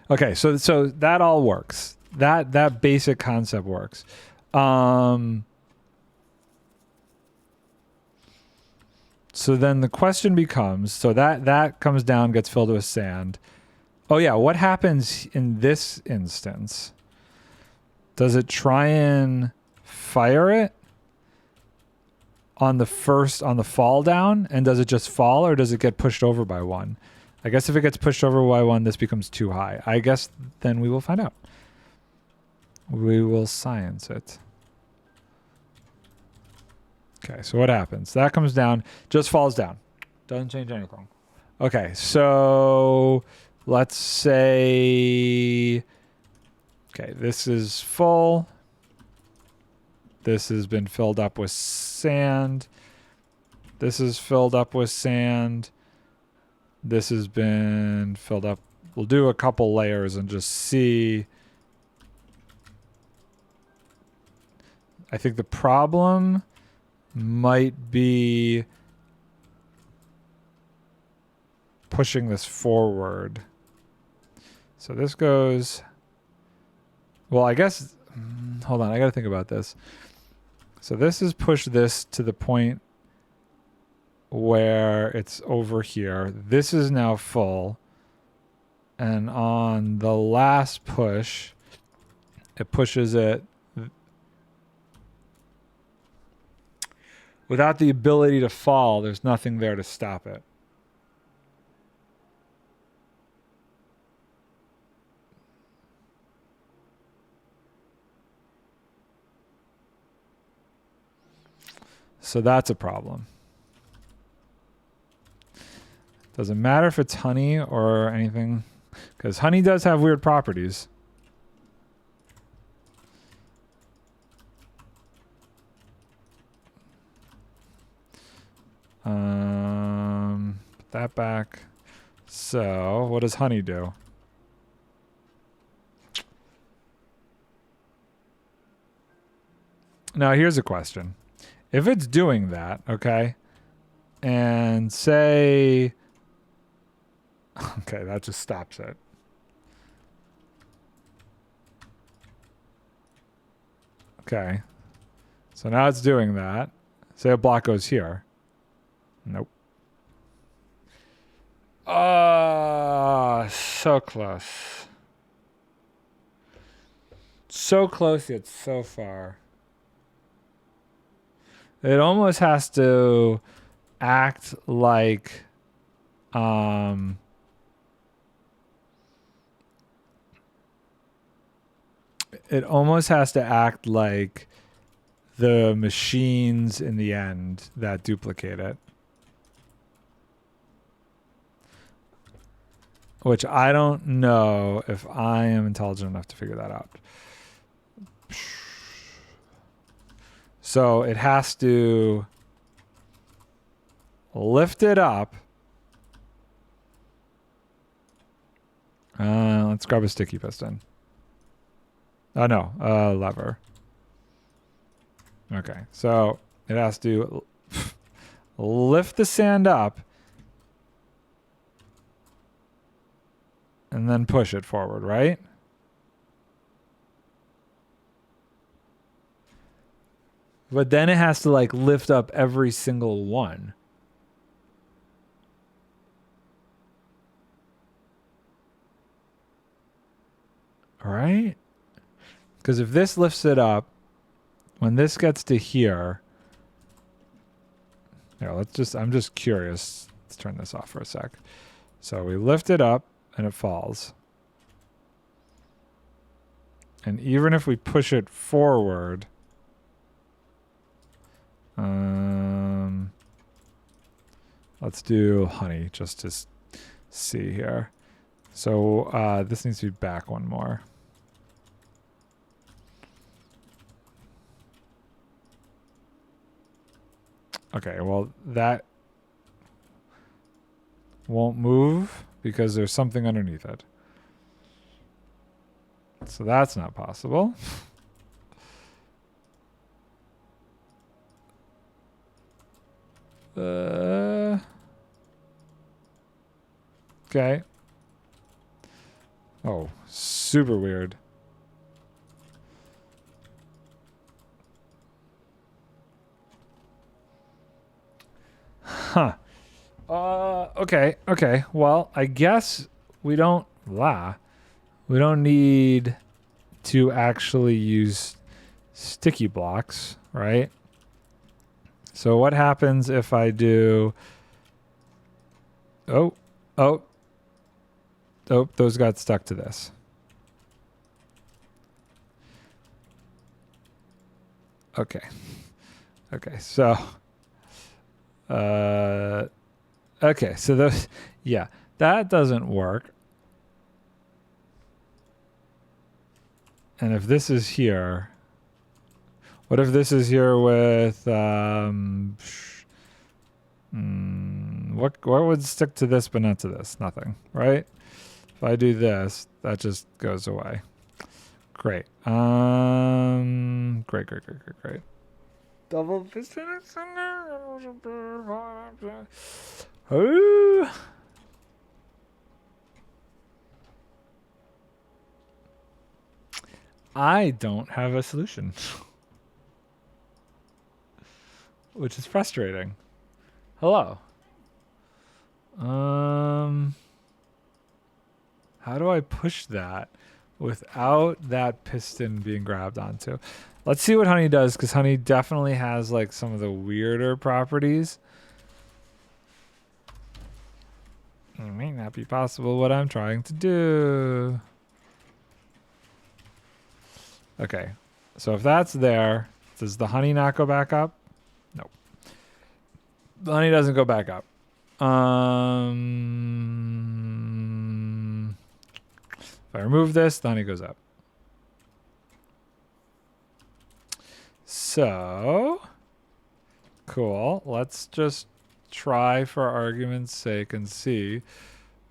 Okay, so that all works. That basic concept works. So then the question becomes, so that comes down, gets filled with sand. Oh yeah, what happens in this instance? Does it try and fire it on the fall down, and does it just fall, or does it get pushed over by 1? I guess if it gets pushed over by 1, this becomes too high. I guess then we will find out. We will science it. Okay, so what happens? That comes down, just falls down. Doesn't change anything. Okay, so let's say, okay, this is full. This has been filled up with sand. This is filled up with sand. This has been filled up. We'll do a couple layers and just see. I think the problem might be pushing this forward. So this goes, well, I guess, hold on, I got to think about this. So this is push this to the point where it's over here. This is now full. And on the last push, it pushes it without the ability to fall. There's nothing there to stop it. So that's a problem. Doesn't matter if it's honey or anything, because honey does have weird properties. Put that back. So what does honey do? Now here's a question. If it's doing that, okay, and say, okay, that just stops it. Okay. So now it's doing that. Say a block goes here. Nope. So close. So close yet so far. It almost has to act like it almost has to act like the machines in the end that duplicate it. Which I don't know if I am intelligent enough to figure that out. So it has to lift it up. Let's grab a sticky piston. Oh, no, lever. Okay, so it has to lift the sand up and then push it forward, right? But then it has to like lift up every single one. All right? Because if this lifts it up, when this gets to here, I'm just curious. Let's turn this off for a sec. So we lift it up and it falls. And even if we push it forward, let's do honey just to see here. So this needs to be back one more. Okay, well, that won't move because there's something underneath it. So that's not possible. Okay. Oh, super weird. Huh. Okay, okay. Well, I guess we don't we don't need to actually use sticky blocks, right? So what happens if I do oh, oh, those got stuck to this. Okay. Okay, so okay, so those yeah, that doesn't work. And if this is here, what if this is here with what would stick to this but not to this? Nothing, right? If I do this, that just goes away. Great. Great. Double piston extender. Oh. I don't have a solution, which is frustrating. Hello. How do I push that without that piston being grabbed onto? Let's see what honey does, because honey definitely has like some of the weirder properties. It may not be possible what I'm trying to do. Okay, so if that's there, does the honey not go back up? Nope. The honey doesn't go back up. If I remove this, the honey goes up. So, cool. Let's just try for argument's sake and see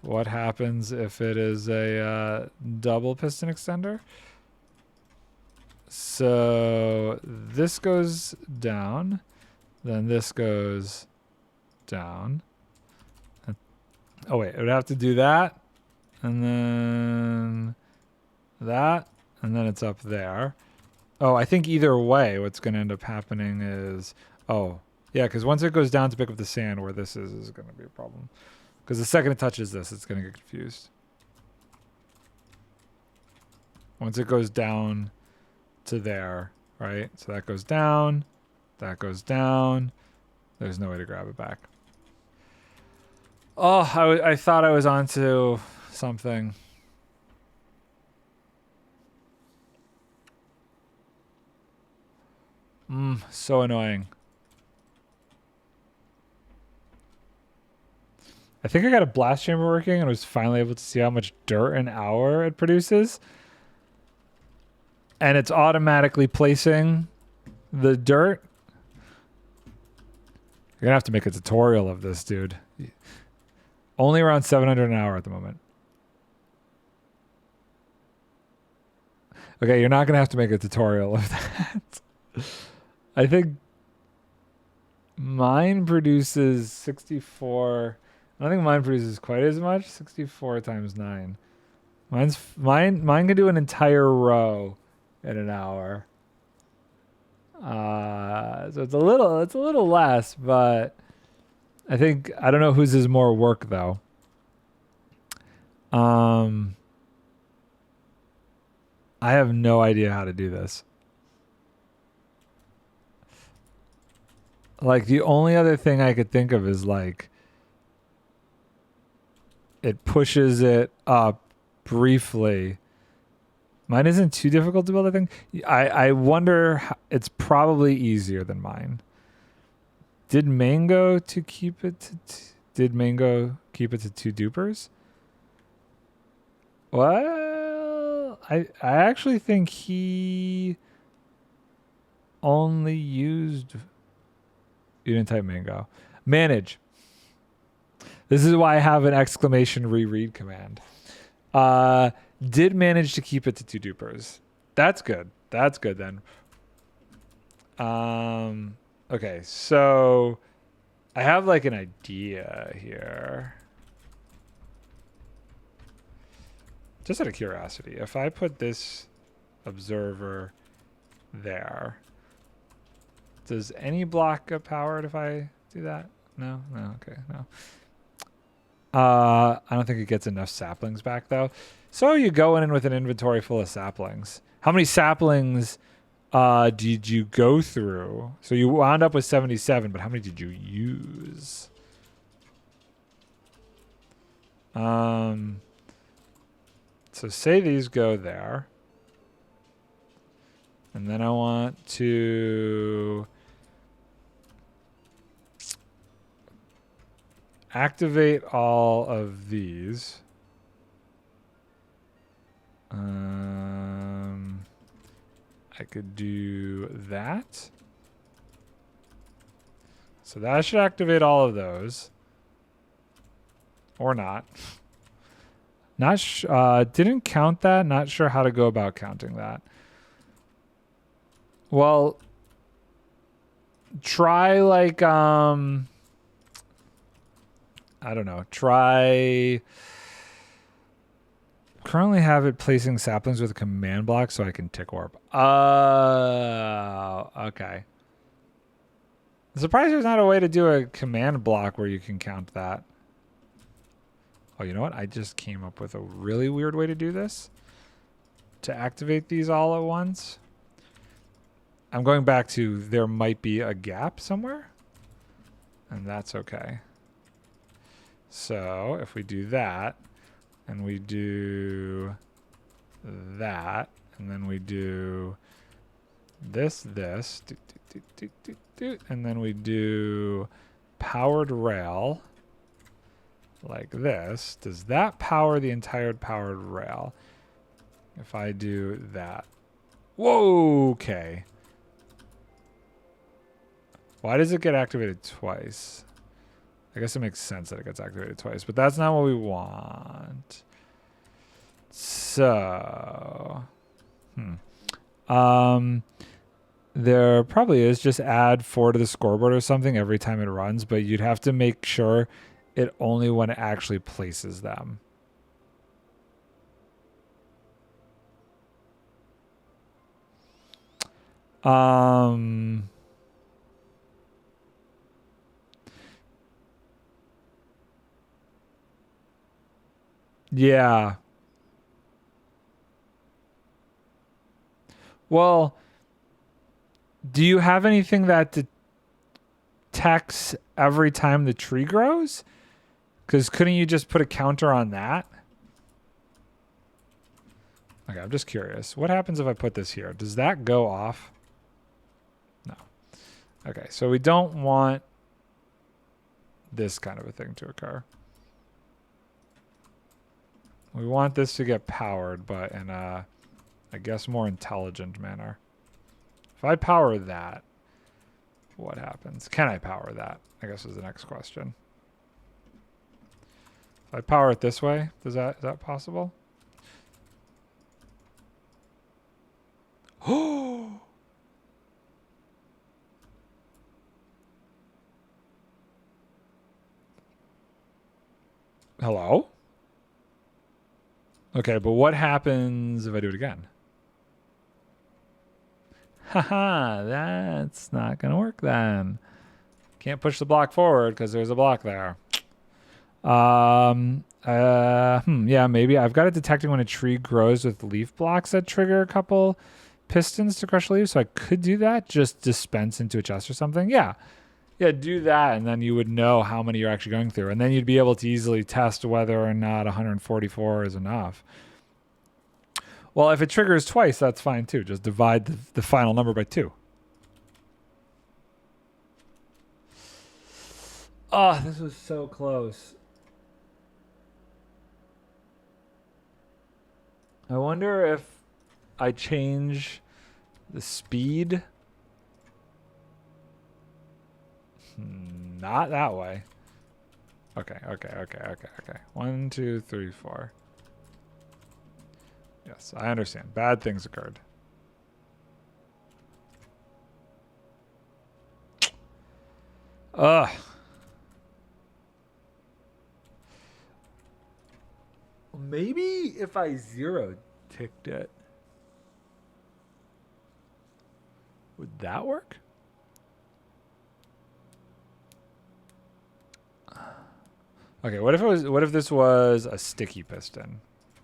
what happens if it is a double piston extender. So this goes down, then this goes down. Oh wait, it would have to do that, and then that, and then it's up there. Oh, I think either way, what's going to end up happening is, oh, yeah, because once it goes down to pick up the sand, where this is going to be a problem. Because the second it touches this, it's going to get confused. Once it goes down to there, right? So that goes down, that goes down. There's no way to grab it back. Oh, I thought I was onto something. So annoying. I think I got a blast chamber working and was finally able to see how much dirt an hour it produces. And it's automatically placing the dirt. You're gonna have to make a tutorial of this, dude. Only around 700 an hour at the moment. Okay, you're not gonna have to make a tutorial of that. I think mine produces 64. I don't think mine produces quite as much. 64 times 9. Mine can do an entire row in an hour. So it's a little less, but I don't know whose is more work though. I have no idea how to do this. Like the only other thing I could think of is like it pushes it up briefly. Mine isn't too difficult to build, I think. I wonder, it's probably easier than mine. Did Mango keep it to 2 dupers? Well, I actually think he only used You didn't type mango. Manage. This is why I have an exclamation reread command. Did manage to keep it to 2 dupers. That's good. That's good then. Okay, so I have like an idea here. Just out of curiosity, if I put this observer there, does any block get powered if I do that? No? No, okay, no. I don't think it gets enough saplings back though. So you go in with an inventory full of saplings. How many saplings did you go through? So you wound up with 77, but how many did you use? So say these go there. And then I want to activate all of these. I could do that. So that should activate all of those. Or not. Didn't count that. Not sure how to go about counting that. Well, try like, I don't know. Try... Currently have it placing saplings with a command block so I can tick warp. Okay. I'm surprised there's not a way to do a command block where you can count that. Oh, you know what? I just came up with a really weird way to do this. To activate these all at once. I'm going back to there might be a gap somewhere. And that's okay. So if we do that, and we do that, and then we do this, and then we do powered rail like this. Does that power the entire powered rail? If I do that. Whoa, okay. Why does it get activated twice? I guess it makes sense that it gets activated twice, but that's not what we want. So, there probably is just add 4 to the scoreboard or something every time it runs, but you'd have to make sure it only when it actually places them. Yeah. Well, do you have anything that detects every time the tree grows? Because couldn't you just put a counter on that? Okay, I'm just curious. What happens if I put this here? Does that go off? No. Okay, so we don't want this kind of a thing to occur. We want this to get powered, but in a, I guess, more intelligent manner. If I power that, what happens? Can I power that? I guess is the next question. If I power it this way, is that possible? Oh! Hello? Okay, but what happens if I do it again? Haha, that's not going to work then. Can't push the block forward because there's a block there. Yeah, maybe. I've got it detecting when a tree grows with leaf blocks that trigger a couple pistons to crush leaves, so I could do that. Just dispense into a chest or something. Yeah, do that, and then you would know how many you're actually going through, and then you'd be able to easily test whether or not 144 is enough. Well, if it triggers twice, that's fine too. Just divide the final number by 2. Oh, this was so close. I wonder if I change the speed. Not that way. Okay. 1, 2, 3, 4. Yes, I understand. Bad things occurred. Ugh. Maybe if I zero ticked it, would that work? Okay, what if this was a sticky piston?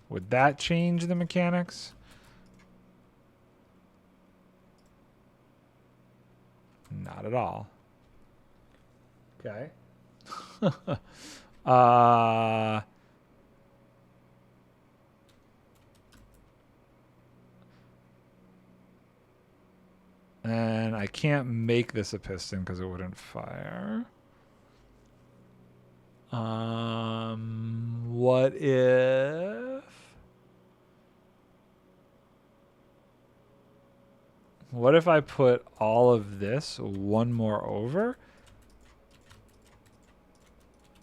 Would that change the mechanics? Not at all. Okay. And I can't make this a piston because it wouldn't fire. What if... What if I put all of this one more over?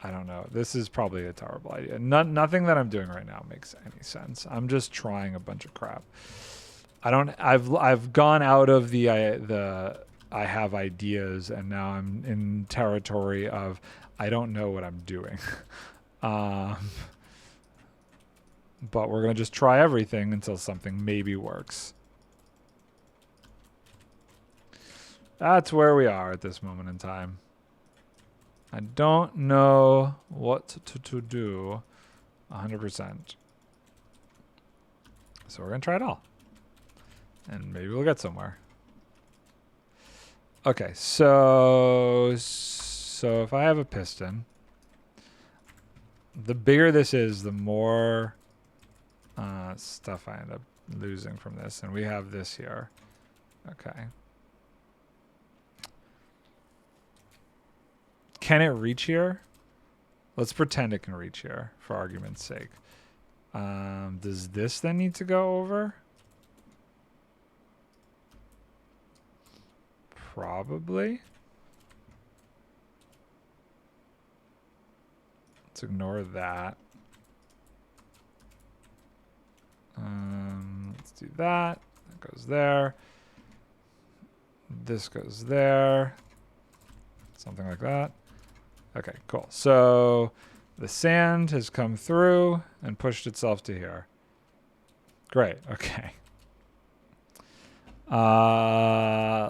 I don't know. This is probably a terrible idea. Nothing that I'm doing right now makes any sense. I'm just trying a bunch of crap. I've gone out of the I have ideas, and now I'm in territory of I don't know what I'm doing. But we're gonna just try everything until something maybe works. That's where we are at this moment in time. I don't know what to do 100%. So we're going to try it all. And maybe we'll get somewhere. Okay, so if I have a piston, the bigger this is, the more stuff I end up losing from this. And we have this here. Okay. Can it reach here? Let's pretend it can reach here for argument's sake. Does this then need to go over? Probably. Let's ignore that. Let's do that. That goes there. This goes there. Something like that. Okay, cool. So the sand has come through and pushed itself to here. Great. Okay.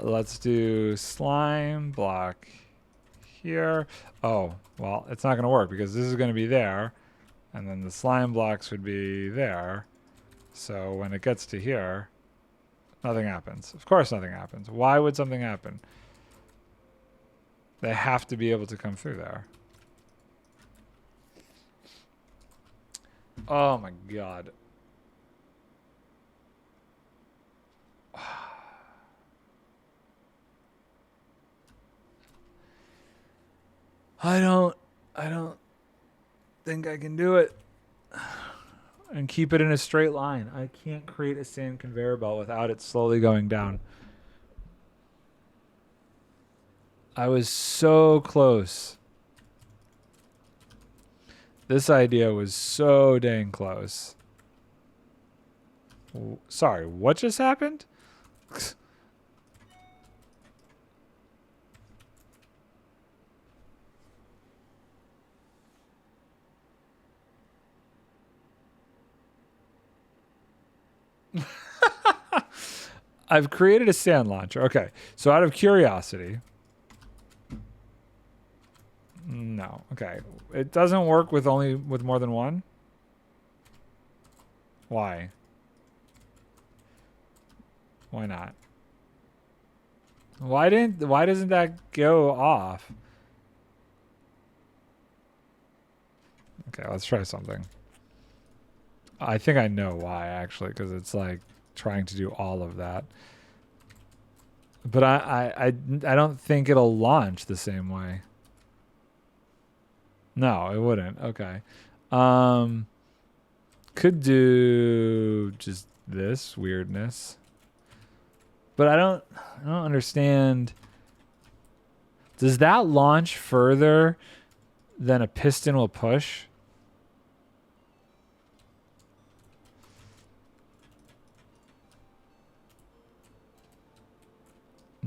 Let's do slime block here. Oh, well, it's not going to work because this is going to be there. And then the slime blocks would be there. So when it gets to here, nothing happens. Of course nothing happens. Why would something happen? They have to be able to come through there. Oh my god. I don't think I can do it. And keep it in a straight line. I can't create a sand conveyor belt without it slowly going down. I was so close. This idea was so dang close. Sorry, what just happened? I've created a sand launcher. Okay, so out of curiosity... No. Okay. It doesn't work with more than one? Why? Why not? Why doesn't that go off? Okay, let's try something. I think I know why actually, because it's like trying to do all of that. But I don't think it'll launch the same way. No, it wouldn't. Okay. Could do just this weirdness. But I don't understand. Does that launch further than a piston will push?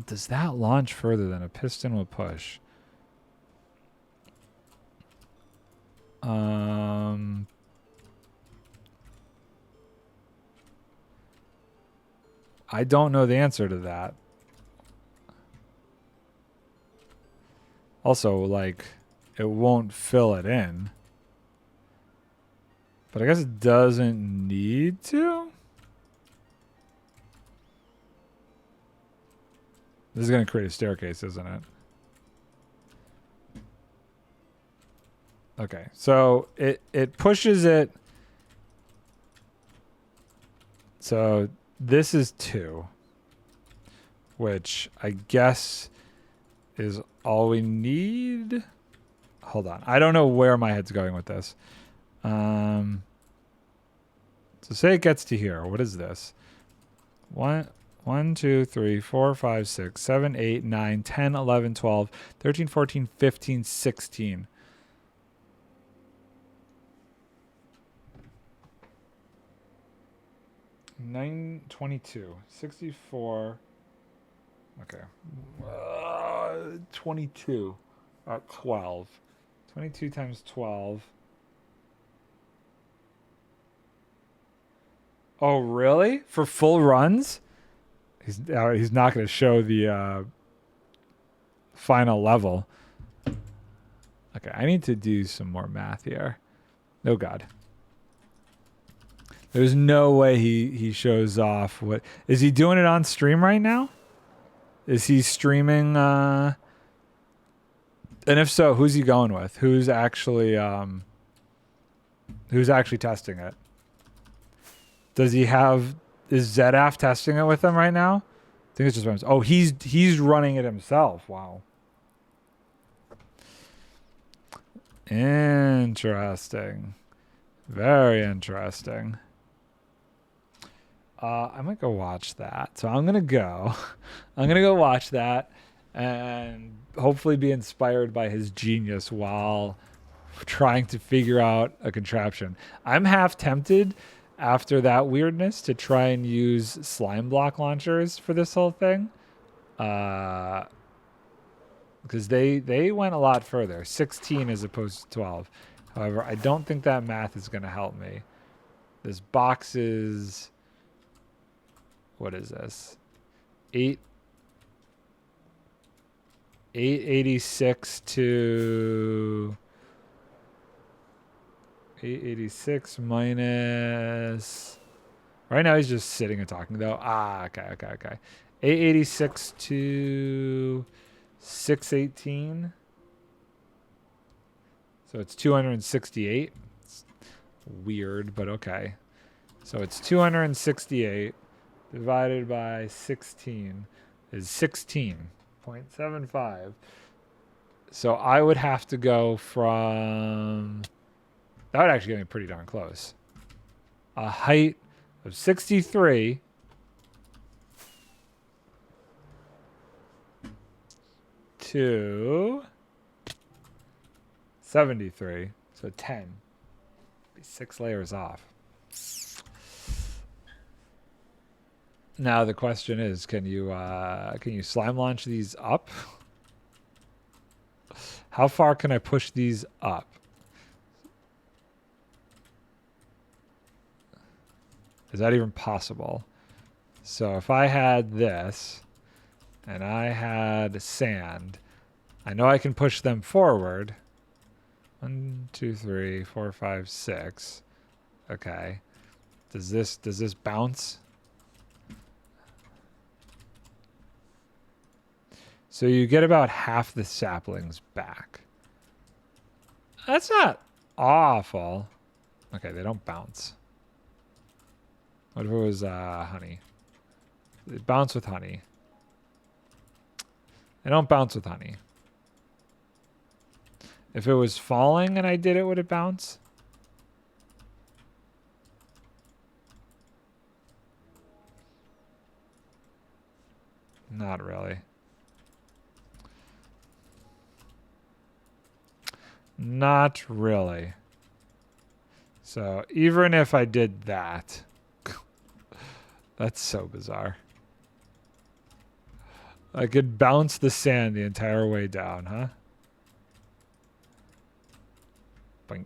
Does that launch further than a piston will push? I don't know the answer to that. Also, like, it won't fill it in. But I guess it doesn't need to. This is going to create a staircase, isn't it? Okay, so it pushes it. So this is 2, which I guess is all we need. Hold on. I don't know where my head's going with this. So say it gets to here. What is this? 1, 2, 3, 4, 5, 6, 7, 8, 9, 10, 11, 12, 13, 14, 15, 16. 22, 64. Okay. 22 at 12. 22 times 12. Oh, really? For full runs? He's not going to show the final level. Okay, I need to do some more math here. Oh, God. There's no way he shows off what... Is he doing it on stream right now? Is he streaming? And if so, who's he going with? Who's actually testing it? Does he have... Is ZF testing it with him right now? I think it's just... Oh, he's running it himself. Wow. Interesting. Very interesting. I might go watch that. So I'm gonna go. I'm gonna go watch that and hopefully be inspired by his genius while trying to figure out a contraption. I'm half tempted after that weirdness to try and use slime block launchers for this whole thing. Because they went a lot further. 16 as opposed to 12. However, I don't think that math is going to help me. This box is... What is this? 886 to... 886 minus... Right now he's just sitting and talking though. Okay. 886 to 618. So it's 268. It's weird, but okay. So it's 268 divided by 16 is 16.75. So I would have to go from... That would actually get me pretty darn close. A height of 63 to 73. So 10. Be 6 layers off. Now the question is, can you slime launch these up? How far can I push these up? Is that even possible? So if I had this and I had sand, I know I can push them forward. 1, 2, 3, 4, 5, 6. Okay. Does this bounce? So you get about half the saplings back. That's not awful. Okay, they don't bounce. What if it was honey? They bounce with honey. They don't bounce with honey. If it was falling and I did it, would it bounce? Not really. Not really. So even if I did that, that's so bizarre. I could bounce the sand the entire way down, huh? Boink.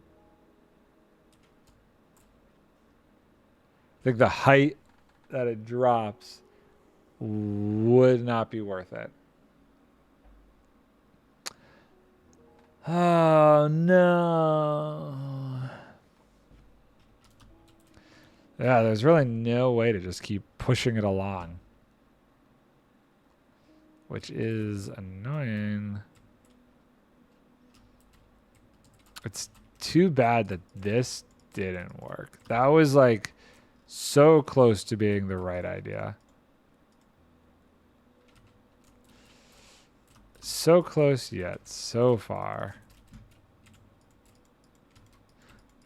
I think the height that it drops would not be worth it. Oh, no. Yeah, there's really no way to just keep pushing it along. Which is annoying. It's too bad that this didn't work. That was like so close to being the right idea. So close yet so far.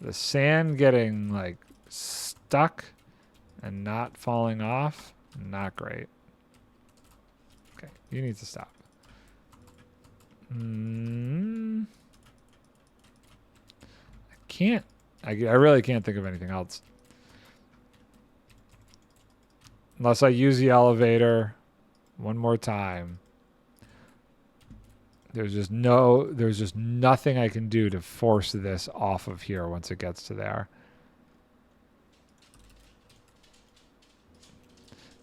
The sand getting like stuck and not falling off, not great. Okay, you need to stop. I really can't think of anything else. Unless I use the elevator one more time. There's just nothing I can do to force this off of here once it gets to there.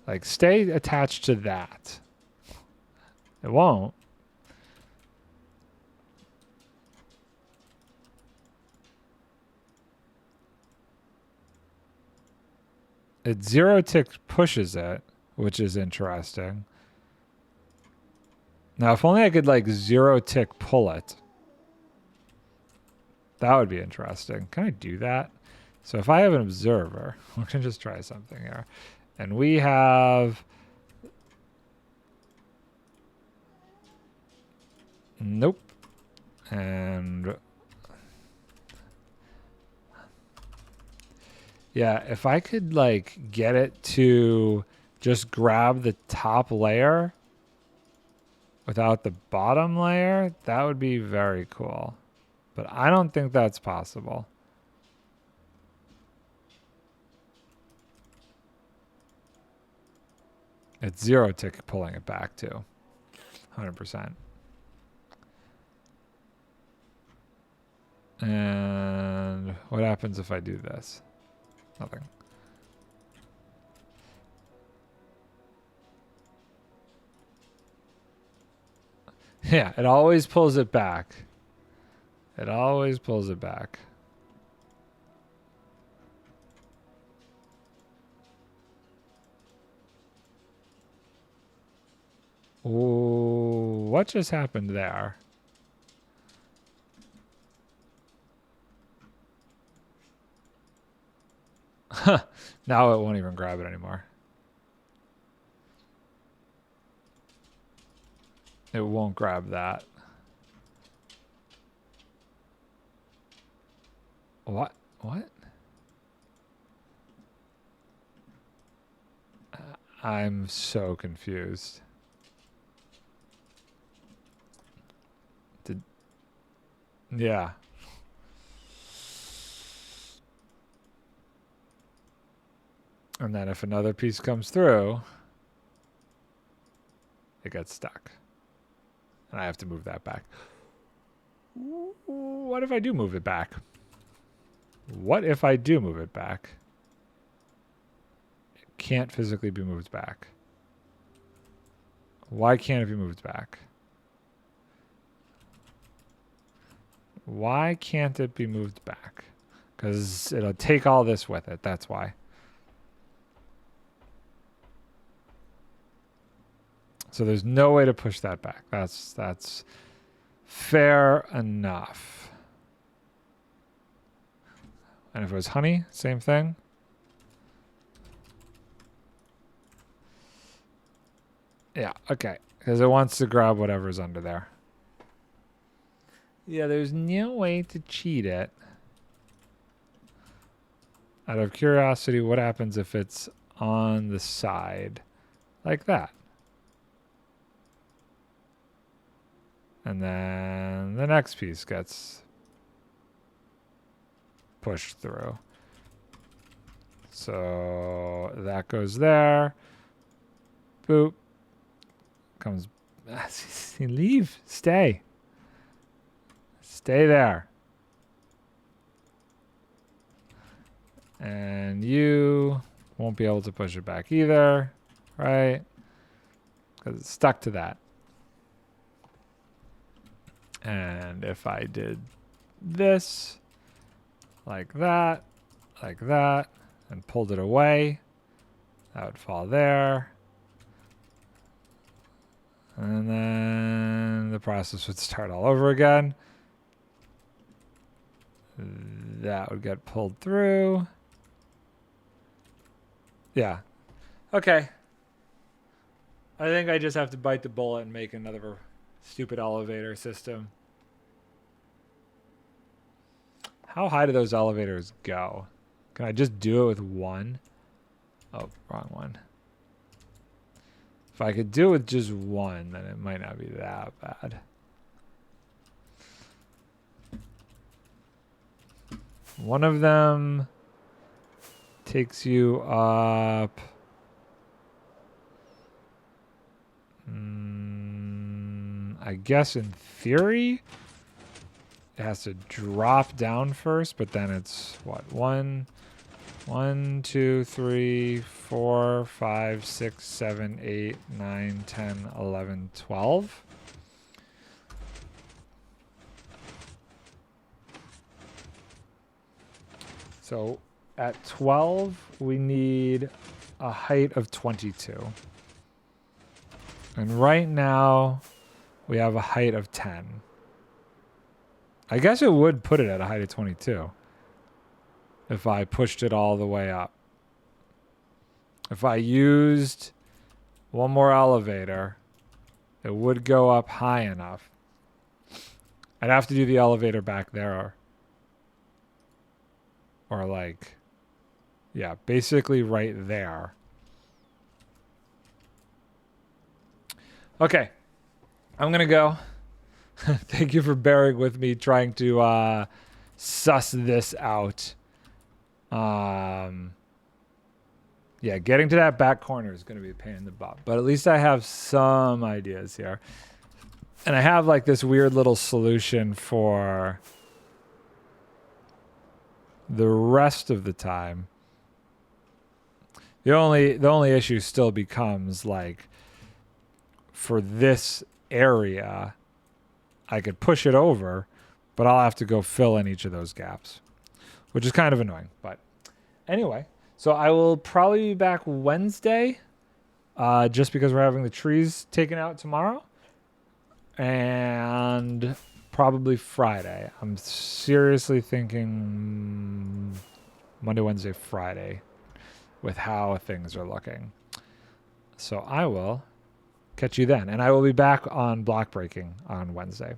Like, stay attached to that. It won't. It zero tick pushes it, which is interesting. Now, if only I could like zero tick pull it. That would be interesting. Can I do that? So if I have an observer, we can just try something here. And we have... Nope. And... Yeah, if I could like get it to just grab the top layer without the bottom layer, that would be very cool. But I don't think that's possible. It's zero tick pulling it back too. 100%. And what happens if I do this? Nothing. Yeah, it always pulls it back. It always pulls it back. Ooh, what just happened there? Now it won't even grab it anymore. It won't grab that. What? What? I'm so confused. Yeah. And then if another piece comes through, it gets stuck. And I have to move that back. What if I do move it back? What if I do move it back? It can't physically be moved back. Why can't it be moved back? Why can't it be moved back? Because it'll take all this with it. That's why. So there's no way to push that back. That's fair enough. And if it was honey, same thing. Yeah, okay. Because it wants to grab whatever's under there. Yeah, there's no way to cheat it. Out of curiosity, what happens if it's on the side? Like that. And then the next piece gets push through. So that goes there. Boop. Comes. Leave. Stay. Stay there. And you won't be able to push it back either, right? Because it's stuck to that. And if I did this, like that, and pulled it away, that would fall there. And then the process would start all over again. That would get pulled through. Yeah. Okay. I think I just have to bite the bullet and make another stupid elevator system. How high do those elevators go? Can I just do it with one? Oh, wrong one. If I could do it with just one, then it might not be that bad. One of them takes you up. I guess in theory, it has to drop down first, but then it's what? 1, 2, 3, 4, 5, 6, 7, 8, 9, 10, 11, 12. So at 12, we need a height of 22. And right now, we have a height of 10. I guess it would put it at a height of 22 if I pushed it all the way up. If I used one more elevator, it would go up high enough. I'd have to do the elevator back there. Or like, yeah, basically right there. Okay, I'm going to go. Thank you for bearing with me trying to suss this out. Yeah, getting to that back corner is going to be a pain in the butt. But at least I have some ideas here. And I have like this weird little solution for the rest of the time. The only issue still becomes like for this area, I could push it over, but I'll have to go fill in each of those gaps, which is kind of annoying. But anyway, so I will probably be back Wednesday, just because we're having the trees taken out tomorrow, and probably Friday. I'm seriously thinking Monday, Wednesday, Friday with how things are looking. So I will catch you then. And I will be back on block breaking on Wednesday.